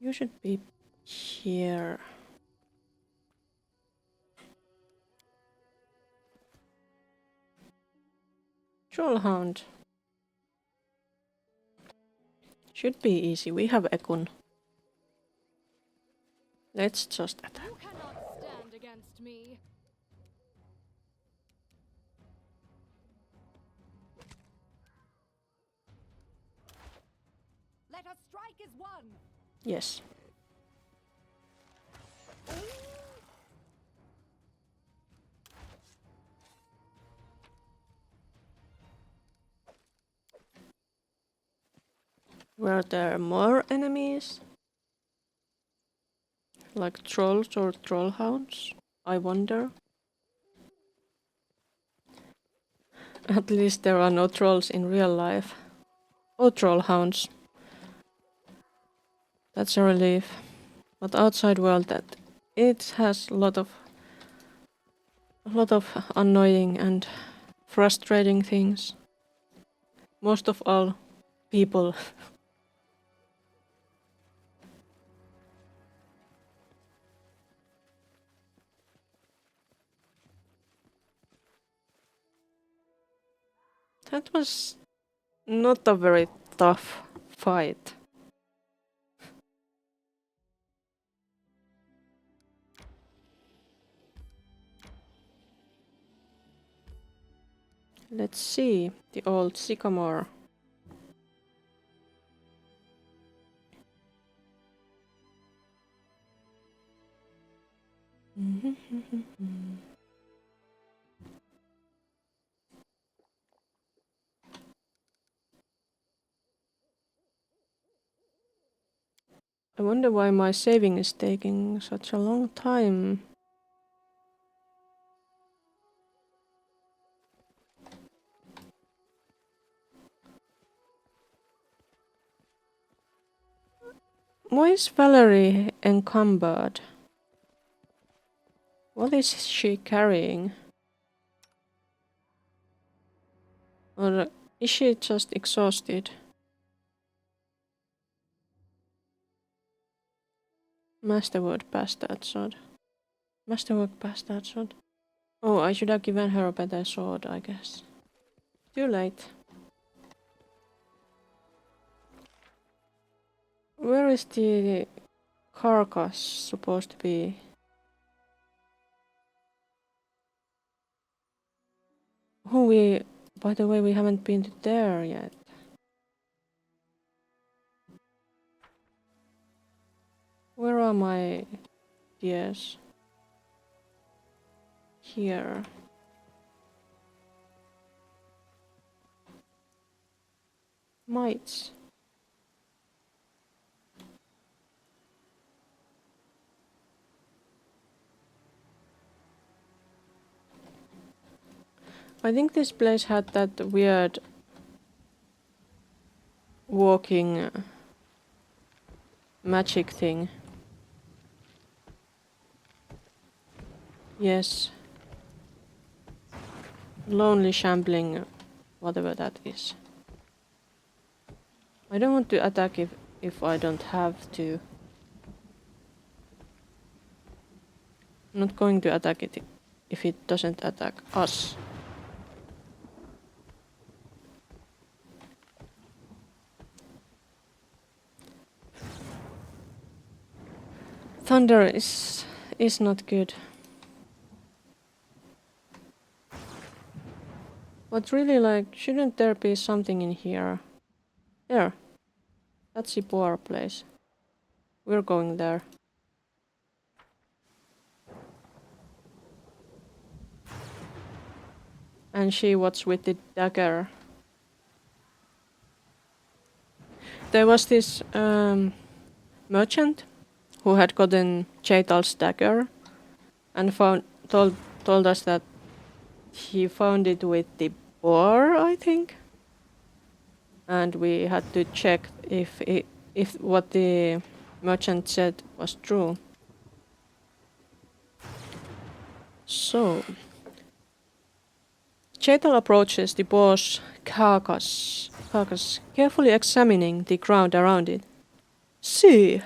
You should be here. Trollhound. Should be easy. We have Ekun. Let's just attack. You cannot stand against me. Let us strike as one. Yes. Were there more enemies? Like trolls or trollhounds? I wonder. At least there are no trolls in real life. Or trollhounds. That's a relief. But outside world that it has a lot of annoying and frustrating things. Most of all, people. That was not a very tough fight. Let's see the old sycamore. I wonder why my saving is taking such a long time. Why is Valerie encumbered? What is she carrying? Or is she just exhausted? Masterwork bastard sword. Masterwork bastard sword. Oh, I should have given her a better sword, I guess. Too late. Where is the carcass supposed to be? Oh, by the way, we haven't been to there yet. Where are my deers? Here. Mites. I think this place had that weird walking magic thing. Yes. Lonely shambling, whatever that is. I don't want to attack if I don't have to. I'm not going to attack it if it doesn't attack us. Thunder is not good. But really, like, shouldn't there be something in here? There. That's the poor place. We're going there. And she was with the dagger. There was this merchant who had gotten Chaital's dagger and told us that he found it with the boar, I think. And we had to check if what the merchant said was true. So Chaital approaches the boar's carcass, carefully examining the ground around it. See,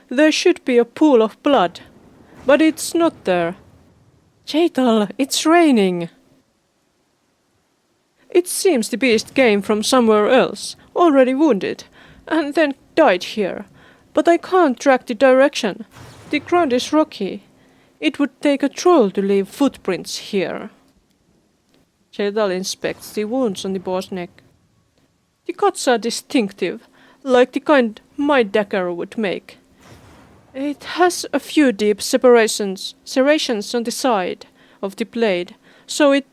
there should be a pool of blood, but it's not there. Chaital, it's raining. It seems the beast came from somewhere else, already wounded, and then died here. But I can't track the direction. The ground is rocky. It would take a troll to leave footprints here. Chaital inspects the wounds on the boar's neck. The cuts are distinctive, like the kind my dagger would make. It has a few deep serrations on the side of the blade, so it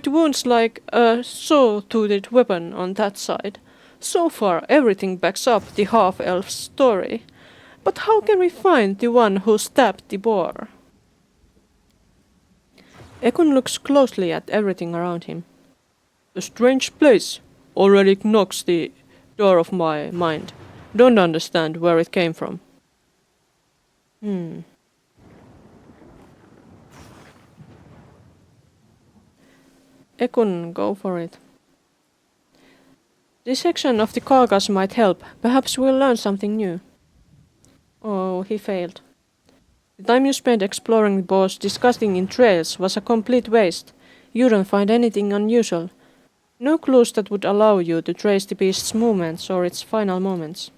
wounds like a saw-toothed weapon on that side. So far, everything backs up the half-elf's story. But how can we find the one who stabbed the boar? Ekun looks closely at everything around him. A strange place already knocks the door of my mind. Don't understand where it came from. Ekun, go for it. This section of the carcass might help. Perhaps we'll learn something new. Oh, he failed. The time you spent exploring the boar's disgusting trails was a complete waste. You don't find anything unusual. No clues that would allow you to trace the beast's movements or its final moments.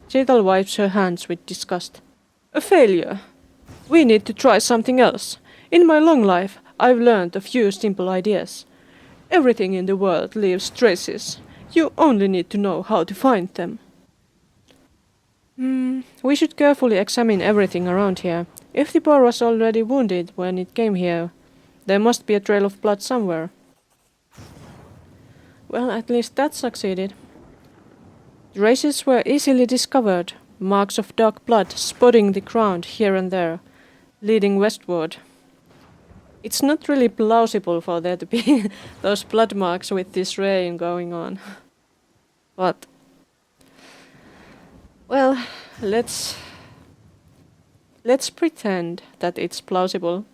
Cheetal wipes her hands with disgust. A failure. We need to try something else. In my long life, I've learned a few simple ideas. Everything in the world leaves traces. You only need to know how to find them. We should carefully examine everything around here. If the boar was already wounded when it came here, there must be a trail of blood somewhere. Well, at least that succeeded. Traces were easily discovered, marks of dark blood spotting the ground here and there, leading westward. It's not really plausible for there to be those blood marks with this rain going on. But, well, let's pretend that it's plausible.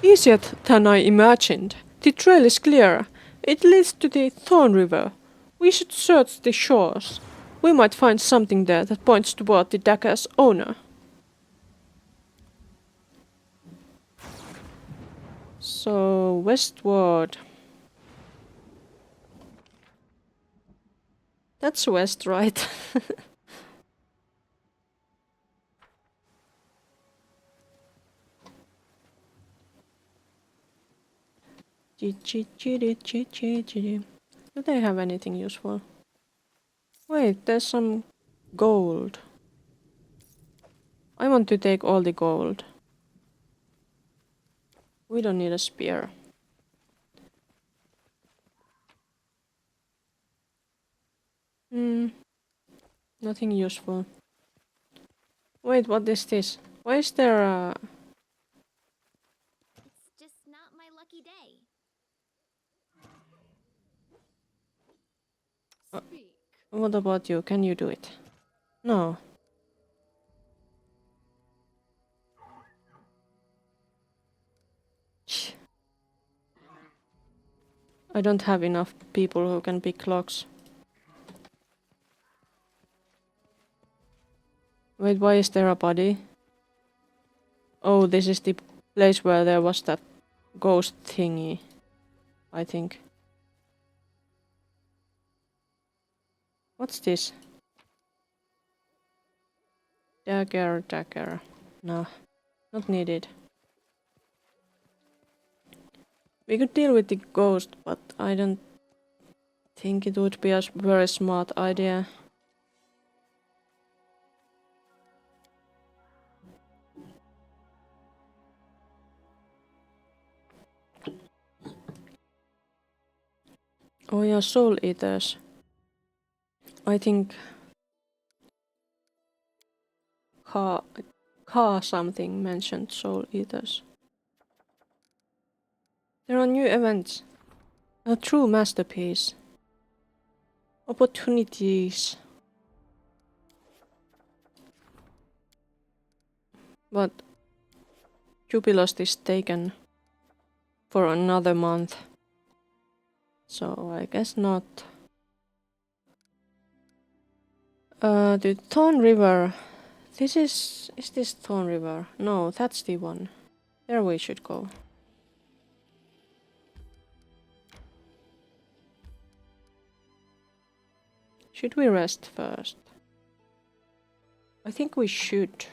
Easier than I imagined. The trail is clear. It leads to the Thorn River. We should search the shores. We might find something there that points toward the dagger's owner. So, westward. That's west, right? Do they have anything useful? Wait, there's some gold. I want to take all the gold. We don't need a spear. Nothing useful. Wait, what is this? Why is there a... It's just not my lucky day. Speak. What about you? Can you do it? No. I don't have enough people who can pick locks. Wait, why is there a body? Oh, this is the place where there was that ghost thingy, I think. What's this? Dagger. No, not needed. We could deal with the ghost, but I don't think it would be a very smart idea. Oh yeah, soul eaters. I think Ka something mentioned soul eaters. There are new events. A true masterpiece. Opportunities. But Jubilost is taken for another month. So I guess not. The Thorn River. Is this Thorn River? No, that's the one. There we should go. Should we rest first? I think we should.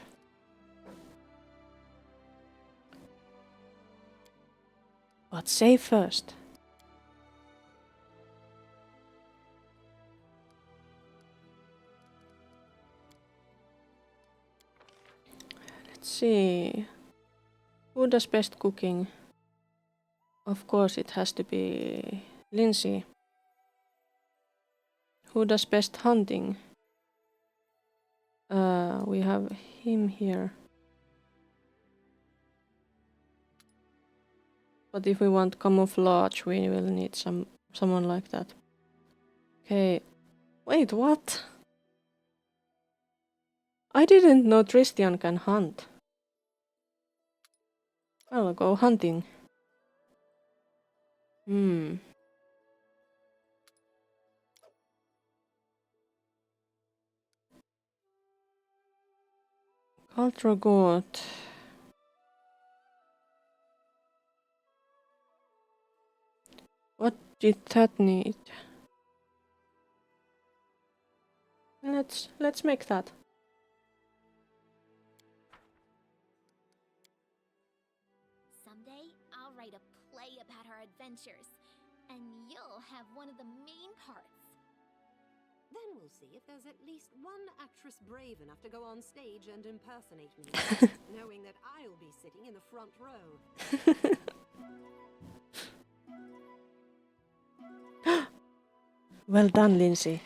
But save first. Let's see. Who does best cooking? Of course it has to be Lindsay. Who does best hunting? We have him here. But if we want camouflage, we will need someone like that. Okay. Wait, what? I didn't know Tristian can hunt. Well, go hunting. Cultural good. What did that need? Let's make that. Someday, I'll write a play about our adventures, and you'll have one of the main parts. Then we'll see if there's at least one actress brave enough to go on stage and impersonate me, knowing that I'll be sitting in the front row. Well done, Lindsay.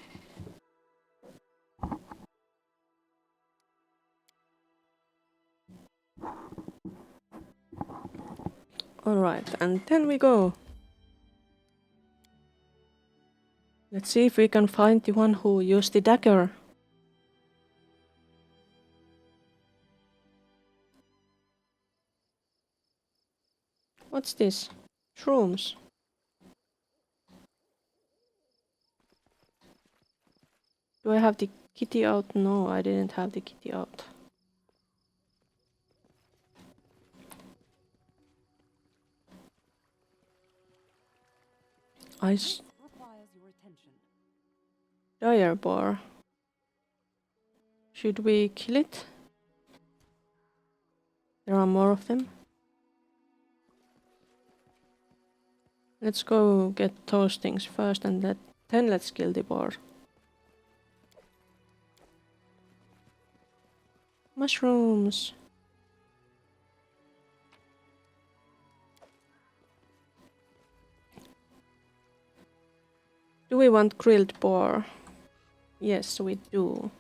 Alright, and then we go. Let's see if we can find the one who used the dagger. What's this? Shrooms. Do I have the kitty out? No, I didn't have the kitty out. Requires your attention. Dire boar. Should we kill it? There are more of them. Let's go get those things first and then let's kill the boar. Mushrooms. Do we want grilled boar? Yes, we do.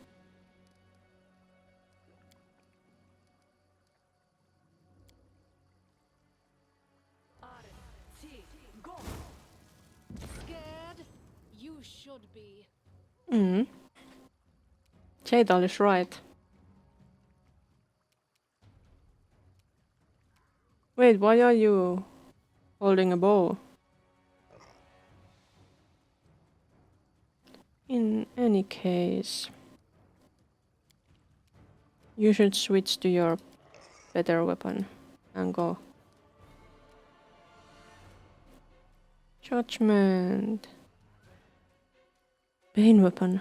Scared? You should be. Jadal is right. Wait, why are you holding a bow? In any case, you should switch to your better weapon and go. Judgment. Bane weapon.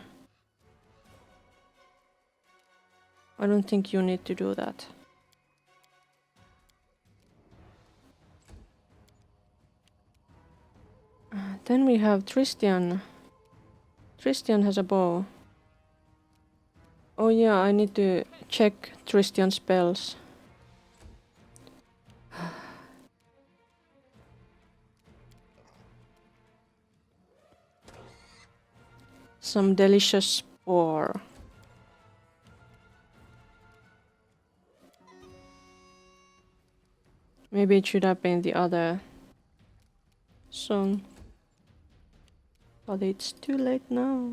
I don't think you need to do that. Then we have Tristian. Tristian has a bow. Oh yeah, I need to check Tristian's spells. Some delicious spore. Maybe it should have been the other song. But it's too late now.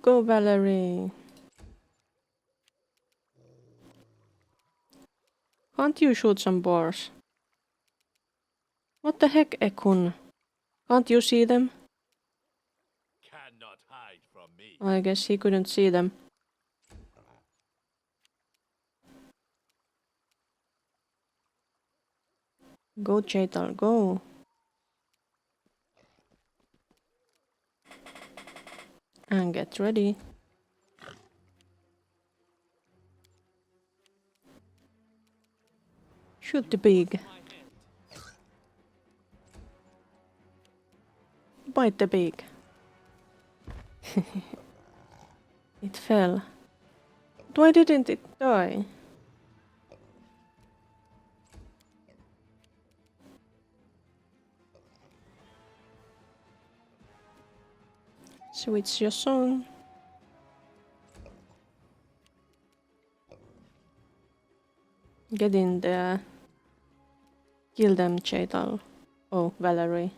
Go, Valerie. Can't you shoot some boars? What the heck, Ekun? Can't you see them? Cannot hide from me. I guess he couldn't see them. Go, Jadal, go. And get ready. Shoot the pig. Bite the pig. It fell. Why didn't it die? Switch your song. Get in there. Kill them, Chetal. Oh, Valerie.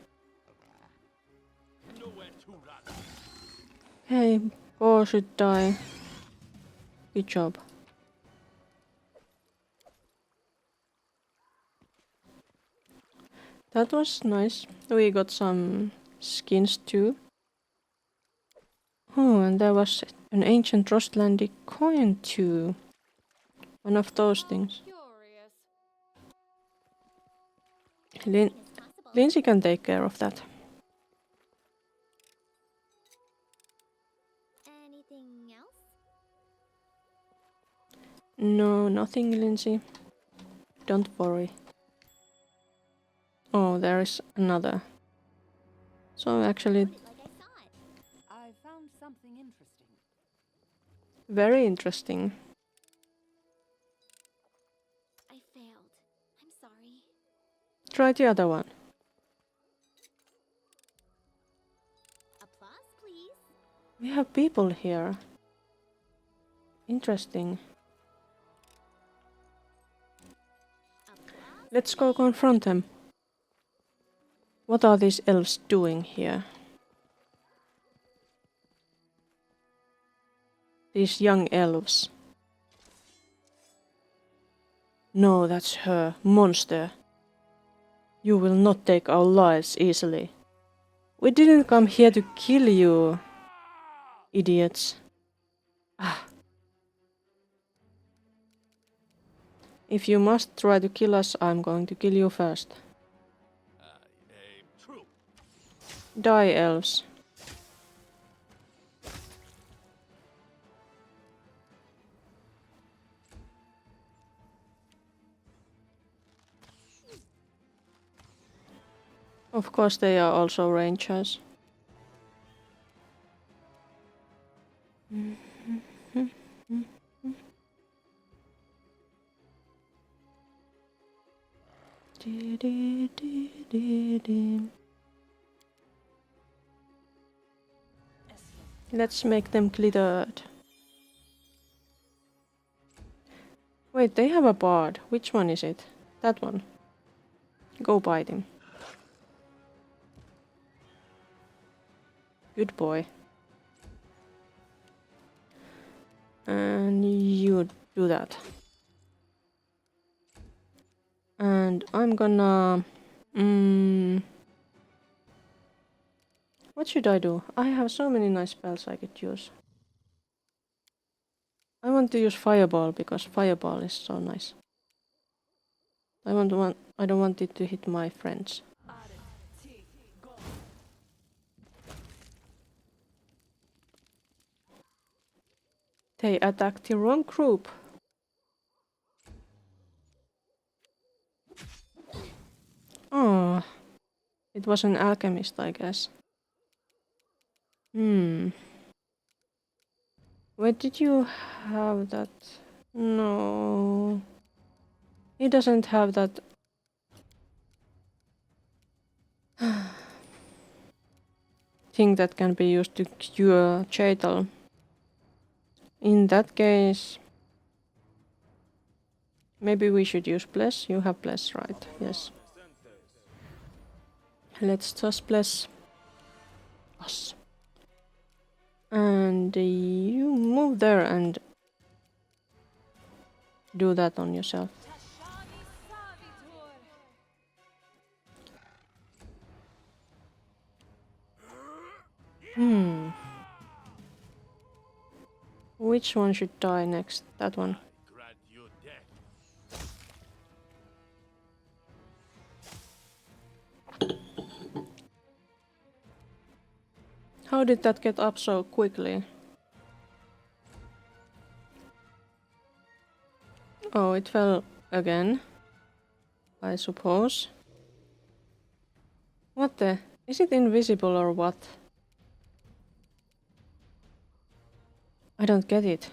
Hey, Paul should die. Good job. That was nice. We got some skins too. Oh, and there was an ancient Rostlandic coin too. One of those things. Anything is possible. Lindsay can take care of that. Anything else? No, nothing, Lindsay. Don't worry. Oh, there is another. So actually, Put it like I saw it. I found something interesting. very interesting. I failed. I'm sorry. Try the other one. Applause, please. We have people here. Interesting. Applause. Let's go confront them. What are these elves doing here? These young elves. No, that's her. Monster. You will not take our lives easily. We didn't come here to kill you, idiots. Ah. If you must try to kill us, I'm going to kill you first. True. Die, elves. Of course, they are also rangers. Let's make them glittered. Wait, they have a bard. Which one is it? That one. Go bite him. Good boy. And you do that. And I'm gonna... what should I do? I have so many nice spells I could use. I want to use Fireball because Fireball is so nice. I don't want it to hit my friends. They attacked the wrong group. Oh, it was an alchemist, I guess. Where did you have that? No. He doesn't have that. Thing that can be used to cure Chetal. In that case, maybe we should use Bless. You have Bless, right? Yes. Let's just Bless us. And you move there and do that on yourself. Which one should die next? That one. How did that get up so quickly? Oh, it fell again. I suppose. What the? Is it invisible or what? I don't get it.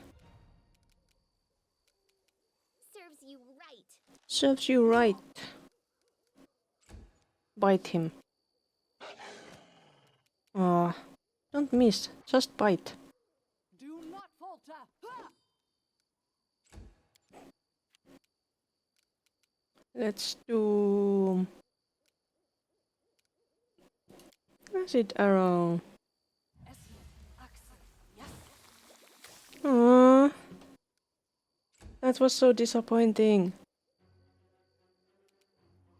Serves you right. Serves you right. Bite him. Ah, Don't miss, just bite. Do not falter. Ah! Let's do acid arrow. Aww. That was so disappointing.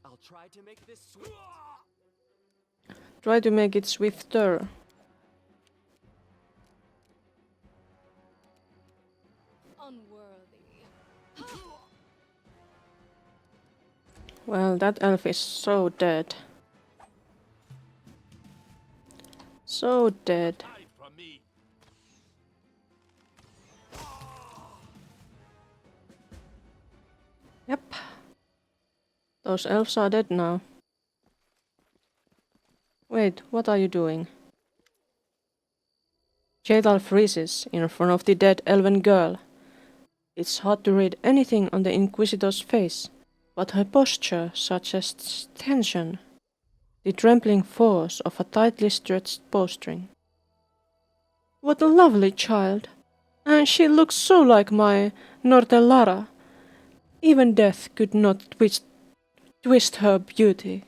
I'll try to make this swift. Try to make it swifter. Unworthy. Well, that elf is so dead. So dead. Hide from me. Yep. Those elves are dead now. Wait, what are you doing? Chetal freezes in front of the dead elven girl. It's hard to read anything on the Inquisitor's face, but her posture suggests tension, the trembling force of a tightly stretched bowstring. What a lovely child! And she looks so like my Nortellara. Even death could not twist her beauty.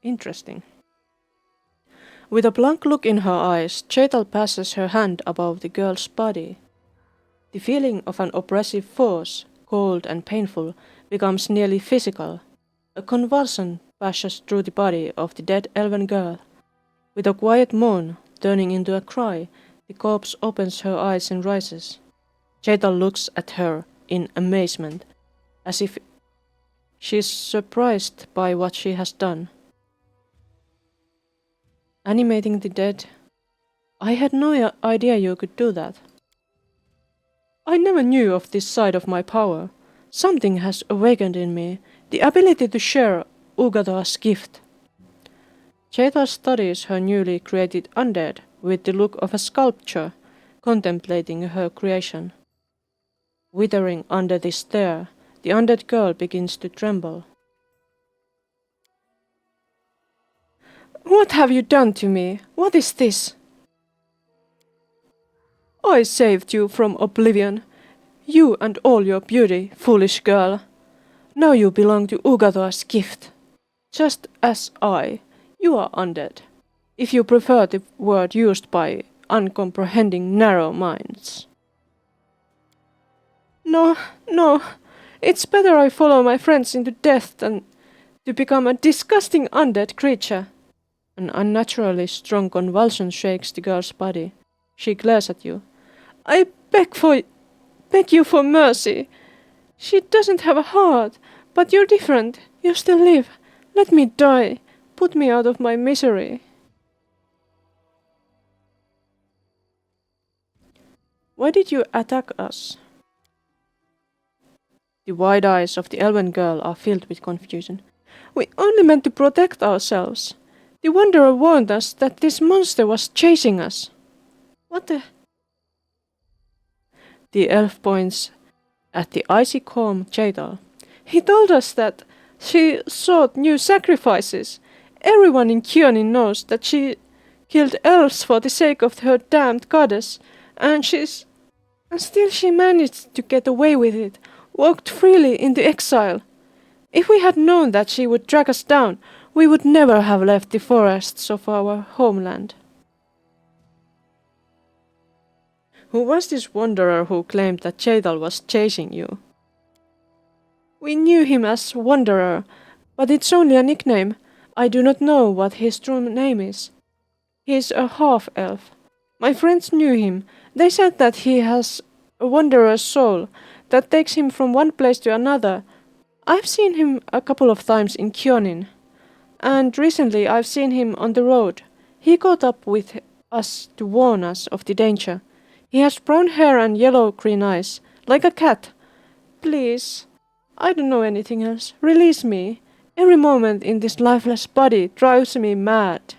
Interesting. With a blank look in her eyes, Chetal passes her hand above the girl's body. The feeling of an oppressive force, cold and painful, becomes nearly physical. A convulsion passes through the body of the dead elven girl. With a quiet moan, turning into a cry, the corpse opens her eyes and rises. Chetal looks at her in amazement, as if she is surprised by what she has done. Animating the dead? I had no idea you could do that. I never knew of this side of my power. Something has awakened in me, the ability to share Ugathar's gift. Chetal studies her newly created undead with the look of a sculptor contemplating her creation. Withering under the stare, the undead girl begins to tremble. What have you done to me? What is this? I saved you from oblivion. You and all your beauty, foolish girl. Now you belong to Ugathar's gift. Just as you are undead. If you prefer the word used by uncomprehending narrow minds. No, it's better I follow my friends into death than to become a disgusting undead creature. An unnaturally strong convulsion shakes the girl's body. She glares at you. I beg you for mercy. She doesn't have a heart, but you're different. You still live. Let me die. Put me out of my misery. Why did you attack us? The wide eyes of the elven girl are filled with confusion. We only meant to protect ourselves. The Wanderer warned us that this monster was chasing us. What the... The elf points at the icy calm Chetal. He told us that she sought new sacrifices. Everyone in Kyonin knows that she killed elves for the sake of her damned goddess, and still she managed to get away with it, walked freely into exile. If we had known that she would track us down, we would never have left the forests of our homeland. Who was this wanderer who claimed that Chetal was chasing you? We knew him as Wanderer, but it's only a nickname. I do not know what his true name is. He is a half-elf. My friends knew him. They said that he has a wanderer's soul that takes him from one place to another. I've seen him a couple of times in Kyonin. And recently I've seen him on the road. He caught up with us to warn us of the danger. He has brown hair and yellow-green eyes, like a cat. Please, I don't know anything else. Release me. Every moment in this lifeless body drives me mad.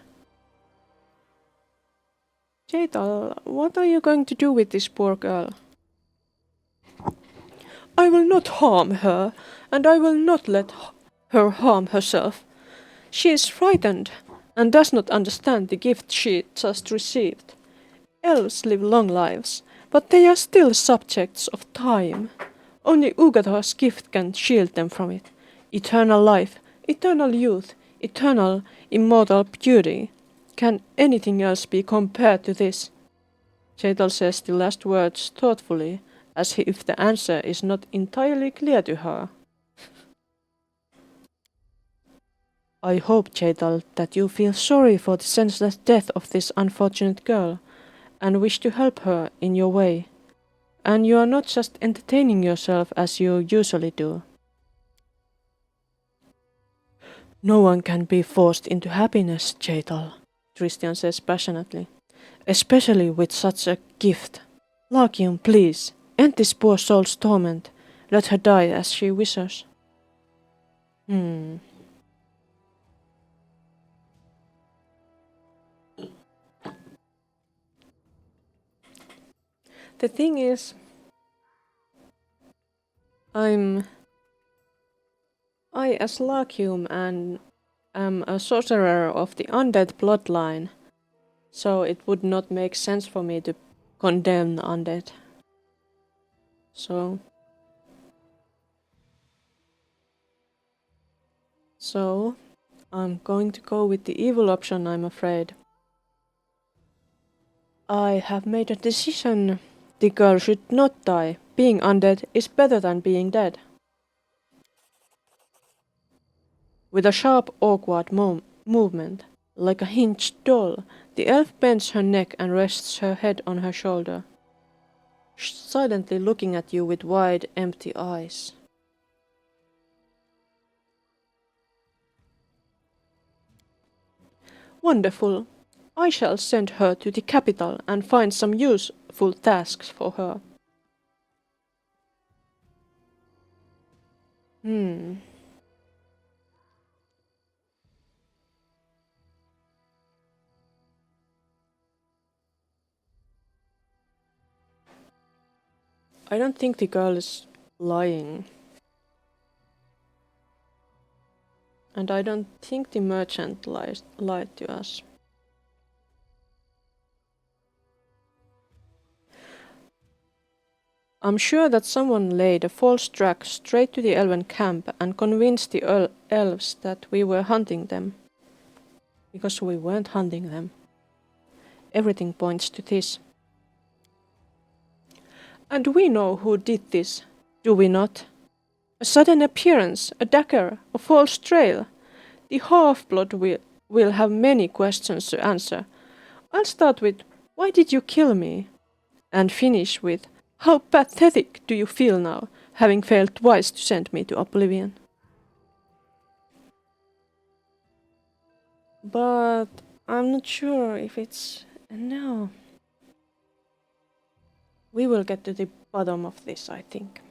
Chetal, what are you going to do with this poor girl? I will not harm her. and I will not let her harm herself. She is frightened and does not understand the gift she just received. Elves live long lives, but they are still subjects of time. Only Ugathar's gift can shield them from it. Eternal life, eternal youth, eternal, immortal beauty. Can anything else be compared to this? Chetal says the last words thoughtfully, as if the answer is not entirely clear to her. I hope, Chetal, that you feel sorry for the senseless death of this unfortunate girl, and wish to help her in your way. And you are not just entertaining yourself as you usually do. No one can be forced into happiness, Chetal, Christian says passionately. Especially with such a gift. Larkium, please, end this poor soul's torment. Let her die as she wishes. The thing is, I as Larkium and am a sorcerer of the undead bloodline, so it would not make sense for me to condemn the undead. So I'm going to go with the evil option, I'm afraid. I have made a decision. The girl should not die. Being undead is better than being dead. With a sharp, awkward movement, like a hinged doll, the elf bends her neck and rests her head on her shoulder, silently looking at you with wide, empty eyes. Wonderful. I shall send her to the capital and find some useful tasks for her. I don't think the girl is lying. And I don't think the merchant lied to us. I'm sure that someone laid a false track straight to the elven camp and convinced the elves that we were hunting them. Because we weren't hunting them. Everything points to this. And we know who did this, do we not? A sudden appearance, a dagger, a false trail. The half-blood will have many questions to answer. I'll start with, why did you kill me? And finish with, how pathetic do you feel now, having failed twice to send me to oblivion? But I'm not sure if it's... no. We will get to the bottom of this, I think.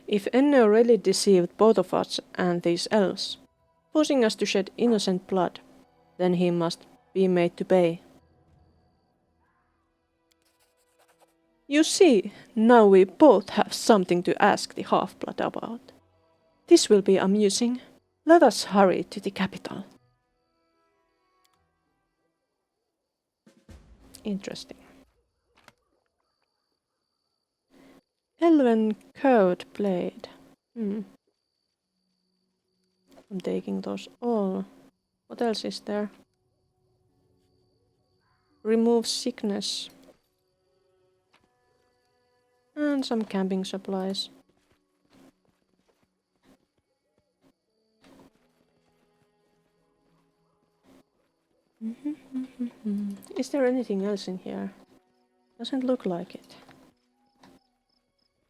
If Enno really deceived both of us and these elves, forcing us to shed innocent blood, then he must be made to pay. You see, now we both have something to ask the half-blood about. This will be amusing. Let us hurry to the capital. Interesting. Elven curved blade. I'm taking those all. What else is there? Remove sickness. And some camping supplies. Is there anything else in here? Doesn't look like it.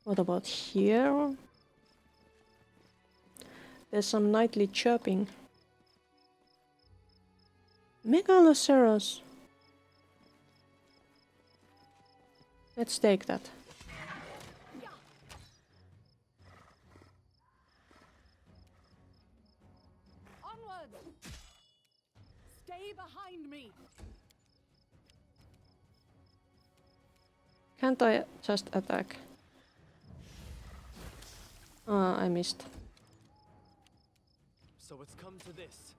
What about here? There's some nightly chirping. Megaloceros. Let's take that. Onwards! Can't I just attack? Ah, I missed. So it's come to this.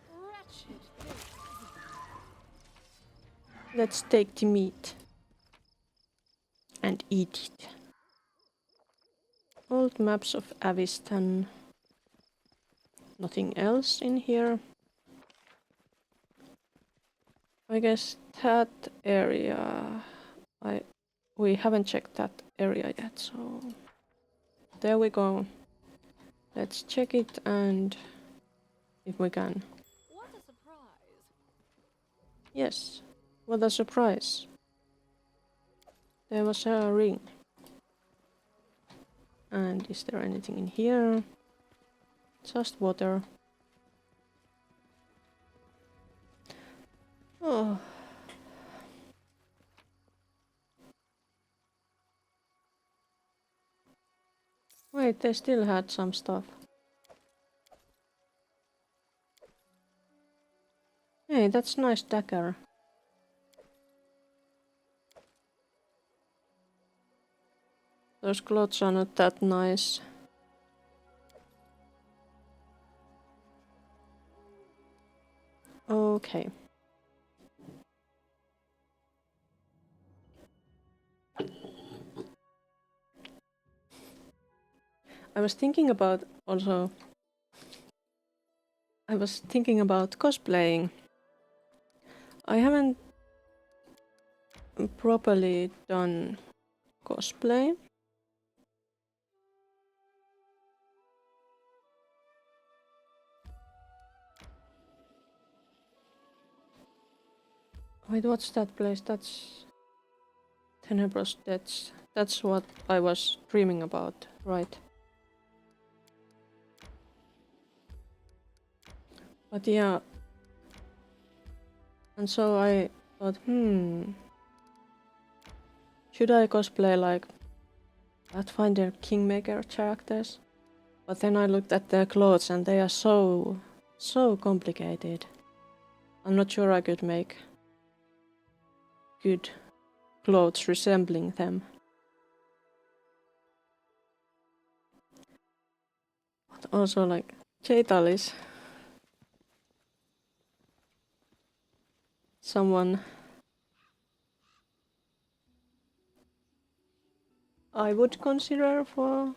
Wretched thing. Let's take the meat and eat it. Old maps of Avistan. Nothing else in here. I guess that area... we haven't checked that area yet, so... There we go. Let's check it and... if we can. What a surprise. Yes, what a surprise. There was a ring. And is there anything in here? Just water. Oh. Wait, they still had some stuff. Hey, that's nice dagger. Those clothes are not that nice. Okay. I was thinking about cosplaying. I haven't properly done cosplay. Wait, what's that place? That's Tenebros. That's what I was dreaming about, right? But yeah. And so I thought, should I cosplay like Pathfinder Kingmaker characters? But then I looked at their clothes and they are so complicated. I'm not sure I could make good clothes resembling them. But also like Jaital is someone I would consider for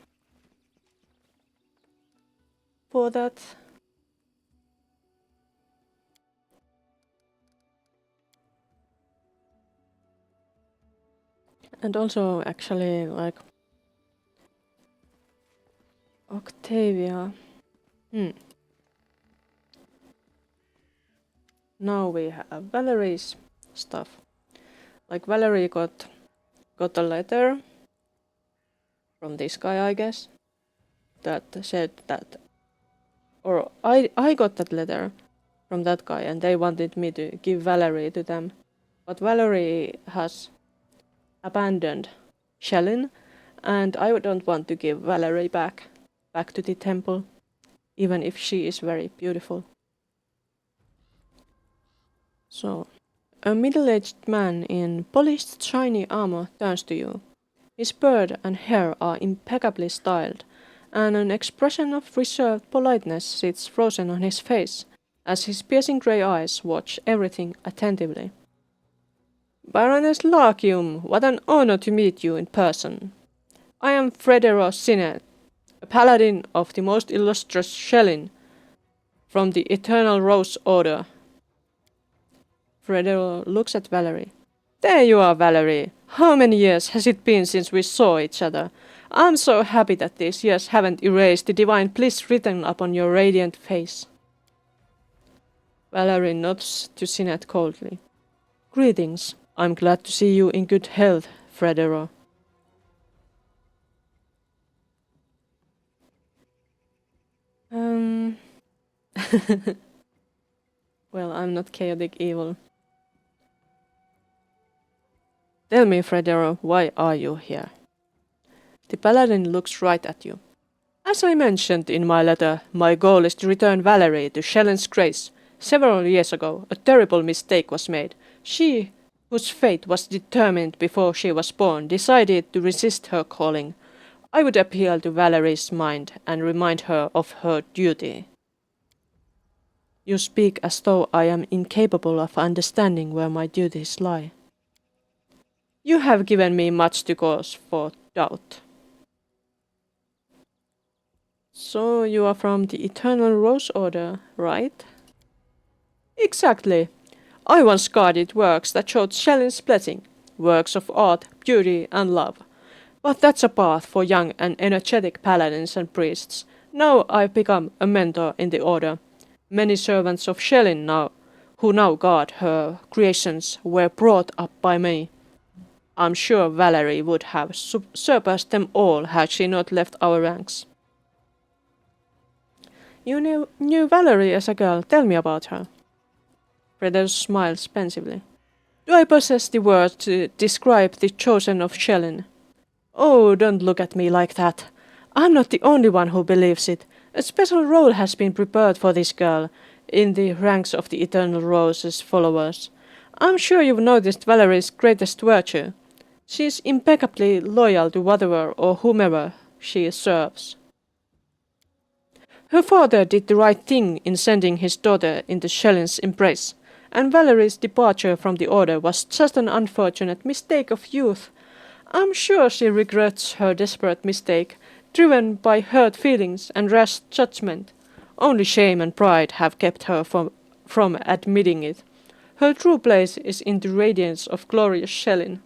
that. And also actually like Octavia. Now we have Valerie's stuff. Like Valerie got a letter from this guy, I guess, that said that, or I got that letter from that guy and they wanted me to give Valerie to them. But Valerie has abandoned Shellin and I don't want to give Valerie back to the temple, even if she is very beautiful. So, a middle-aged man in polished shiny armor turns to you. His beard and hair are impeccably styled, and an expression of reserved politeness sits frozen on his face, as his piercing grey eyes watch everything attentively. Baroness Larkium, what an honor to meet you in person. I am Fredero Sinet, a paladin of the most illustrious Shellin, from the Eternal Rose Order. Fredero looks at Valerie. There you are, Valerie. How many years has it been since we saw each other? I'm so happy that these years haven't erased the divine bliss written upon your radiant face. Valerie nods to Sinet coldly. Greetings. I'm glad to see you in good health, Fredero. Well, I'm not chaotic evil. Tell me, Fredero, why are you here? The paladin looks right at you. As I mentioned in my letter, my goal is to return Valerie to Shellen's grace. Several years ago, a terrible mistake was made. She, whose fate was determined before she was born, decided to resist her calling. I would appeal to Valerie's mind and remind her of her duty. You speak as though I am incapable of understanding where my duties lie. You have given me much to cause for doubt. So you are from the Eternal Rose Order, right? Exactly. I once guarded works that showed Shelley's blessing, works of art, beauty, and love. But that's a path for young and energetic paladins and priests. Now I've become a mentor in the order. Many servants of Shelley now, who now guard her creations, were brought up by me. I'm sure Valerie would have surpassed them all had she not left our ranks. You knew Valerie as a girl. Tell me about her. Freder smiled pensively. Do I possess the words to describe the chosen of Shelley? Oh, don't look at me like that. I'm not the only one who believes it. A special role has been prepared for this girl in the ranks of the Eternal Rose's followers. I'm sure you've noticed Valerie's greatest virtue. She is impeccably loyal to whatever or whomever she serves. Her father did the right thing in sending his daughter into Shelley's embrace, and Valerie's departure from the order was just an unfortunate mistake of youth. I'm sure she regrets her desperate mistake, driven by hurt feelings and rash judgment. Only shame and pride have kept her from admitting it. Her true place is in the radiance of glorious Shelley.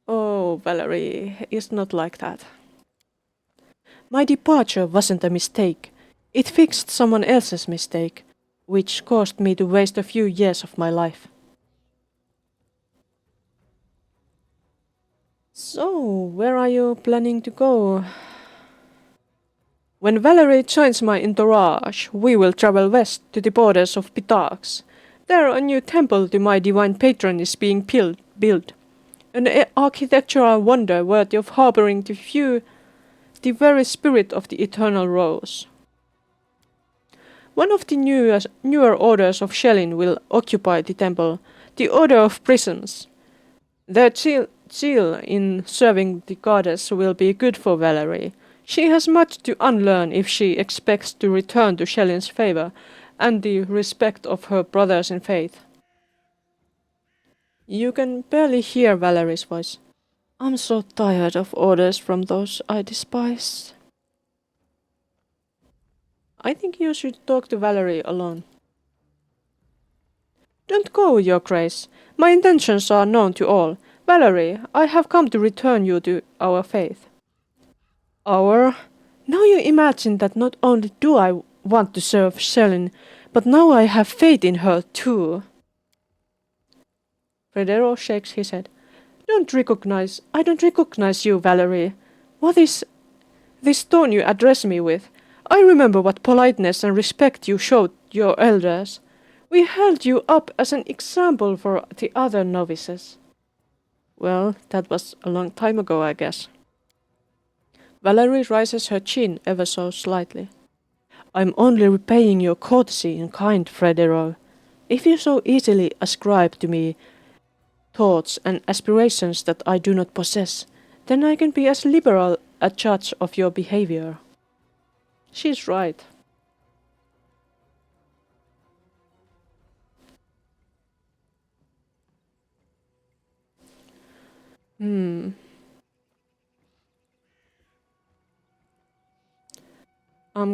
Oh, Valerie is not like that. My departure wasn't a mistake. It fixed someone else's mistake, which caused me to waste a few years of my life. So, where are you planning to go? When Valerie joins my entourage, we will travel west to the borders of Pitax. There a new temple to my divine patron is being built. An architectural wonder worthy of harboring the very spirit of the Eternal Rose. One of the newer orders of Shelley will occupy the temple, the Order of Prisons. Their zeal in serving the goddess will be good for Valerie. She has much to unlearn if she expects to return to Shelley's favor and the respect of her brothers in faith. You can barely hear Valerie's voice. I'm so tired of orders from those I despise. I think you should talk to Valerie alone. Don't go, Your Grace. My intentions are known to all. Valerie, I have come to return you to our faith. Our? Now you imagine that not only do I want to serve Shelley, but now I have faith in her too. Fredero shakes his head. I don't recognize you, Valerie. What is this tone you address me with? I remember what politeness and respect you showed your elders. We held you up as an example for the other novices. Well, that was a long time ago, I guess. Valerie raises her chin ever so slightly. I'm only repaying your courtesy in kind, Fredero. If you so easily ascribe to me thoughts and aspirations that I do not possess, then I can be as liberal a judge of your behavior. She's right. I'm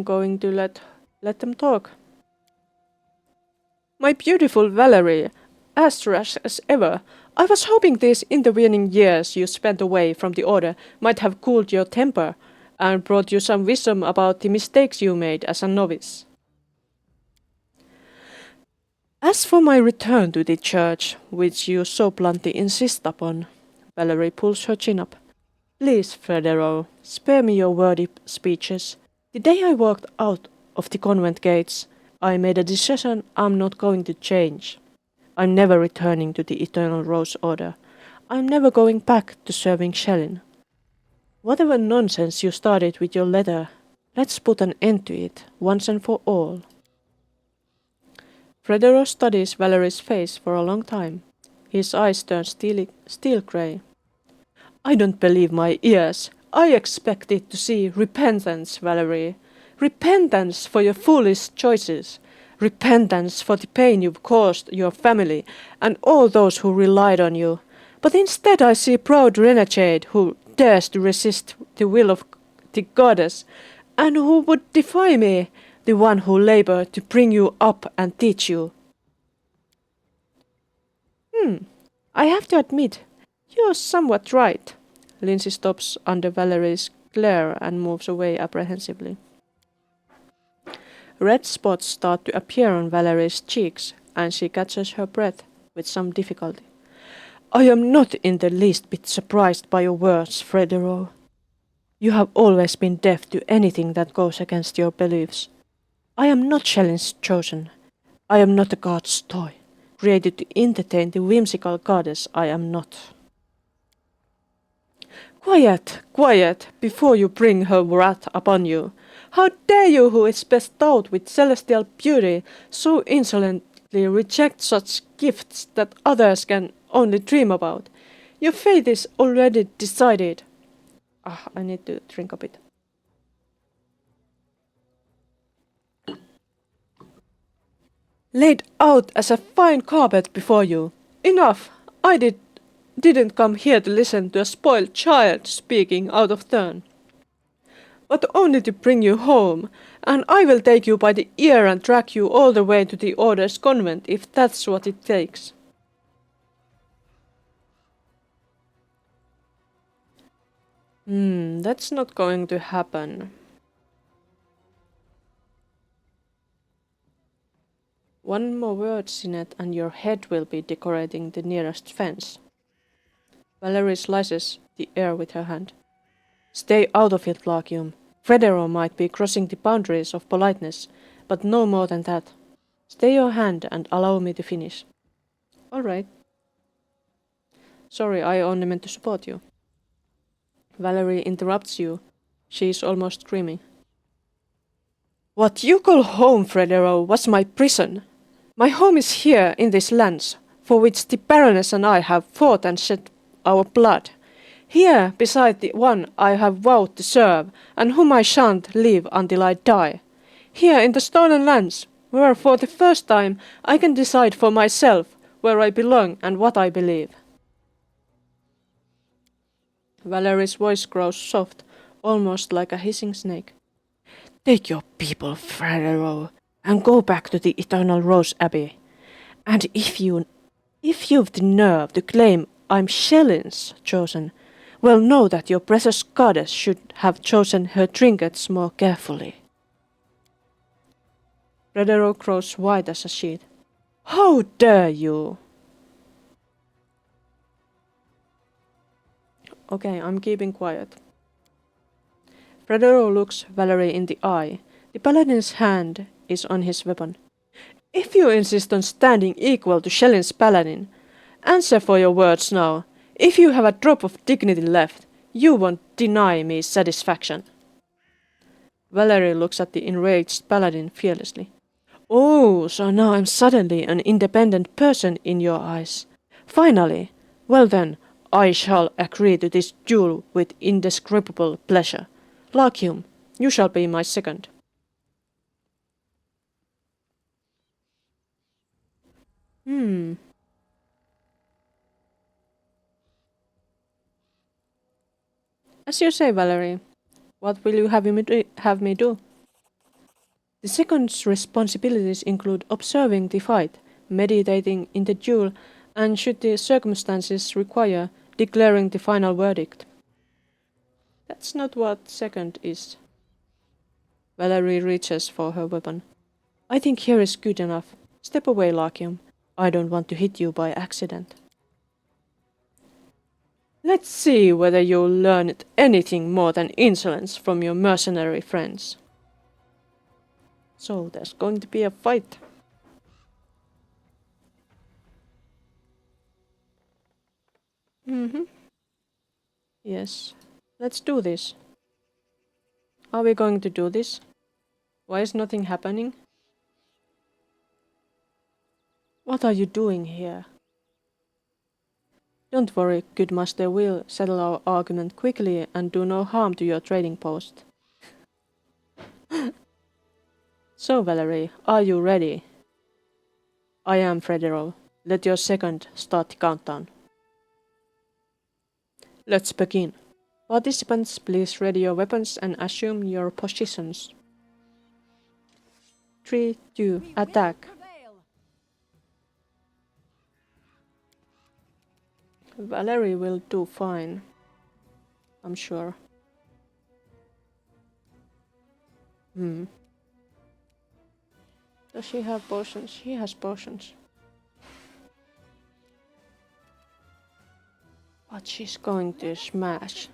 going to let them talk. My beautiful Valerie, as rash as ever, I was hoping these intervening years you spent away from the order might have cooled your temper and brought you some wisdom about the mistakes you made as a novice. As for my return to the church, which you so bluntly insist upon, Valerie pulls her chin up. Please, Fredero, spare me your wordy speeches. The day I walked out of the convent gates, I made a decision I'm not going to change. I'm never returning to the Eternal Rose Order. I'm never going back to serving Shelley. Whatever nonsense you started with your letter, let's put an end to it once and for all. Fredero studies Valerie's face for a long time. His eyes turn steel grey. I don't believe my ears. I expected to see repentance, Valerie. Repentance for your foolish choices. Repentance for the pain you've caused your family and all those who relied on you. But instead I see proud renegade who dares to resist the will of the goddess and who would defy me, the one who labored to bring you up and teach you. I have to admit, you're somewhat right. Lindsay stops under Valerie's glare and moves away apprehensively. Red spots start to appear on Valerie's cheeks, and she catches her breath with some difficulty. I am not in the least bit surprised by your words, Fredero. You have always been deaf to anything that goes against your beliefs. I am not Shelley's chosen. I am not a god's toy, created to entertain the whimsical goddess I am not. Quiet, quiet, before you bring her wrath upon you. How dare you, who is bestowed with celestial beauty, so insolently reject such gifts that others can only dream about? Your fate is already decided. I need to drink a bit. Laid out as a fine carpet before you. Enough! Didn't come here to listen to a spoiled child speaking out of turn, but only to bring you home, and I will take you by the ear and drag you all the way to the Order's convent if that's what it takes. That's not going to happen. One more word, Sinet, and your head will be decorating the nearest fence. Valerie slices the air with her hand. Stay out of it, Larkium. Fredero might be crossing the boundaries of politeness, but no more than that. Stay your hand and allow me to finish. All right. Sorry, I only meant to support you. Valerie interrupts you. She is almost screaming. What you call home, Fredero, was my prison. My home is here in these lands, for which the Baroness and I have fought and shed our blood. Here, beside the one I have vowed to serve, and whom I shan't leave until I die. Here in the stolen lands, where for the first time I can decide for myself where I belong and what I believe. Valerie's voice grows soft, almost like a hissing snake. Take your people, Fredero, and go back to the Eternal Rose Abbey. And if you've the nerve to claim I'm Shelley's chosen, well, know that your precious goddess should have chosen her trinkets more carefully. Fredero grows white as a sheet. How dare you! Okay, I'm keeping quiet. Fredero looks Valerie in the eye. The paladin's hand is on his weapon. If you insist on standing equal to Shelley's paladin, answer for your words now. If you have a drop of dignity left, you won't deny me satisfaction. Valerie looks at the enraged paladin fearlessly. Oh, so now I'm suddenly an independent person in your eyes. Finally. Well then, I shall agree to this duel with indescribable pleasure. Larkium, you shall be my second. As you say, Valerie, what will you have me do? The second's responsibilities include observing the fight, meditating in the duel, and should the circumstances require, declaring the final verdict. That's not what second is. Valerie reaches for her weapon. I think here is good enough. Step away, Larkium. I don't want to hit you by accident. Let's see whether you learned anything more than insolence from your mercenary friends. So there's going to be a fight. Yes. Let's do this. Are we going to do this? Why is nothing happening? What are you doing here? Don't worry, good master, we'll settle our argument quickly and do no harm to your trading post. So, Valerie, are you ready? I am, Fredero. Let your second start the countdown. Let's begin. Participants, please ready your weapons and assume your positions. 3, 2, attack. Valerie will do fine, I'm sure. Does she have potions? She has potions. But she's going to smash.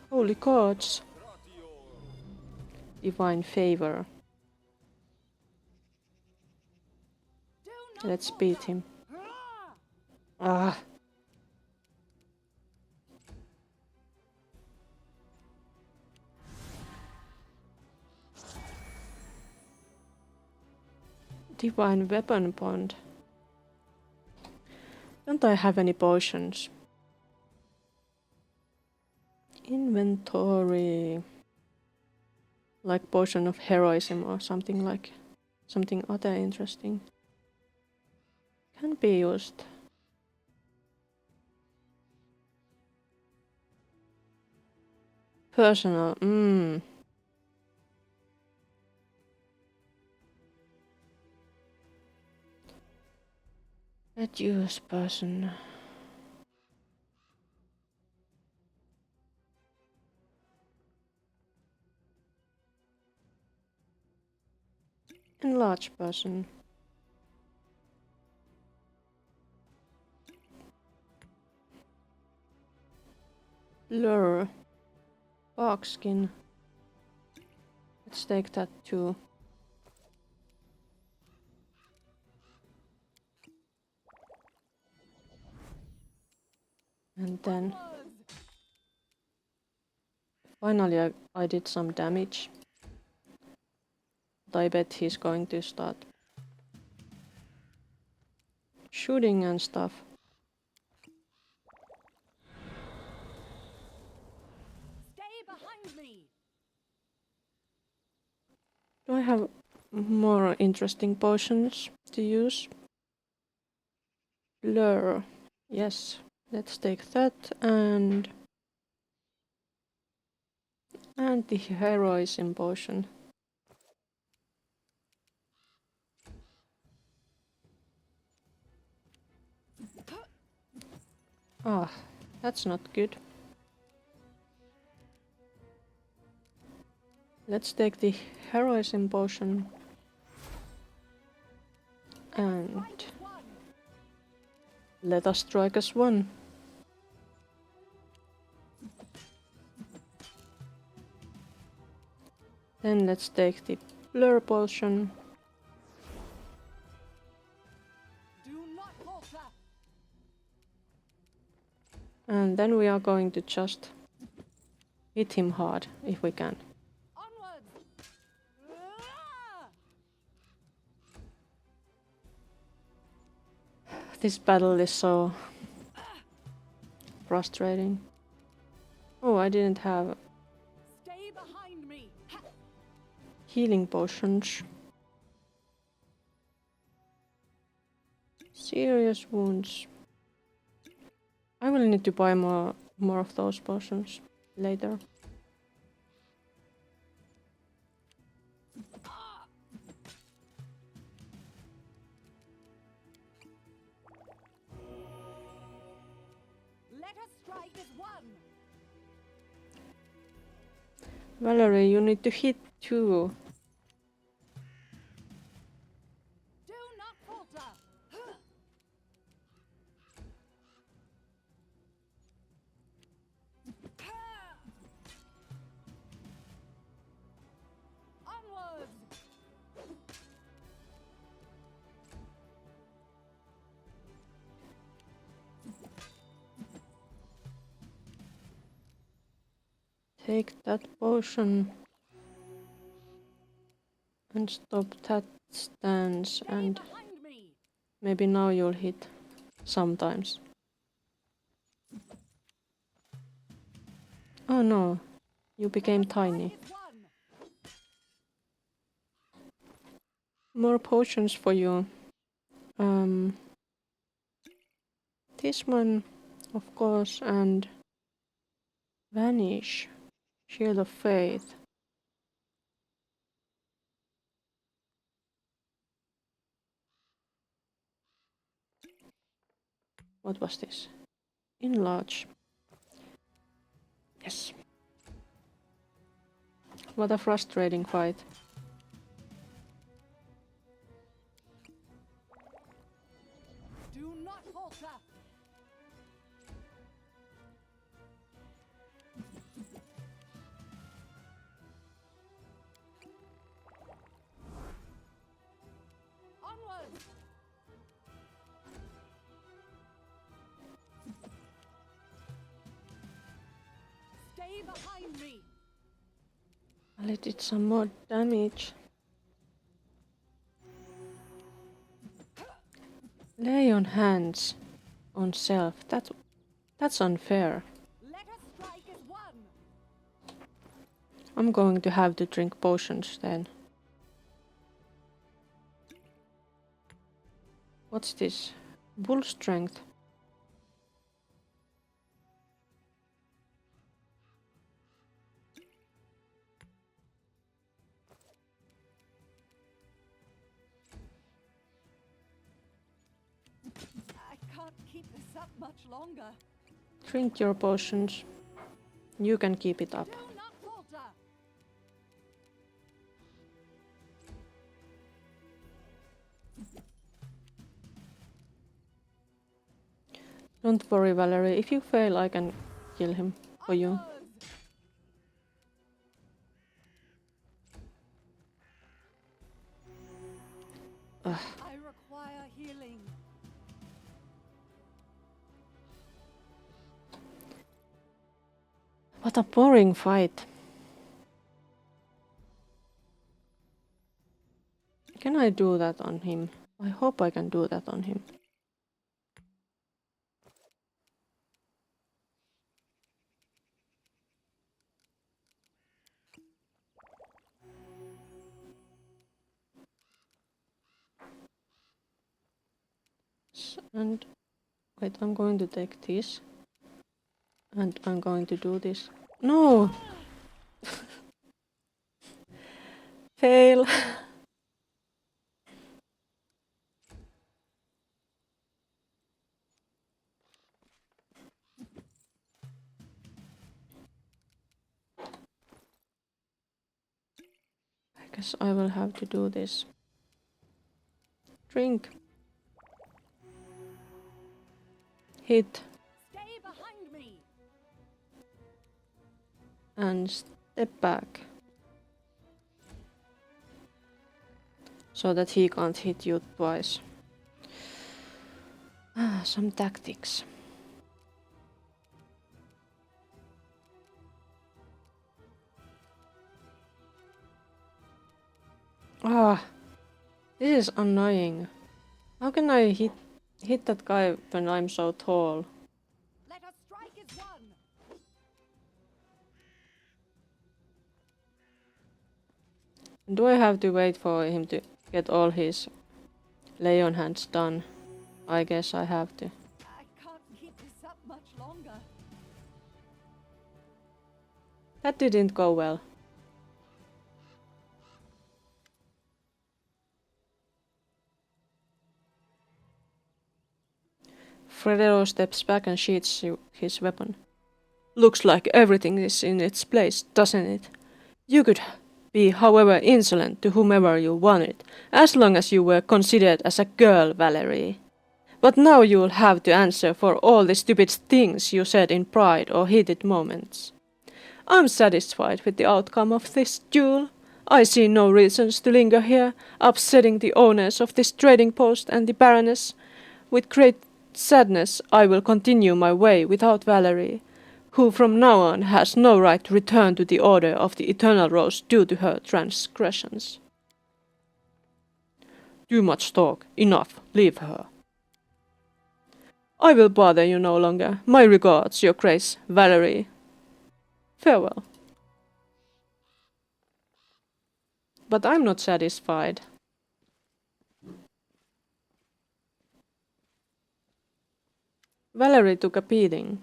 Holy gods! Divine favor. Let's beat him. Ah! Divine weapon bond. Don't I have any potions? Inventory. Like potion of heroism or something like something other interesting. Can be used. Personal. Reduce person. Enlarge person. Lure. Bark skin. Let's take that too. And then finally I did some damage. But I bet he's going to start shooting and stuff. Stay behind me. Do I have more interesting potions to use? Lure. Yes, let's take that and the heroism potion. Ah, that's not good. Let's take the heroism potion and let us strike as one. Then let's take the blur potion. And then we are going to just hit him hard if we can. This battle is so frustrating. Oh, I didn't have healing potions. Serious wounds. I will need to buy more of those potions later. Let us strike as one. Valerie, you need to hit too. Do not falter. Onwards. Take that potion and stop that stance, and Behind me! maybe now you'll hit sometimes. Oh no, you became tiny. Is one. More potions for you. This one, of course, and Vanish. Shield of Faith. What was this? Enlarge. Yes. What a frustrating fight. Do not falter! Onward! Stay behind me! Well, it did some more damage. Lay on hands on self. That's unfair. Let us strike as one! I'm going to have to drink potions then. What's this? Bull strength. I can't keep this up much longer. Drink your potions. You can keep it up. Do not falter! Don't worry, Valerie. If you fail, I can kill him for you. Onwards! Ugh. I require healing. What a boring fight. Can I do that on him? I hope I can do that on him. And wait, I'm going to take this. And I'm going to do this. No! Fail! I guess I will have to do this. Drink. Hit. Stay behind me! And step back. So that he can't hit you twice. Ah, some tactics. Ah, this is annoying. How can I hit that guy when I'm so tall? Let us strike as one! Do I have to wait for him to get all his lay on hands done? I guess I have to. I can't keep this up much longer. That didn't go well. Fredero steps back and sheathes his weapon. Looks like everything is in its place, doesn't it? You could be however insolent to whomever you wanted, as long as you were considered as a girl, Valerie. But now you'll have to answer for all the stupid things you said in pride or heated moments. I'm satisfied with the outcome of this duel. I see no reasons to linger here, upsetting the owners of this trading post and the Baroness. With great sadness, I will continue my way without Valerie, who from now on has no right to return to the Order of the Eternal Rose due to her transgressions. Too much talk. Enough. Leave her. I will bother you no longer. My regards, Your Grace, Valerie. Farewell. But I'm not satisfied. Valerie took a beating.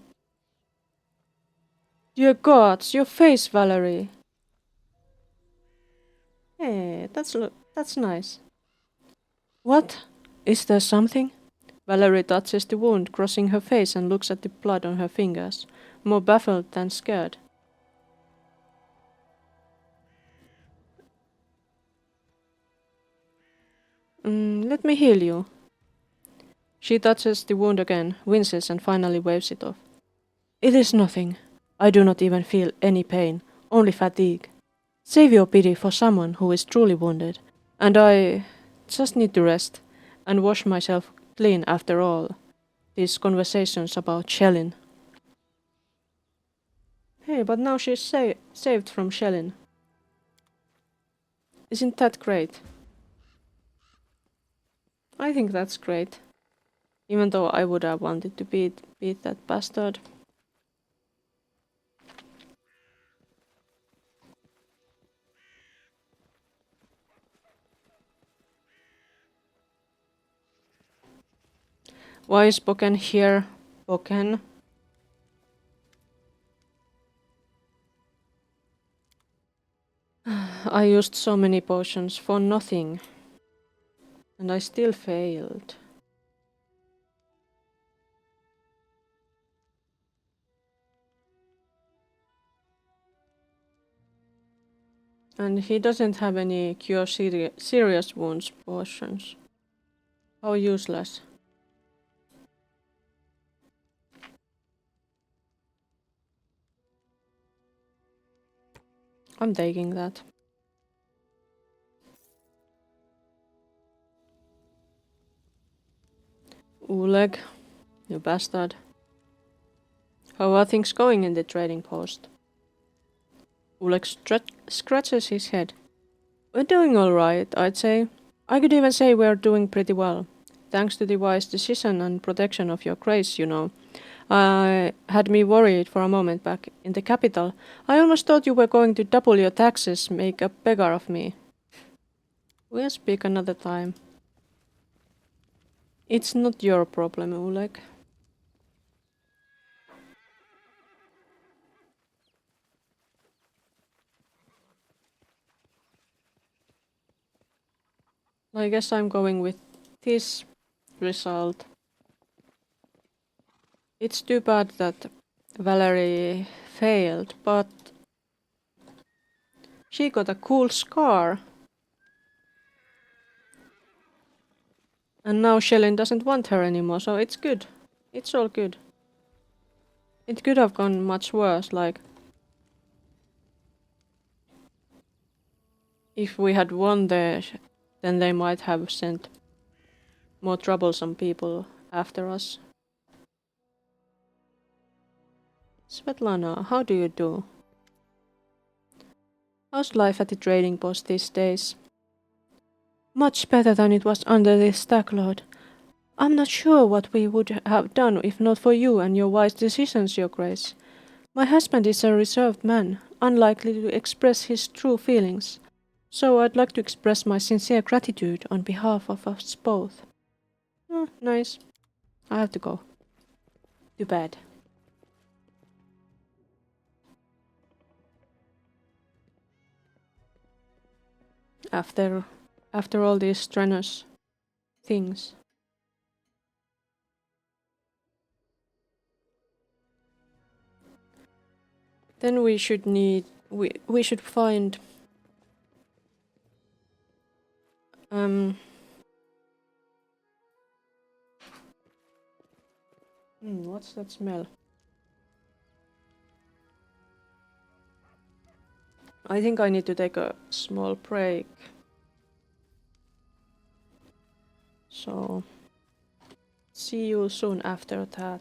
Dear gods, your face, Valerie. Hey, that's nice. What? Is there something? Valerie touches the wound, crossing her face and looks at the blood on her fingers, more baffled than scared. Let me heal you. She touches the wound again, winces and finally waves it off. It is nothing. I do not even feel any pain, only fatigue. Save your pity for someone who is truly wounded, and I just need to rest and wash myself clean after all these conversations about Shellin. Hey, but now she's saved from Shellin. Isn't that great? I think that's great. Even though I would have wanted to beat that bastard. Why is Boken here? Boken? I used so many potions for nothing. And I still failed. And he doesn't have any cure serious wounds potions. How useless. I'm taking that. Oleg, you bastard. How are things going in the trading post? Oleg scratches his head. We're doing alright, I'd say. I could even say we're doing pretty well. Thanks to the wise decision and protection of your grace, you know. I had me worried for a moment back in the capital. I almost thought you were going to double your taxes, make a beggar of me. We'll speak another time. It's not your problem, Oleg. I guess I'm going with this result. It's too bad that Valerie failed, but she got a cool scar. And now Shellin doesn't want her anymore, so it's good. It's all good. It could have gone much worse, like if we had won there, then they might have sent more troublesome people after us. Svetlana, how do you do? How's life at the trading post these days? Much better than it was under the Stacklord. I'm not sure what we would have done if not for you and your wise decisions, Your Grace. My husband is a reserved man, unlikely to express his true feelings, so I'd like to express my sincere gratitude on behalf of us both. Oh, nice. I have to go. Too bad. After all these strenuous things. Then we should find what's that smell? I think I need to take a small break. So see you soon after that.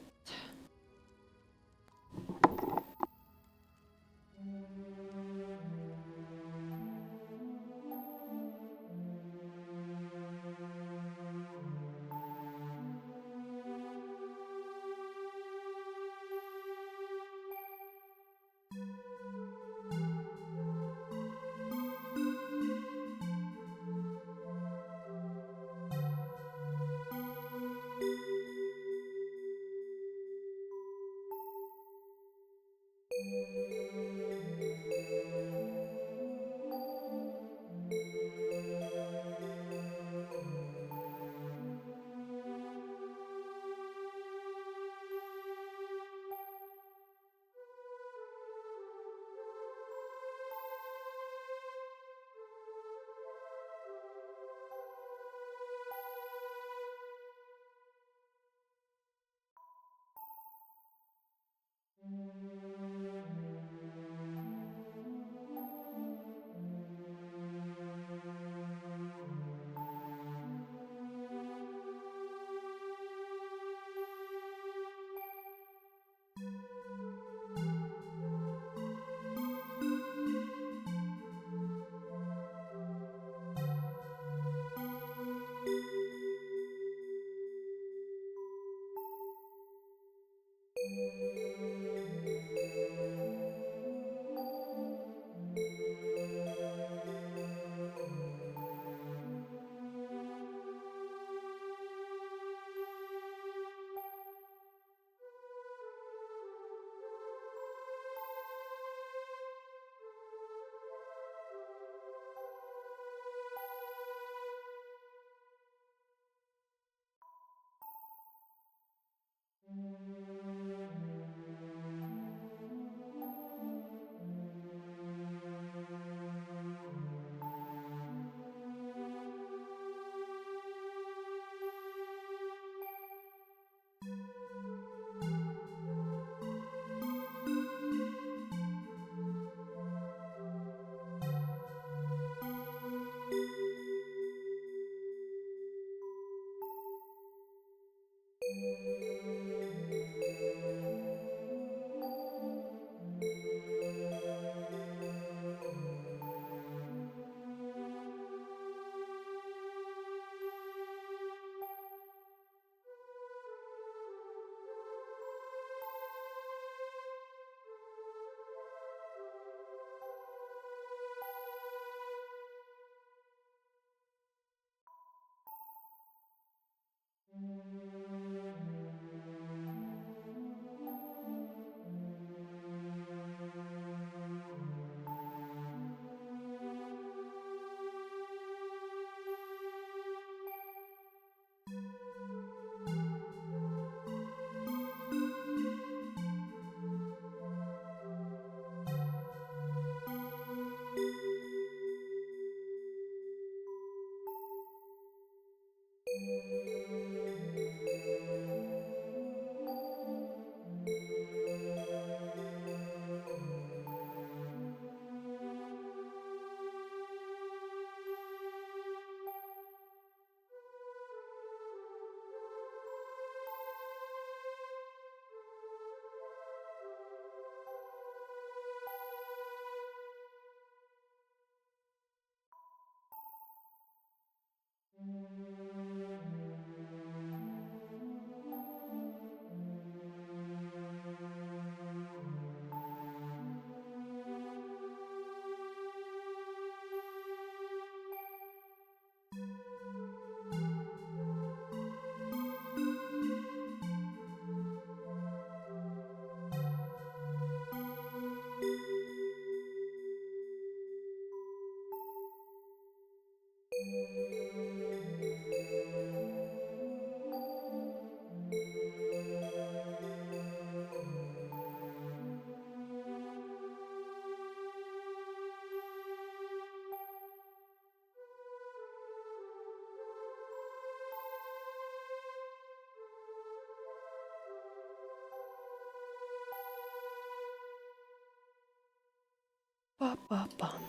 Ba, ba, bum.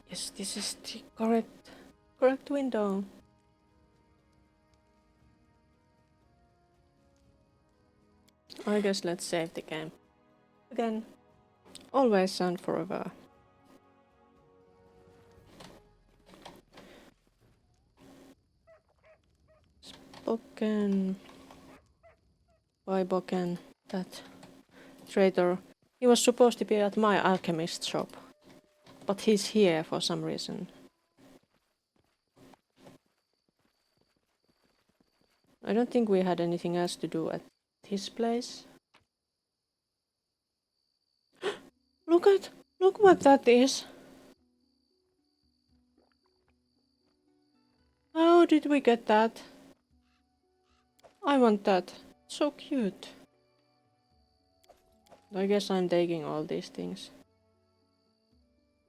Yes, this is the correct window. I guess let's save the game. Again, always and forever. Spoken. Bye, Boken. That traitor. He was supposed to be at my alchemist shop. But he's here for some reason. I don't think we had anything else to do at his place. Look what that is. How did we get that? I want that. So cute. I guess I'm taking all these things.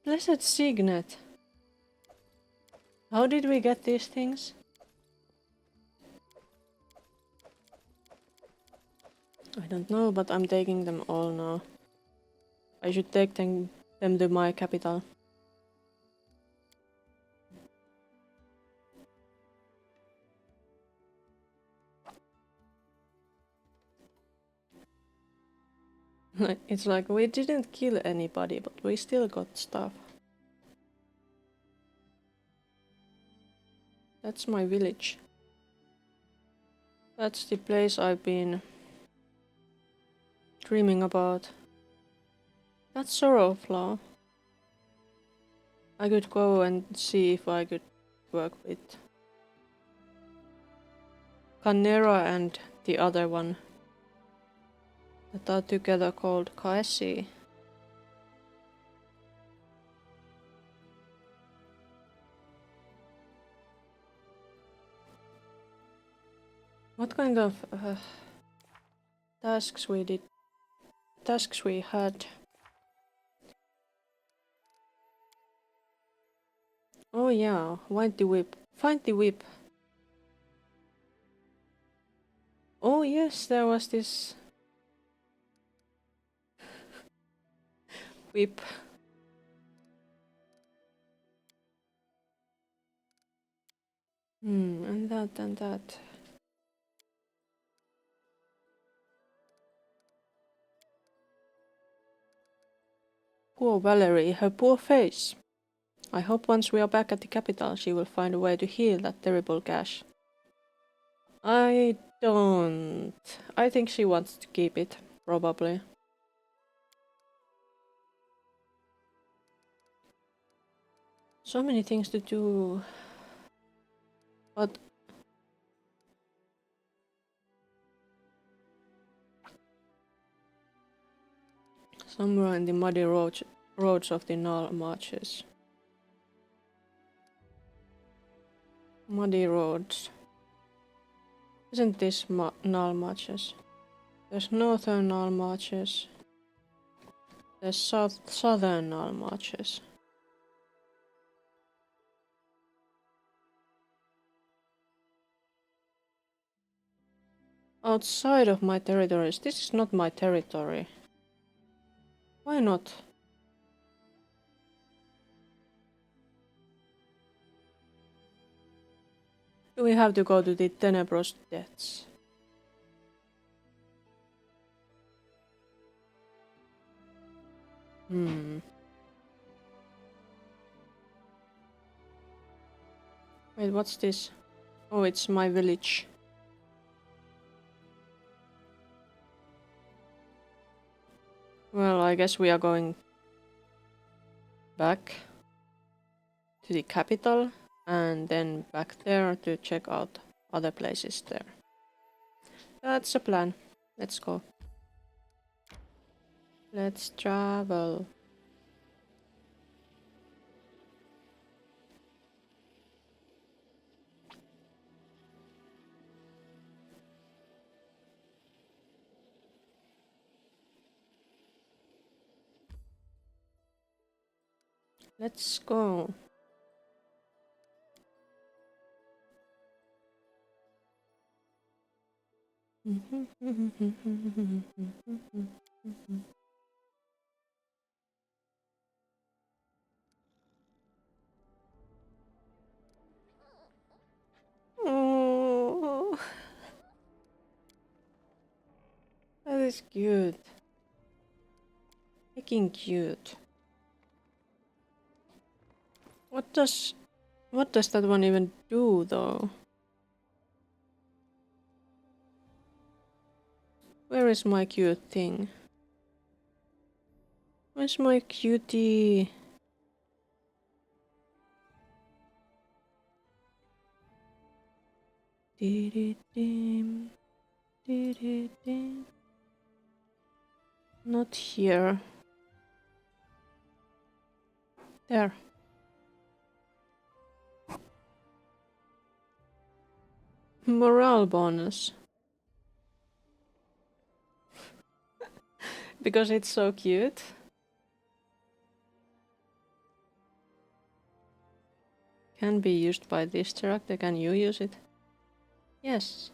Blessed Signet. How did we get these things? I don't know, but I'm taking them all now. I should take them to my capital. It's like we didn't kill anybody, but we still got stuff. That's my village. That's the place I've been dreaming about. That's Sorrowflower. I could go and see if I could work with Canera and the other one that are together called Kaesi. What kind of tasks we did? Tasks we had? Oh yeah, find the whip. Find the whip. Oh yes, there was this whip. And that and that. Poor Valerie, her poor face. I hope once we are back at the capital she will find a way to heal that terrible gash. I don't. I think she wants to keep it, probably. So many things to do. But somewhere in the muddy roads of the Null Marches. Muddy roads. Isn't this Null Marches? There's northern Null Marches. There's southern Null Marches. Outside of my territories. This is not my territory. Why not? Do we have to go to the Tenebrous Depths? Wait, what's this? Oh, it's my village. Well, I guess we are going back to the capital and then back there to check out other places there. That's a plan. Let's go. Let's travel. Let's go. Oh, that is cute. Freaking cute. What does that one even do though? Where is my cute thing? Where's my cutie? Dee-dee-dim, dee-dee-dim. Not here. There. Morale bonus. Because it's so cute. Can be used by this character. Can you use it? Yes.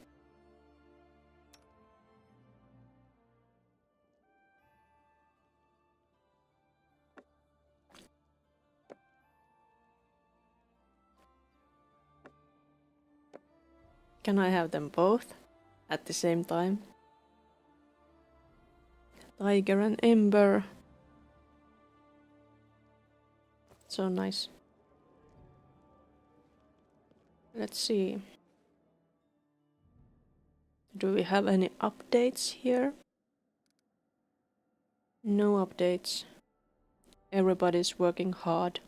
Can I have them both at the same time? Tiger and Ember. So nice. Let's see. Do we have any updates here? No updates. Everybody's working hard.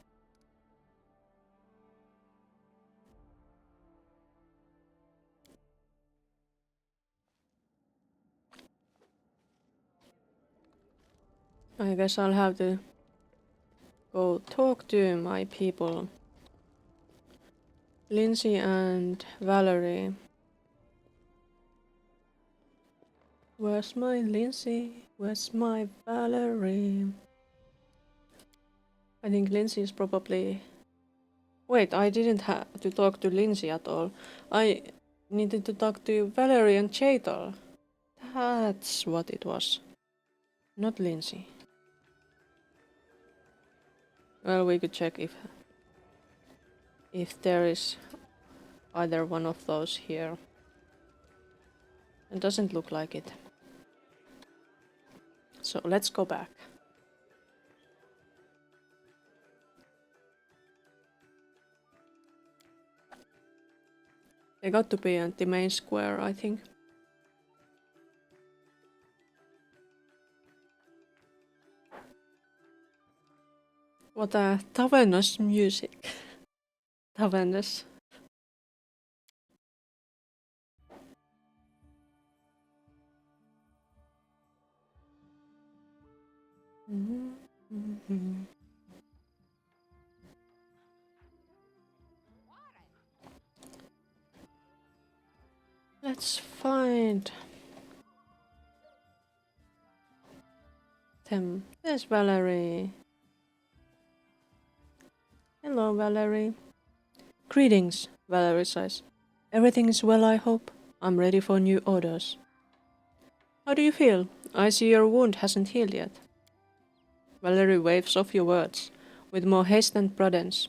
I guess I'll have to go talk to my people. Lindsay and Valerie. Where's my Lindsay? Where's my Valerie? I think Lindsay is probably... Wait, I didn't have to talk to Lindsay at all. I needed to talk to Valerie and Chetal. That's what it was. Not Lindsay. Well, we could check if there is either one of those here. It doesn't look like it. So let's go back. They got to be at the main square, I think. What a tavernous music. Tavernous. Let's find them. There's Valerie. Hello, Valerie. Greetings, Valerie says. Everything is well, I hope. I'm ready for new orders. How do you feel? I see your wound hasn't healed yet. Valerie waves off your words, with more haste than prudence.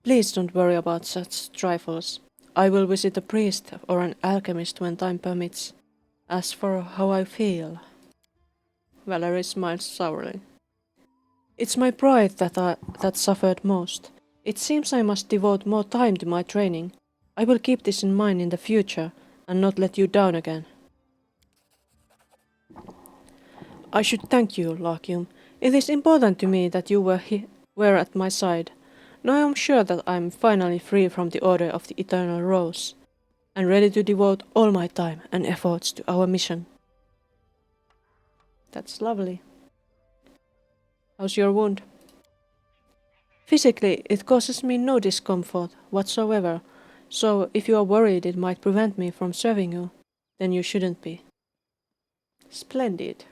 Please don't worry about such trifles. I will visit a priest or an alchemist when time permits. As for how I feel... Valerie smiles sourly. It's my pride that suffered most. It seems I must devote more time to my training. I will keep this in mind in the future, and not let you down again. I should thank you, Larkium. It is important to me that you were at my side. Now I am sure that I am finally free from the Order of the Eternal Rose, and ready to devote all my time and efforts to our mission. That's lovely. How's your wound? Physically, it causes me no discomfort whatsoever, so if you are worried it might prevent me from serving you, then you shouldn't be. Splendid.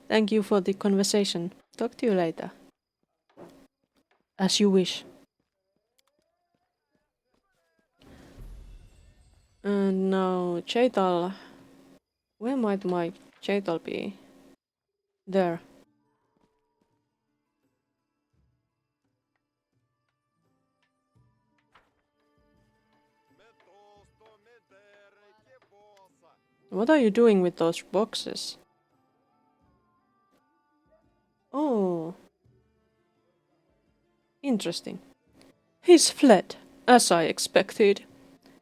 Thank you for the conversation. Talk to you later. As you wish. And now, Chetal. Where might my Chetal be? There. What are you doing with those boxes? Oh. Interesting. He's fled, as I expected.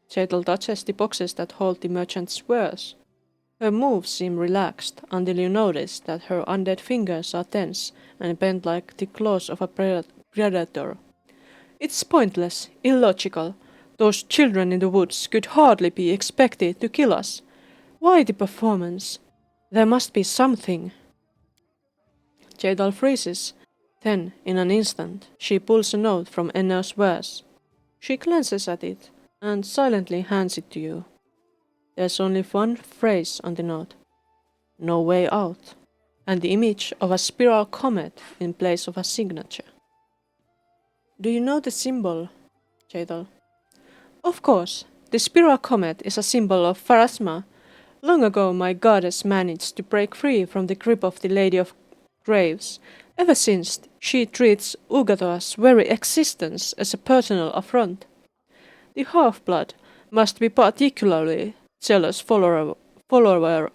Jadal touches the boxes that hold the merchant's wares. Her moves seem relaxed until you notice that her undead fingers are tense and bent like the claws of a predator. It's pointless, illogical. Those children in the woods could hardly be expected to kill us. Why the performance? There must be something. Jadal freezes. Then, in an instant, she pulls a note from Enna's wares. She glances at it and silently hands it to you. There's only one phrase on the note. No way out. And the image of a spiral comet in place of a signature. Do you know the symbol, Jadal? Of course. The spiral comet is a symbol of Pharasma. Long ago my goddess managed to break free from the grip of the Lady of Graves. Ever since, she treats Ugatoa's very existence as a personal affront. The half-blood must be particularly jealous follower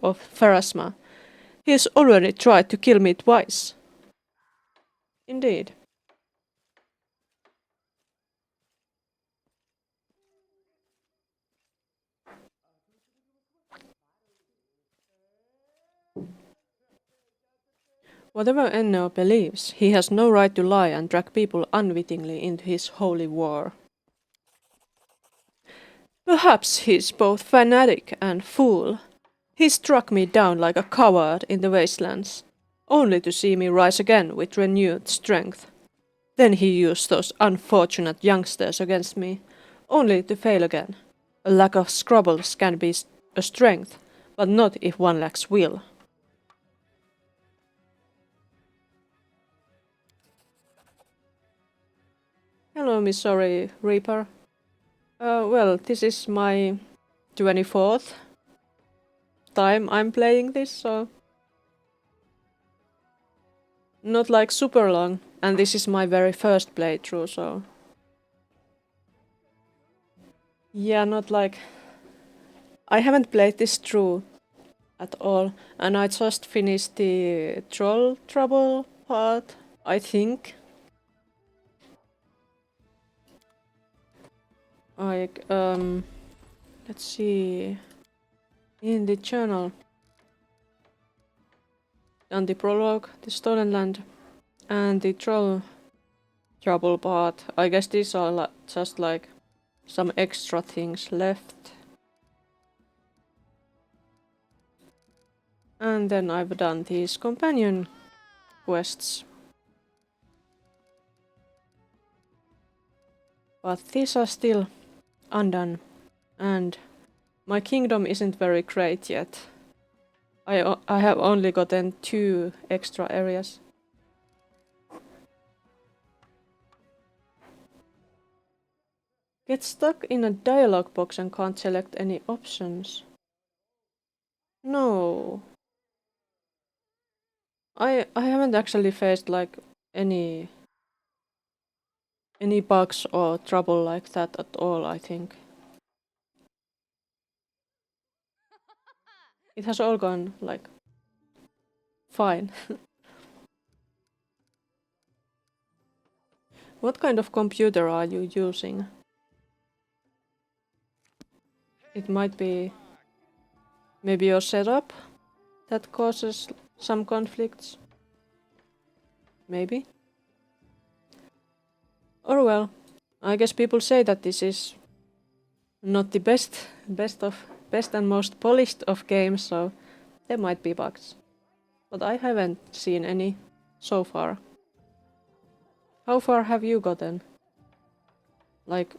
of Pharasma. He has already tried to kill me twice. Indeed. Whatever Enno believes, he has no right to lie and drag people unwittingly into his holy war. Perhaps he's both fanatic and fool. He struck me down like a coward in the wastelands, only to see me rise again with renewed strength. Then he used those unfortunate youngsters against me, only to fail again. A lack of scruples can be a strength, but not if one lacks will. Hello, Missouri Reaper. Well, this is my 24th time I'm playing this, so not like super long, and this is my very first playthrough, so yeah, not like I haven't played this through at all, and I just finished the troll trouble part, I think. Like, let's see, in the journal, on the prologue, the stolen land, and the troll trouble part. I guess these are just like some extra things left. And then I've done these companion quests. But these are still undone, and my kingdom isn't very great yet. I have only gotten 2 extra areas. Get stuck in a dialog box and can't select any options. No. I haven't actually faced like any bugs or trouble like that at all, I think. It has all gone like fine. What kind of computer are you using? It might be maybe your setup that causes some conflicts. Maybe. Or well, I guess people say that this is not the best and most polished of games, so there might be bugs. But I haven't seen any so far. How far have you gotten? Like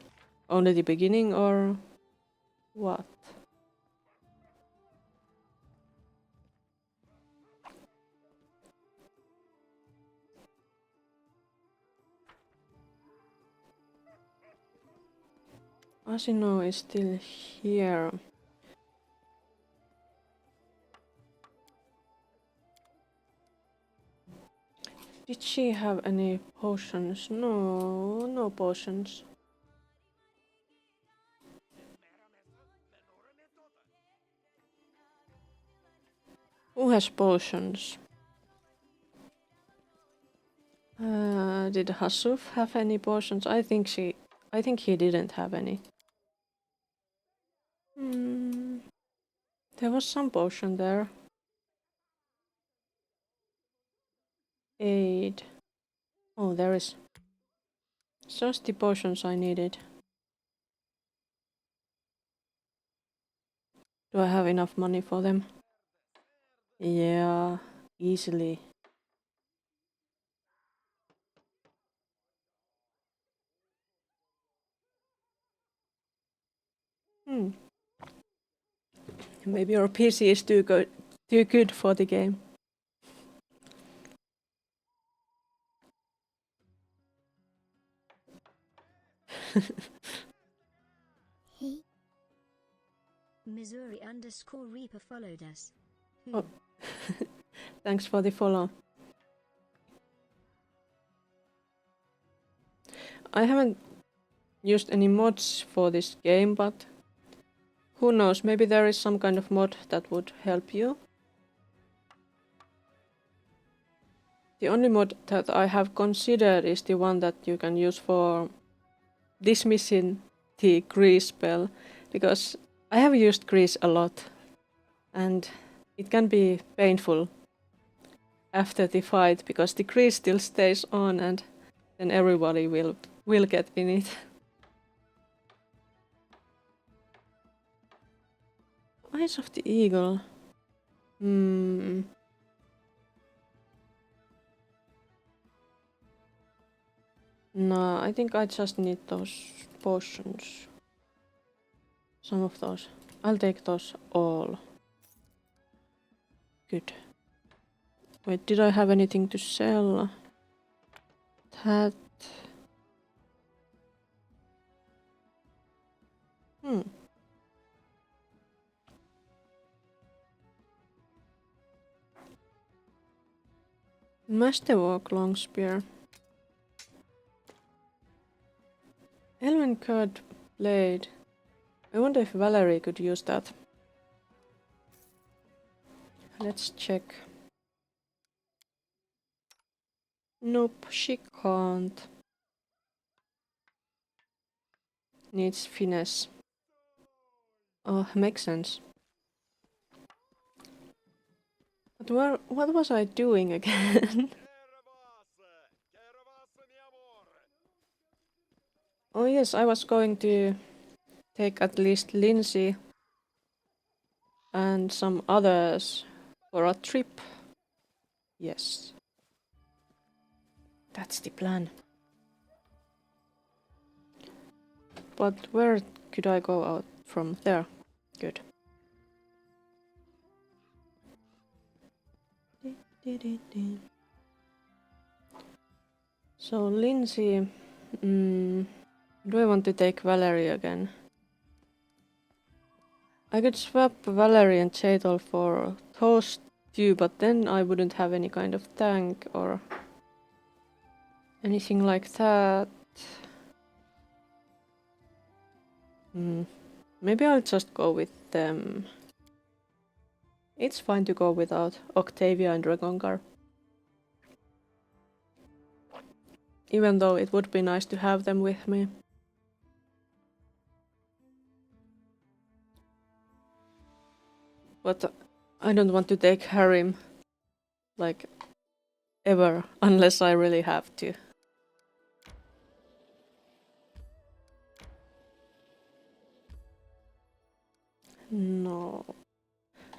only the beginning or what? Asino is still here. Did she have any potions? No, no potions. Who has potions? Did Hasuf have any potions? I think he didn't have any. There was some potion there. 8. Oh, there is just the potions I needed. Do I have enough money for them? Yeah, easily. Maybe your PC is too good for the game. Missouri_Reaper followed us. Oh. Thanks for the follow. I haven't used any mods for this game, but who knows, maybe there is some kind of mod that would help you. The only mod that I have considered is the one that you can use for dismissing the grease spell, because I have used grease a lot and it can be painful after the fight because the grease still stays on and then everybody will get in it. Eyes of the Eagle. No, I think I just need those potions. Some of those. I'll take those all. Good. Wait, did I have anything to sell? That. Masterwork long spear. Elven curd blade. I wonder if Valerie could use that. Let's check. Nope, she can't. Needs finesse. Oh, makes sense. But what was I doing again? Oh yes, I was going to take at least Lindsay and some others for a trip. Yes. That's the plan. But where could I go out from? There. Good. So Lindsay, do I want to take Valerie again? I could swap Valerie and Cheetal for those two, but then I wouldn't have any kind of tank or anything like that. Maybe I'll just go with them. It's fine to go without Octavia and Dragongar. Even though it would be nice to have them with me. But I don't want to take Harim, like, ever, unless I really have to. No.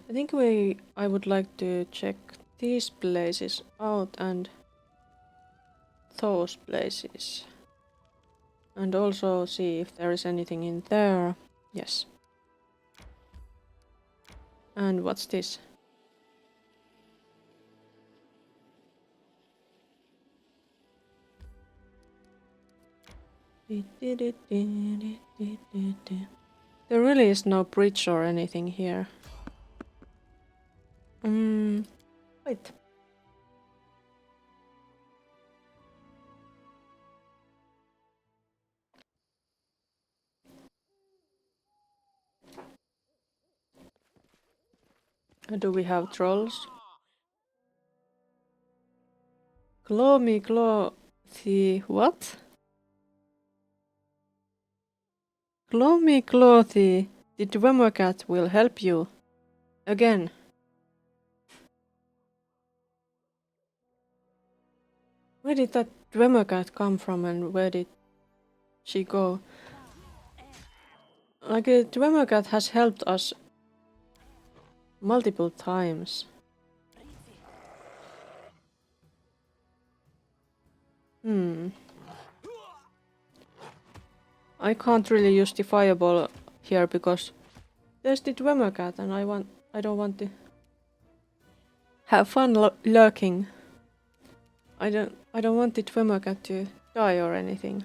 I think I would like to check these places out and those places. And also see if there is anything in there. Yes. And what's this? There really is no bridge or anything here. Wait. Do we have trolls? Claw me, claw the what? Claw me, claw the The Dwemercat will help you. Again. Where did that Dwemercat come from and where did she go? Like, the Dwemercat has helped us multiple times. I can't really use the fireball here because there's the Dwemercat and I don't want to have fun lurking. I don't want the Dwemercat to die or anything.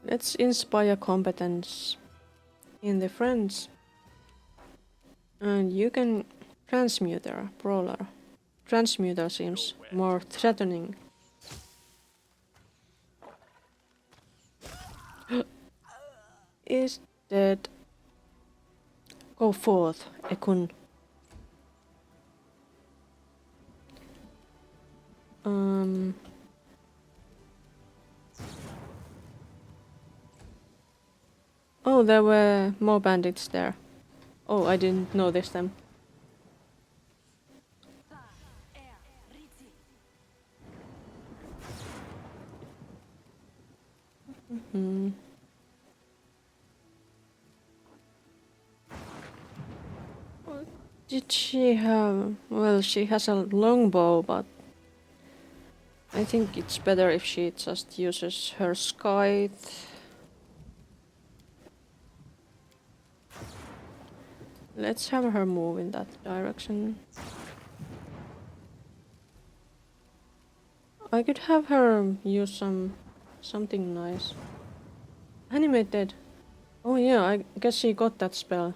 Let's inspire competence in the friends. And you can Transmuter, Brawler. Transmuter seems more threatening. Is dead. Go forth, Ekun. Oh, there were more bandits there. Oh, I didn't notice them. What did she have? Well, she has a longbow, but I think it's better if she just uses her scythe. Let's have her move in that direction. I could have her use something nice. Animated. Oh yeah, I guess she got that spell.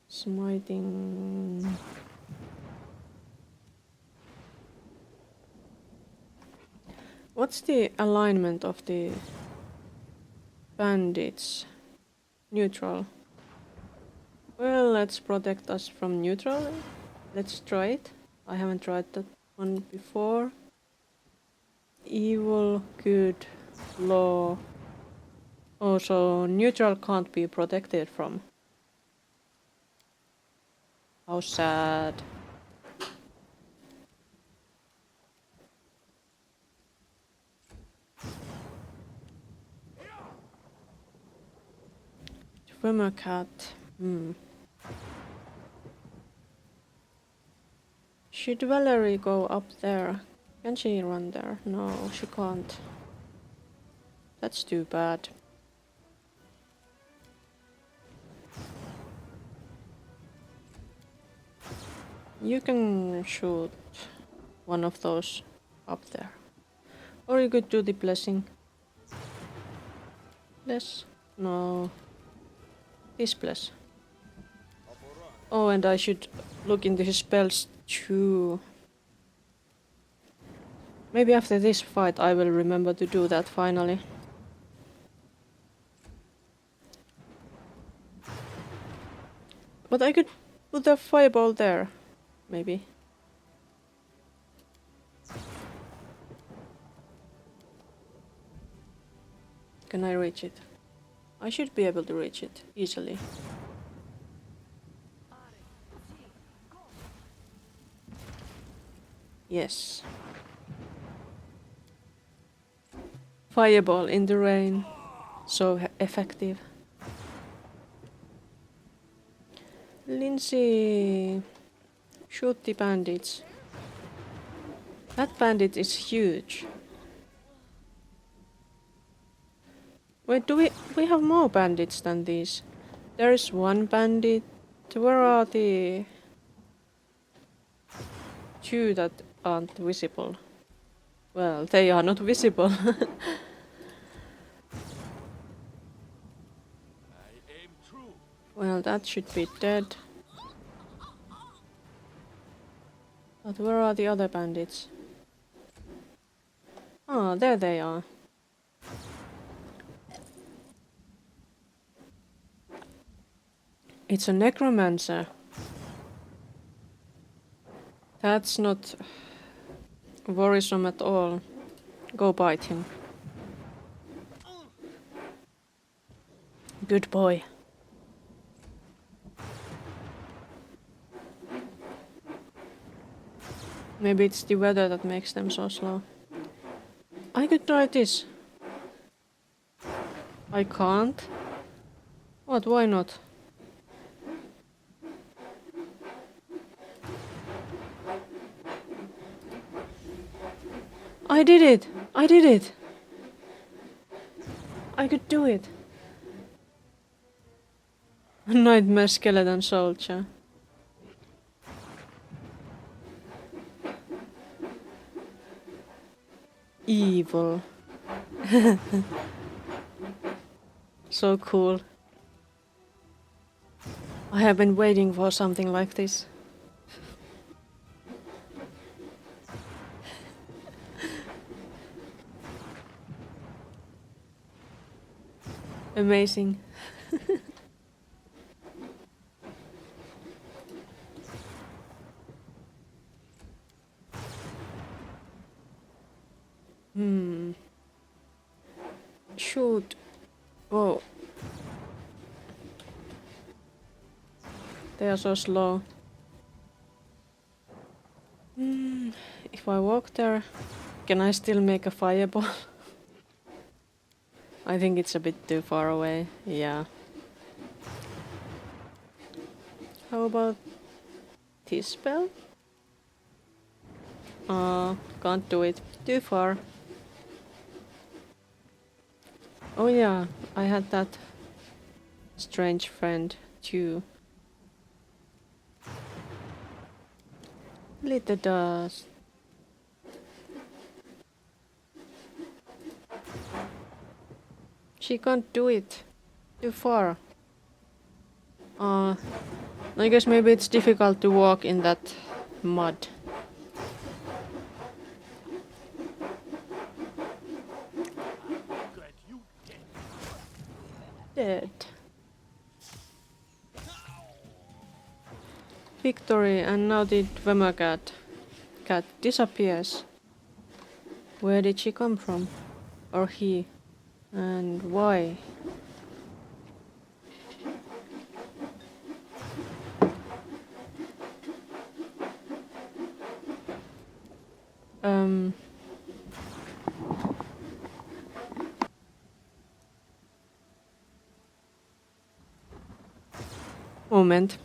Smiting. What's the alignment of the bandits? Neutral. Well, let's protect us from neutral. Let's try it. I haven't tried that one before. Evil, good, law. Oh, so neutral can't be protected from. How sad. Swimmer cat. Should Valerie go up there? Can she run there? No, she can't. That's too bad. You can shoot one of those up there. Or you could do the blessing. Bless? No. This bless. Oh, and I should look into his spells too. Maybe after this fight I will remember to do that finally. But I could put a fireball there. Maybe. Can I reach it? I should be able to reach it easily. Yes. Fireball in the rain. So effective. Lindsay, shoot the bandits. That bandit is huge. Wait, do we have more bandits than these? There is one bandit. Where are the two that aren't visible? Well, they are not visible. Well, that should be dead. But where are the other bandits? Ah, there they are. It's a necromancer. That's not worrisome at all. Go bite him. Good boy. Maybe it's the weather that makes them so slow. I could try this. I can't. What? Why not? I did it! I did it! I could do it. Nightmare skeleton soldier. Evil. So cool. I have been waiting for something like this. Amazing. Shoot. Oh. They are so slow. If I walk there, can I still make a fireball? I think it's a bit too far away. Yeah. How about this spell? Can't do it. Too far. Oh yeah, I had that strange friend too. Little dust. She can't do it. Too far. I guess maybe it's difficult to walk in that mud. Dead. Victory, and now the Dwemer cat disappears. Where did she come from? Or he? And why? Moment.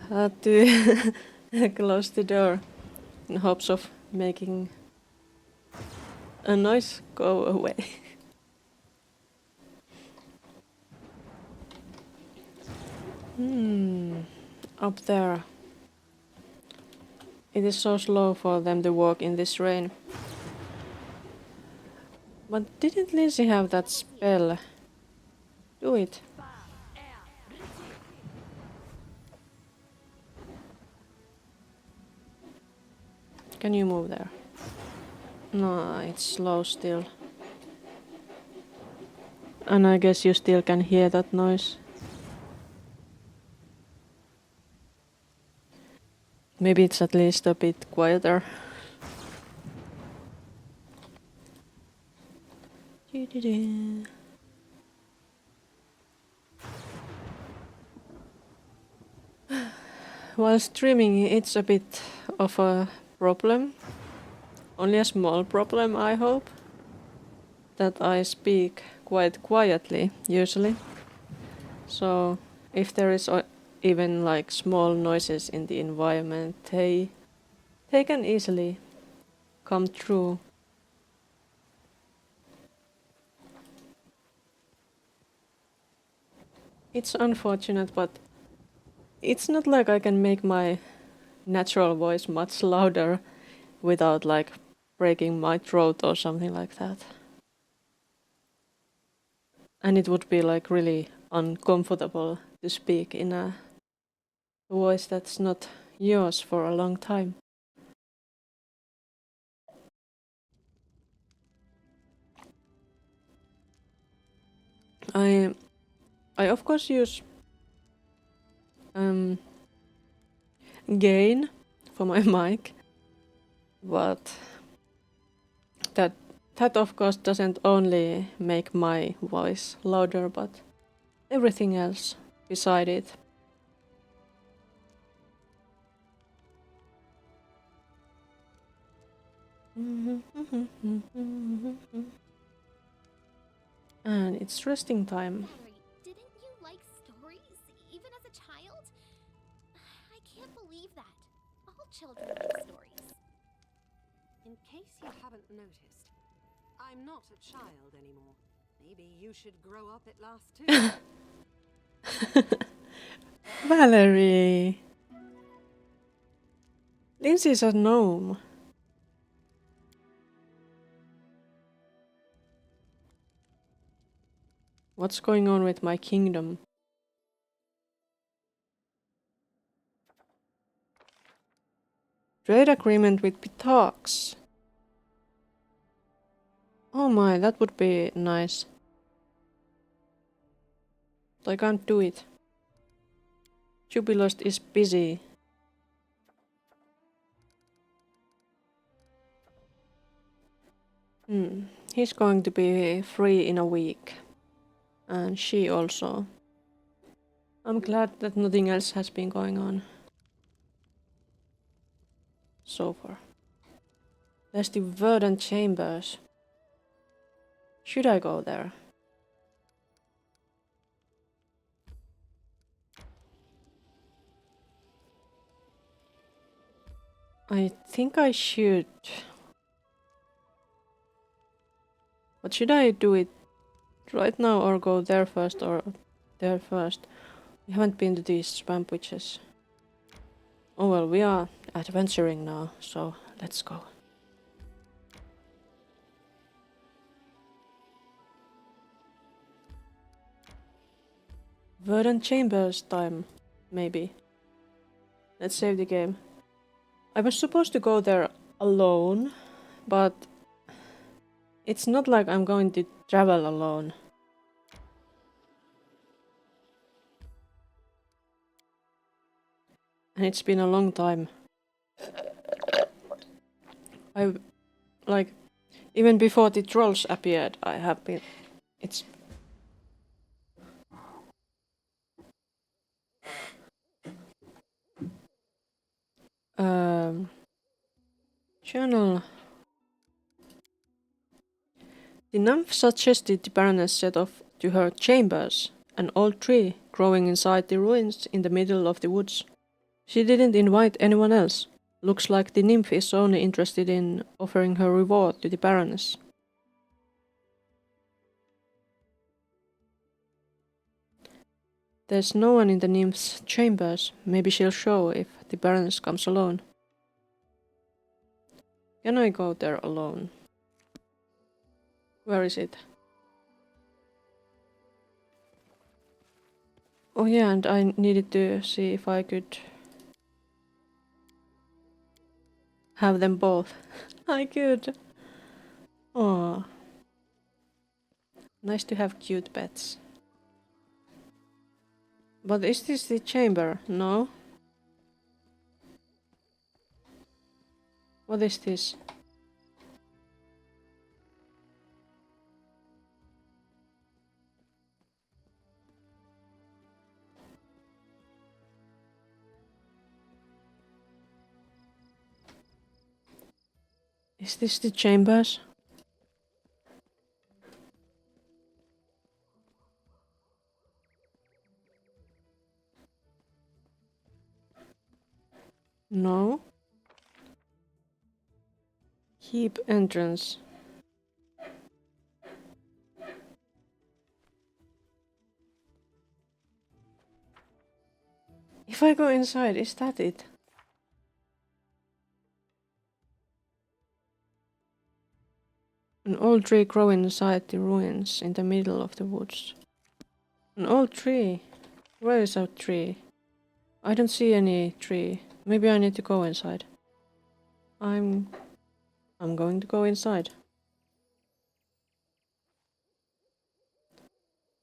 Had to close the door in hopes of making a noise go away. Up there. It is so slow for them to walk in this rain. But didn't Lindsay have that spell? Do it. Can you move there? No, it's slow still. And I guess you still can hear that noise. Maybe it's at least a bit quieter. While streaming, it's a bit of a problem. Only a small problem, I hope. That I speak quite quietly, usually. So, if there is even like small noises in the environment, they can easily come through. It's unfortunate, but it's not like I can make my natural voice much louder without like breaking my throat or something like that. And it would be like really uncomfortable to speak in a voice that's not yours for a long time. I of course use gain for my mic, but that of course doesn't only make my voice louder, but everything else beside it. And it's resting time. Henry, didn't you like stories, even as a child? I can't believe that. All children like stories. In case you haven't noticed, I'm not a child anymore. Maybe you should grow up at last too. Valerie! Lindsay's a gnome. What's going on with my kingdom? Trade agreement with p24. Oh my, that would be nice. But I can't do it. Jubilost is busy. He's going to be free in a week. And she also. I'm glad that nothing else has been going on so far. There's the verdant chambers. Should I go there? I think I should. But should I do it right now or go there first or there first? We haven't been to these swamp witches. Oh well, we are adventuring now, so let's go. Verdant Chambers time, maybe. Let's save the game. I was supposed to go there alone, but it's not like I'm going to travel alone. And it's been a long time. Like, even before the trolls appeared, I have been... It's... Journal. The nymph suggested the Baroness set off to her chambers, an old tree growing inside the ruins in the middle of the woods. She didn't invite anyone else. Looks like the nymph is only interested in offering her reward to the Baroness. There's no one in the nymph's chambers. Maybe she'll show if the Baroness comes alone. Can I go there alone? Where is it? Oh yeah, and I needed to see if I could have them both. I could. Oh, nice to have cute pets. But is this the chamber? No. What is this? Is this the chambers? No. Keep entrance. If I go inside, is that it? An old tree growing inside the ruins in the middle of the woods. An old tree? Where is a tree? I don't see any tree. Maybe I need to go inside. I'm going to go inside.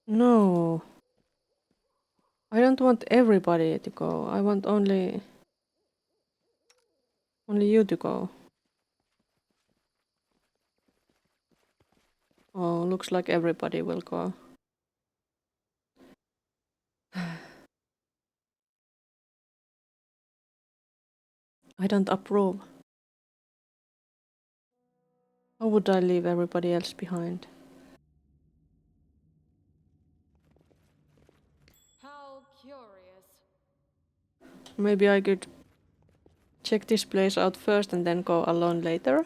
No. I don't want everybody to go. I want only you to go. Oh, looks like everybody will go. I don't approve. How would I leave everybody else behind? How curious. Maybe I could check this place out first and then go alone later?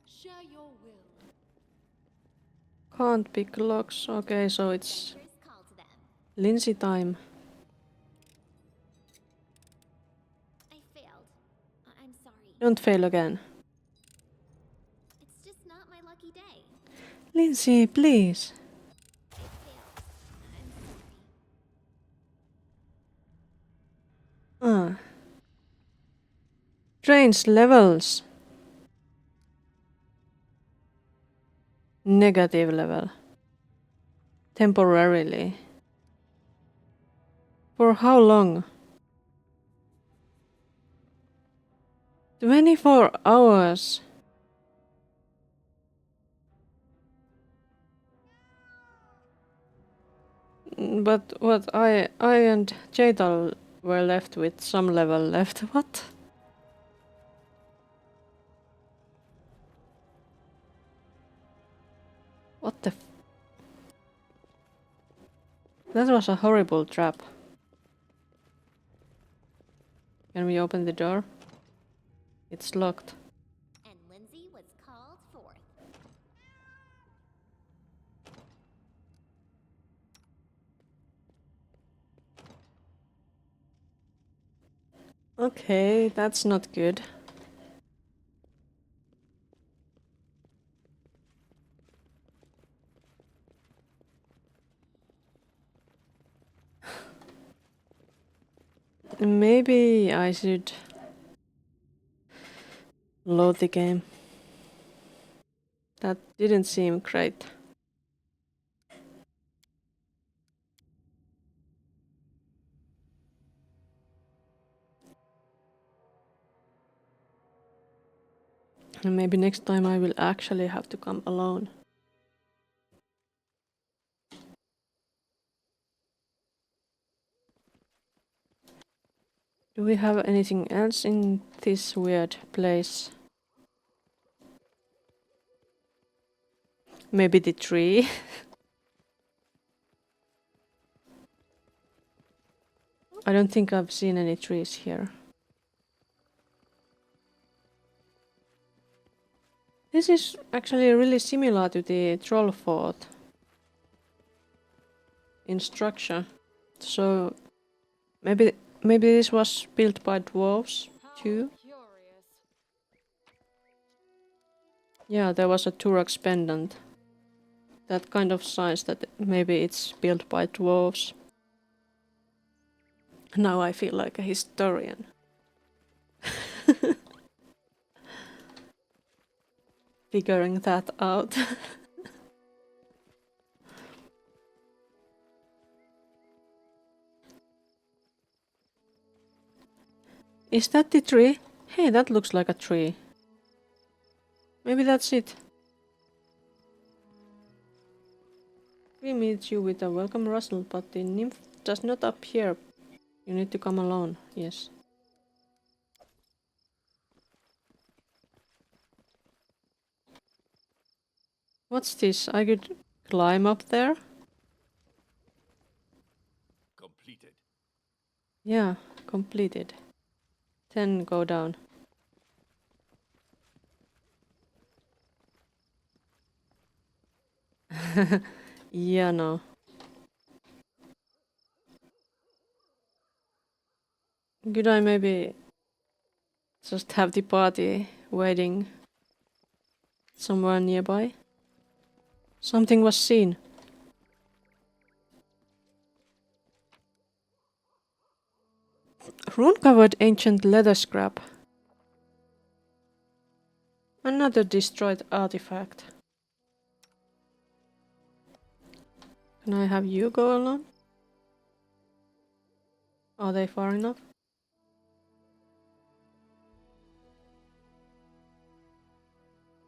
Share your will. Can't pick locks. Okay, so it's Adventurers call to them. Lindsay time. I failed. I'm sorry. Don't fail again. It's just not my lucky day. Lindsay, please. I failed. I'm sorry. Ah. Strange levels. Negative level. Temporarily. For how long? 24 hours. But what I and Jadal were left with some level left. What? What the That was a horrible trap. Can we open the door? It's locked. And Lindsay was called forth. Okay, that's not good. Maybe I should load the game. That didn't seem great. And maybe next time I will actually have to come alone. Do we have anything else in this weird place? Maybe the tree? I don't think I've seen any trees here. This is actually really similar to the twentyfourth in structure. So maybe this was built by dwarves too. Curious. Yeah, there was a Turax pendant. That kind of size that maybe it's built by dwarves. Now I feel like a historian. Figuring that out. Is that the tree? Hey, that looks like a tree. Maybe that's it. We meet you with a welcome rustle, but the nymph does not appear. You need to come alone, yes. What's this? I could climb up there? Completed. Yeah, completed. Then go down. Yeah, no. Could I maybe Just have the party waiting somewhere nearby. Something was seen. Rune-covered ancient leather scrap. Another destroyed artifact. Can I have you go alone? Are they far enough?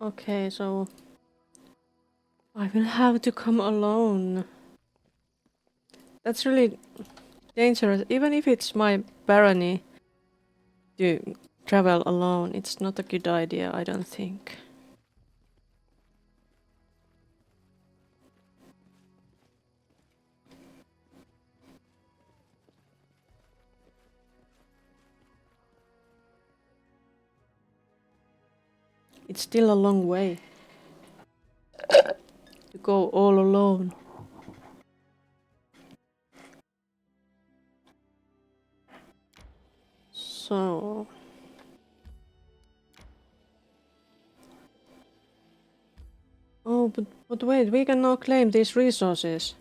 Okay, so I will have to come alone. That's really dangerous. Even if it's my barony to travel alone, it's not a good idea, I don't think. It's still a long way to go all alone. So... Oh, but wait, we can now claim these resources.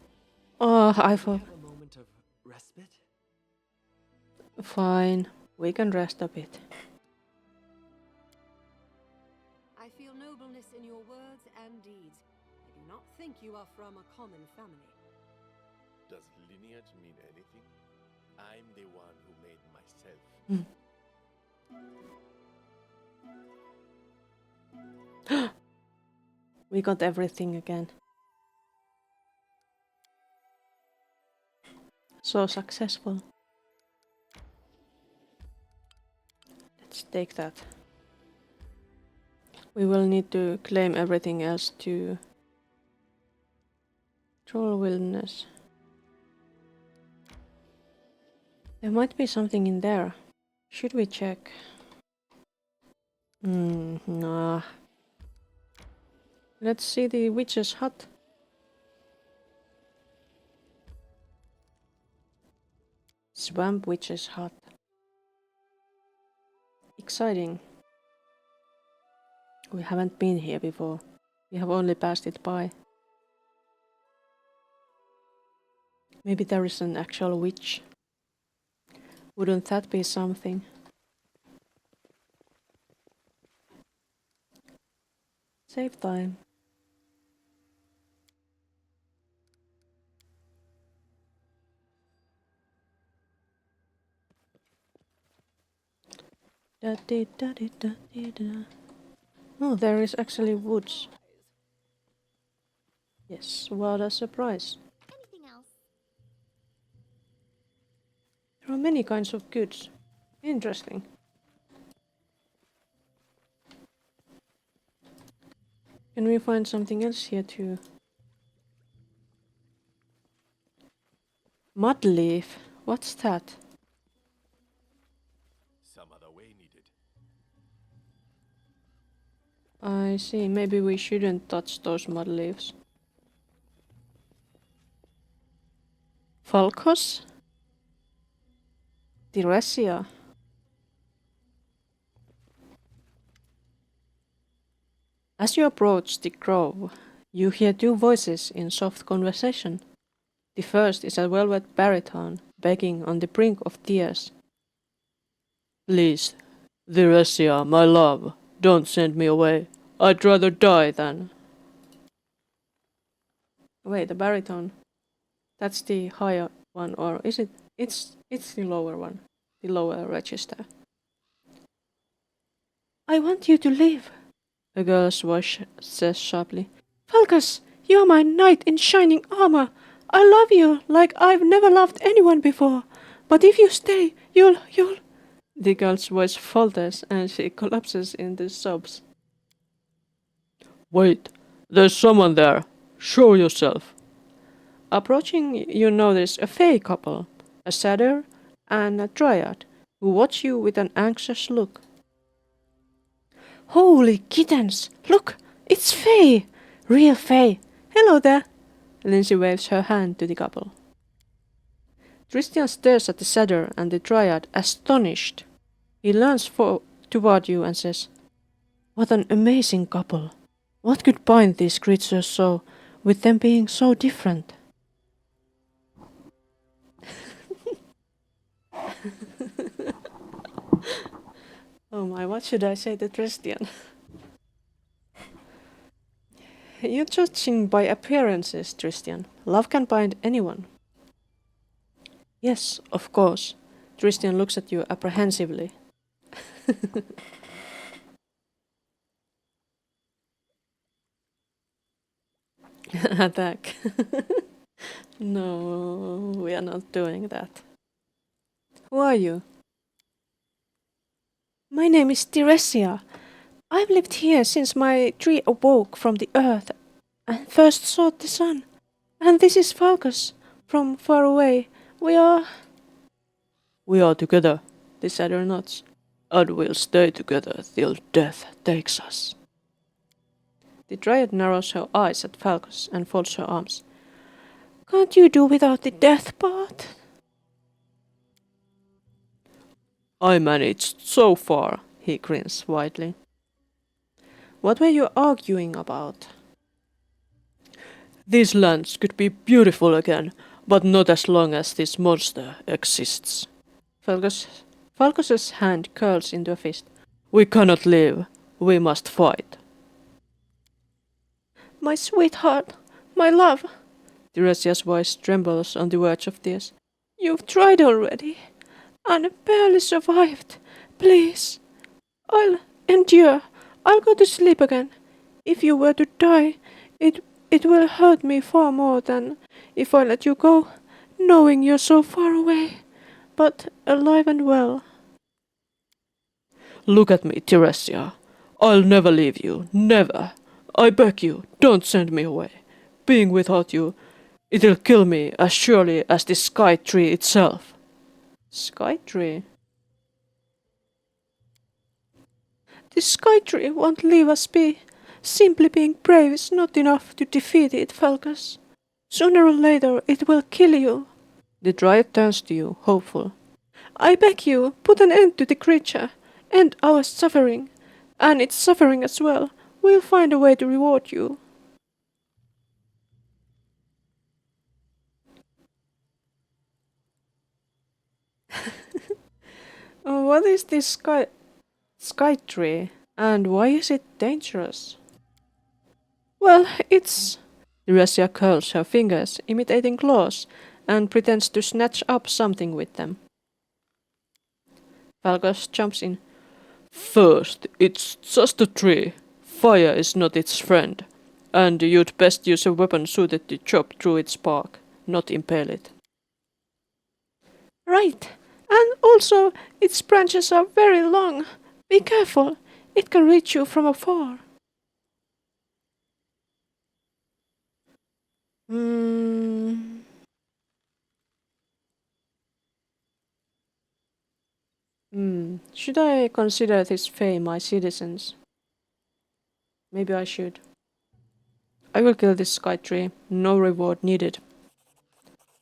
Oh, I thought... Have a moment of respite? Fine, we can rest a bit. I feel nobleness in your words and deeds. I do not think you are from a common family. Does lineage mean anything? I'm the one who made myself. We got everything again. So successful. Let's take that. We will need to claim everything else too. Troll wilderness. There might be something in there. Should we check? Nah. Let's see the witch's hut. Swamp witch's hut. Exciting. We haven't been here before. We have only passed it by. Maybe there is an actual witch. Wouldn't that be something? Save time. Oh, there is actually woods. Yes, what a surprise. Anything else? There are many kinds of goods. Interesting. Can we find something else here too? Mud leaf? What's that? Some other way needed. I see. Maybe we shouldn't touch those mud leaves. Falcos? Tiresia? As you approach the grove, you hear two voices in soft conversation. The first is a velvet baritone, begging on the brink of tears. Please, Tiresia, my love, don't send me away. I'd rather die than... Wait, the baritone. That's the higher one, or is it? It's the lower one. The lower register. I want you to live, a girl's voice says sharply. Falcus, you are my knight in shining armor. I love you like I've never loved anyone before. But if you stay, you'll... The girl's voice falters and she collapses into sobs. Wait, there's someone there. Show yourself. Approaching, you notice a Fey couple, a satyr and a dryad, who watch you with an anxious look. Holy kittens! Look! It's Fey! Real Fey! Hello there! Lindsay waves her hand to the couple. Christian stares at the satyr and the dryad, astonished. He leans toward you and says, "What an amazing couple. What could bind these creatures so, with them being so different?" Oh my, what should I say to Tristian? You're judging by appearances, Tristian. Love can bind anyone. Yes, of course. Tristian looks at you apprehensively. Attack. No, we are not doing that. Who are you? My name is Tiresia. I've lived here since my tree awoke from the earth and first saw the sun. And this is Falcus, from far away. We are together, the satyr nods. And we'll stay together till death takes us. The dryad narrows her eyes at Falcus and folds her arms. Can't you do without the death part? I managed so far, he grins widely. What were you arguing about? These lands could be beautiful again, but not as long as this monster exists. Falcus's hand curls into a fist. We cannot live. We must fight. My sweetheart, my love. Tiresia's voice trembles on the verge of tears. You've tried already, and barely survived. Please, I'll endure. I'll go to sleep again. If you were to die, it will hurt me far more than if I let you go, knowing you're so far away, but alive and well. Look at me, Tiresia. I'll never leave you, never. I beg you, don't send me away. Being without you, it'll kill me as surely as the sky tree itself. Sky tree? The sky tree won't leave us be. Simply being brave is not enough to defeat it, Falcus. Sooner or later it will kill you. The dryad turns to you, hopeful. I beg you, put an end to the creature. End our suffering. And its suffering as well. We'll find a way to reward you. What is this sky tree? And why is it dangerous? Well, it's... Tiresia curls her fingers, imitating claws, and pretends to snatch up something with them. Falcus jumps in. First, it's just a tree. Fire is not its friend. And you'd best use a weapon suited to chop through its bark, not impale it. Right. And also, its branches are very long. Be careful. It can reach you from afar. Should I consider this Fae my citizens? Maybe I should. I will kill this sky tree. No reward needed.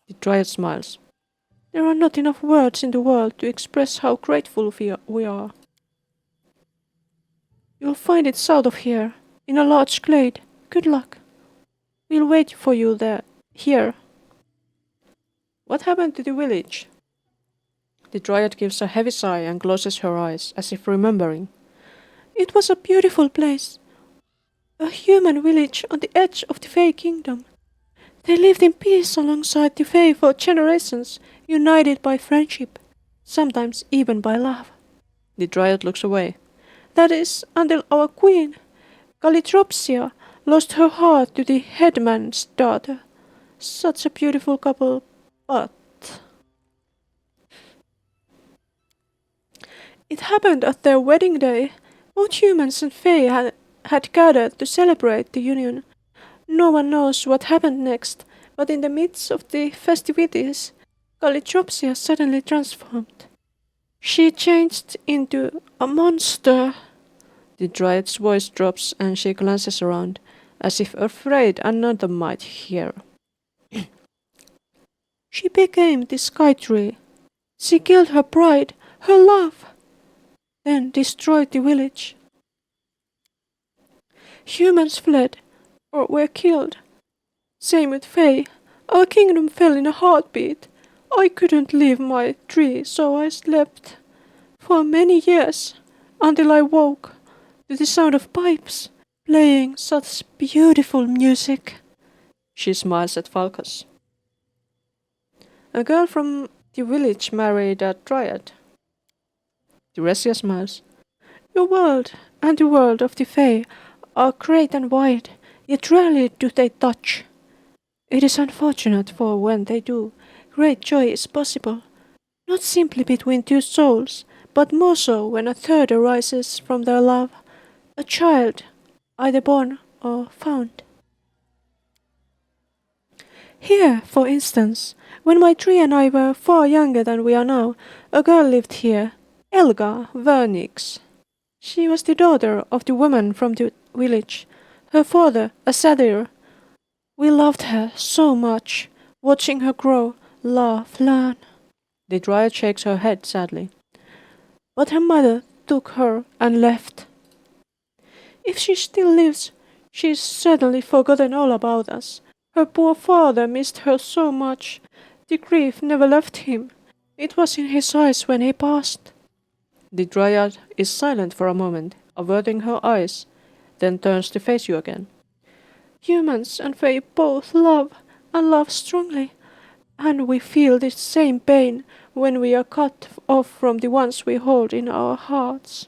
The dryad smiles. There are not enough words in the world to express how grateful we are. You'll find it south of here, in a large glade. Good luck. We'll wait for you there, here. What happened to the village? The dryad gives a heavy sigh and closes her eyes, as if remembering. It was a beautiful place. A human village on the edge of the Fae kingdom. They lived in peace alongside the Fae for generations, united by friendship, sometimes even by love. The dryad looks away. That is, until our queen, Calidropsia, lost her heart to the headman's daughter. Such a beautiful couple, but... It happened at their wedding day. Both humans and Fae had gathered to celebrate the union. No one knows what happened next, but in the midst of the festivities, Calidropsia suddenly transformed. She changed into a monster. The dryad's voice drops and she glances around, as if afraid another might hear. She became the sky tree. She killed her pride, her love. then destroyed the village. Humans fled, or were killed. Same with Fae. Our kingdom fell in a heartbeat. I couldn't leave my tree, so I slept for many years, until I woke to the sound of pipes playing such beautiful music. She smiles at Falcus. A girl from the village married a dryad. Teresia smiles. Your world and the world of the Fae are great and wide, yet rarely do they touch. It is unfortunate, for when they do, great joy is possible, not simply between two souls, but more so when a third arises from their love, a child, either born or found. Here, for instance, when my tree and I were far younger than we are now, a girl lived here, Elga Vernix. She was the daughter of the woman from the village, her father a satyr. We loved her so much, watching her grow, laugh, learn. The dryad shakes her head sadly. But her mother took her and left. If she still lives, she's certainly forgotten all about us. Her poor father missed her so much. The grief never left him. It was in his eyes when he passed. The dryad is silent for a moment, averting her eyes, then turns to face you again. Humans and Fae both love, and love strongly, and we feel the same pain when we are cut off from the ones we hold in our hearts.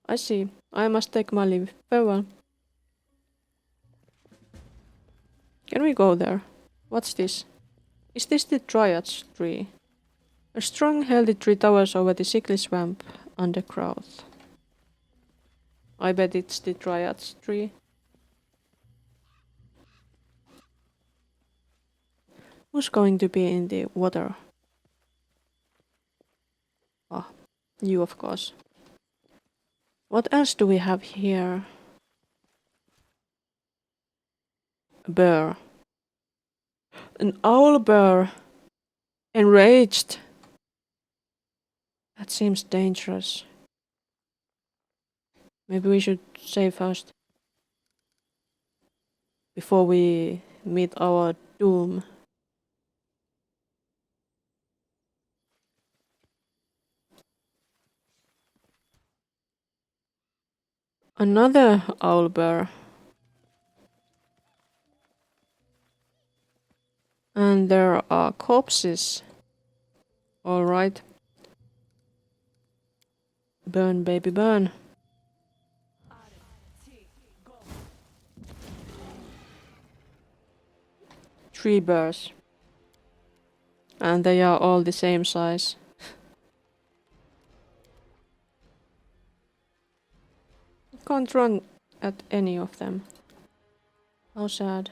I see. I must take my leave. Farewell. Can we go there? What's this? Is this the Dryad's tree? A strong, healthy tree towers over the sickly swamp undergrowth. I bet it's the Dryad's tree. Who's going to be in the water? Ah, you of course. What else do we have here? A bear. An owl bear. Enraged. That seems dangerous. Maybe we should save first. Before we meet our doom. Another owl bear. And there are corpses. Alright. Burn, baby, burn. Three bears. And they are all the same size. Can't run at any of them. How sad.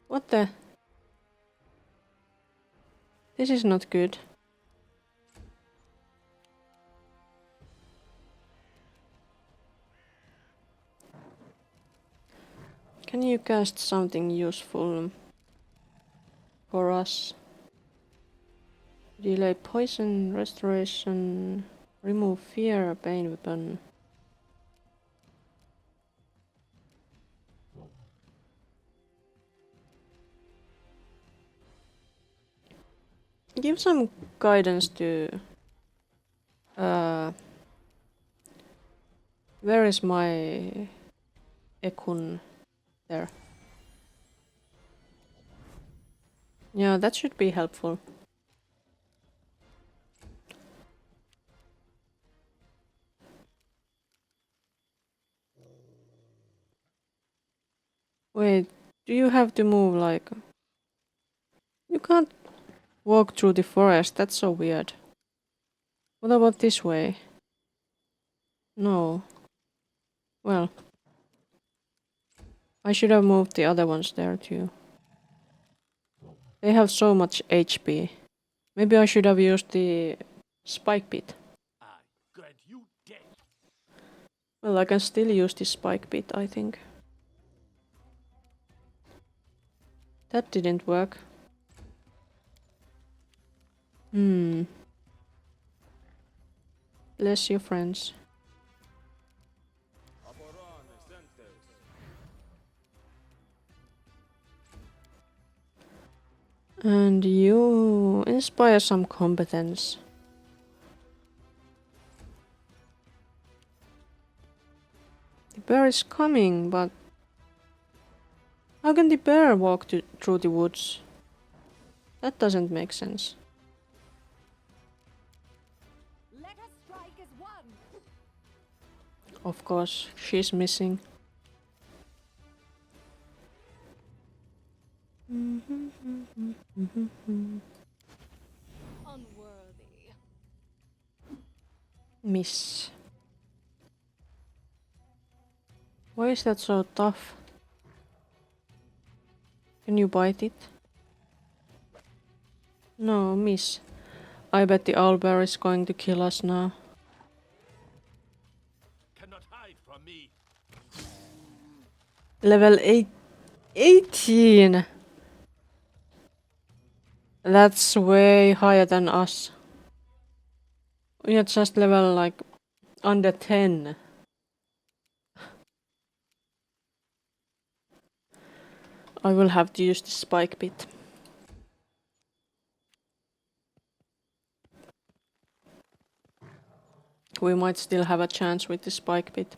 What the? This is not good. Can you cast something useful for us? Delay poison, restoration, remove fear, pain weapon. Give some guidance to... where is my Ekun? There. Yeah, that should be helpful. Wait, do you have to move like... You can't walk through the forest, that's so weird. What about this way? No. Well. I should have moved the other ones there too. They have so much HP. Maybe I should have used the spike pit. Well, I can still use the spike pit, I think. That didn't work. Bless you, friends. And you inspire some competence. The bear is coming, but how can the bear walk through the woods? That doesn't make sense. Let us strike as one. Of course, she's missing. Unworthy. Miss. Why is that so tough? Can you bite it? No, miss. I bet the owlbear is going to kill us now. Cannot hide from me. Level 18! That's way higher than us. We are just level like under 10. I will have to use the spike bit. We might still have a chance with the spike bit.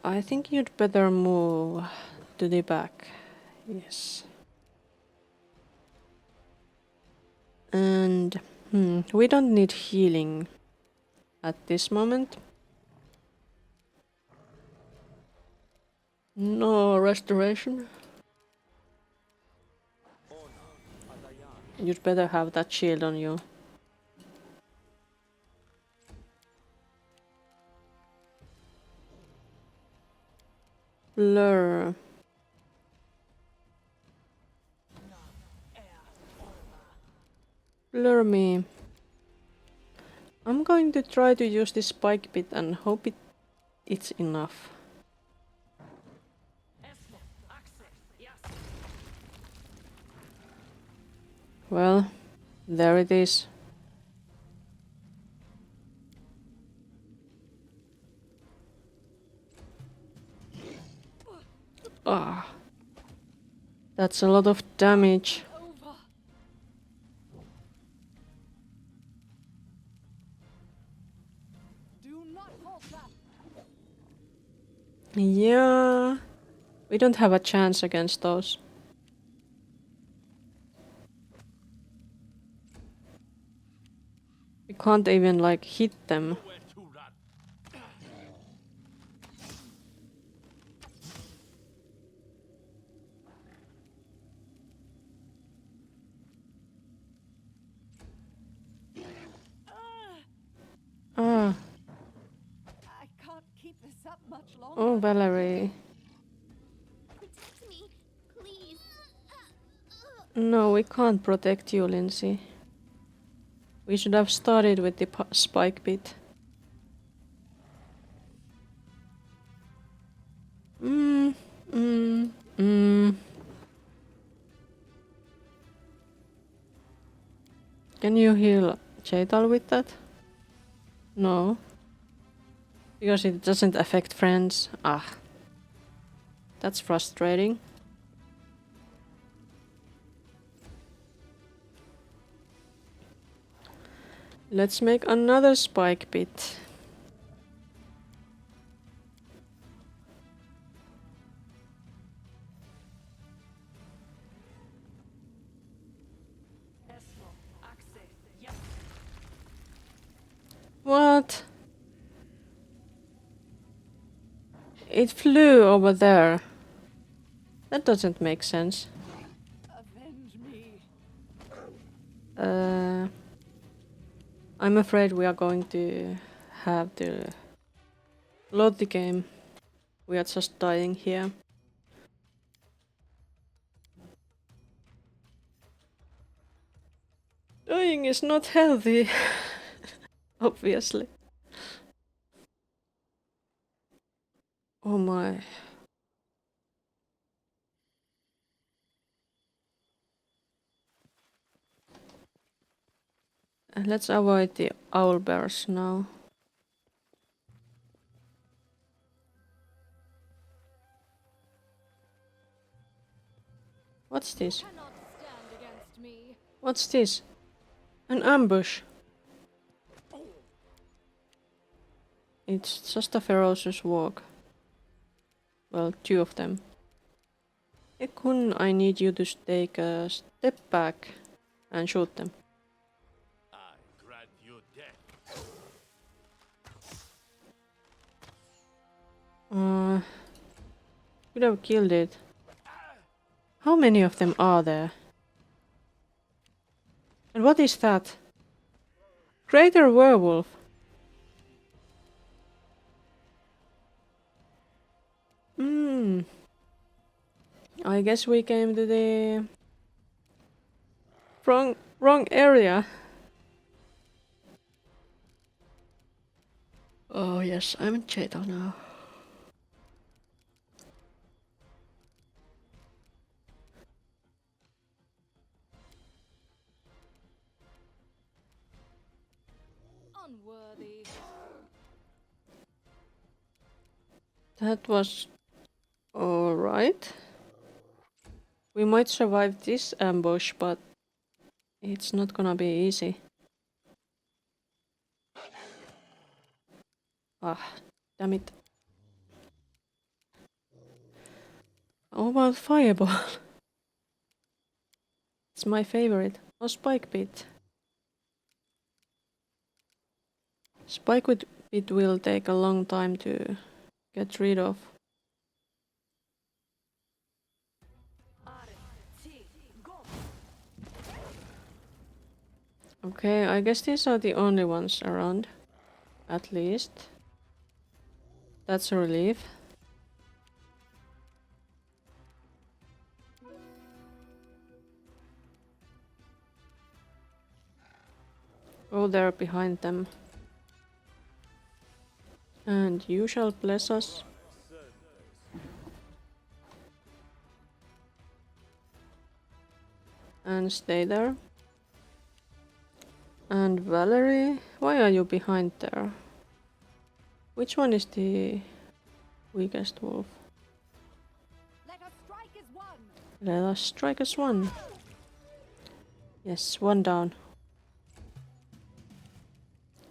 I think you'd better move to the back. Yes. And we don't need healing at this moment. No restoration. You'd better have that shield on you. Blur. Blur me. I'm going to try to use this spike bit and hope it's enough. Well, there it is. Ah, that's a lot of damage. Do not halt that. Yeah, we don't have a chance against those. We can't even like hit them. Where to run? Ah, I can't keep this up much longer. oh Valerie. Protect me, please. No, we can't protect you, Lindsay. We should have started with the spike bit. Can you heal Chetal with that? No. Because it doesn't affect friends. Ah. That's frustrating. Let's make another spike bit. What? It flew over there. That doesn't make sense. Avenge me. I'm afraid we are going to have to load the game. We are just dying here. Dying is not healthy. Obviously. Oh my. let's avoid the owl bears now. What's this? Cannot stand against me. What's this? An ambush. It's just a ferocious walk. Well, 2 of them. Ekun, I need you to take a step back and shoot them. I grant you death. Could have killed it. How many of them are there? And what is that? Greater werewolf. I guess we came to the wrong area. Oh yes, I'm in Cheeto now. Unworthy. That was alright. We might survive this ambush, but it's not gonna be easy. Ah, damn it. How about fireball? It's my favorite. Or spike pit. Spike pit will take a long time to get rid of. Okay, I guess these are the only ones around. At least. That's a relief. Go there behind them. And you shall bless us. And stay there. And Valerie, why are you behind there? Which one is the weakest wolf? Let us strike as one. Let us strike as one. Yes, one down.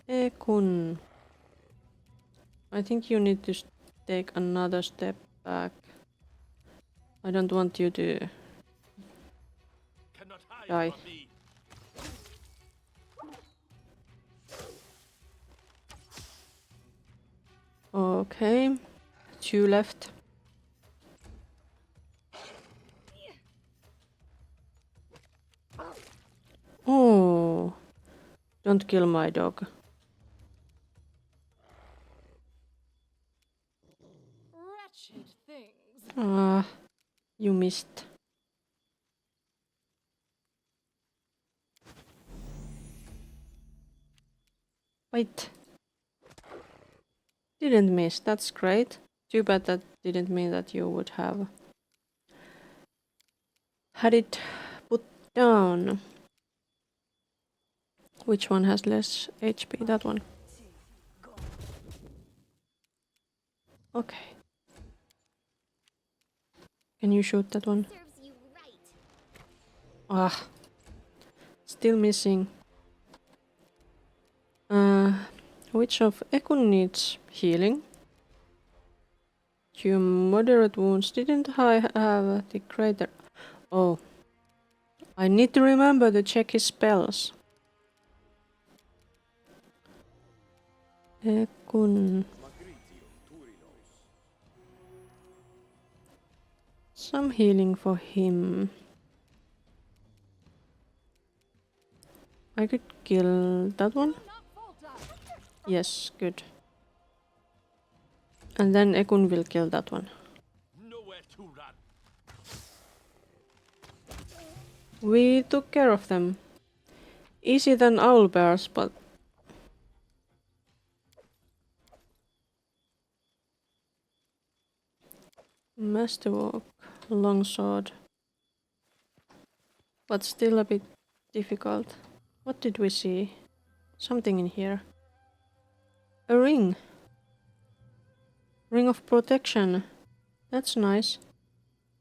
Ekun. I think you need to take another step back. I don't want you to Cannot hide die. from me. Okay, 2 left. Oh, don't kill my dog. Wretched things. Ah, you missed. Wait. Didn't miss, that's great. Too bad that didn't mean that you would have had it put down. Which one has less HP? That one. Okay. Can you shoot that one? Serves you right. Ah. Still missing. Which of Ekun needs healing? 2 moderate wounds. Didn't I have the greater? Oh. I need to remember to check his spells. Ekun. Some healing for him. I could kill that one. Yes, good. And then Ekun will kill that one. Nowhere to run. We took care of them. Easy than owl bears, but Master Walk, Longsword. But still a bit difficult. What did we see? something in here. A ring. Ring of protection. That's nice.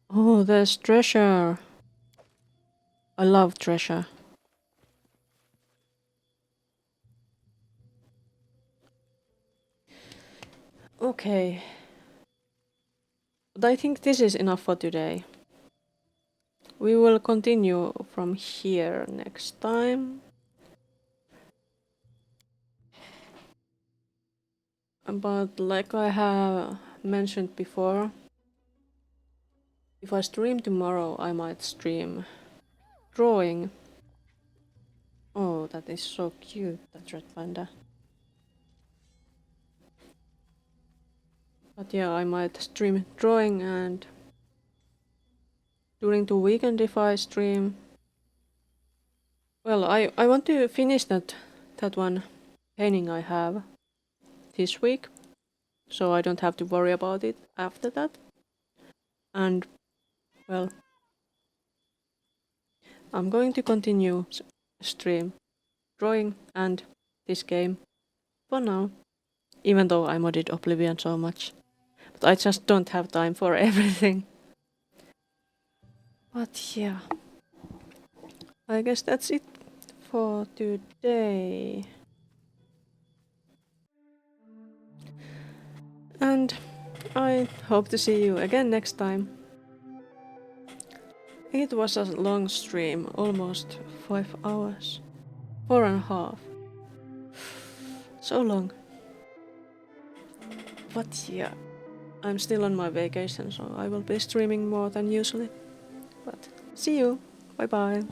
Oh, there's treasure. I love treasure. Okay. But I think this is enough for today. We will continue from here next time. But like I have mentioned before, if I stream tomorrow, I might stream drawing. Oh, that is so cute, that red panda. But yeah, I might stream drawing, and during the weekend if I stream... Well, I want to finish that one painting I have this week, so I don't have to worry about it after that. And, well, I'm going to continue stream drawing and this game for now, even though I modded Oblivion so much. But I just don't have time for everything. But yeah, I guess that's it for today. And I hope to see you again next time. It was a long stream, almost 5 hours. 4.5. So long. But yeah, I'm still on my vacation, so I will be streaming more than usually. But see you. Bye bye.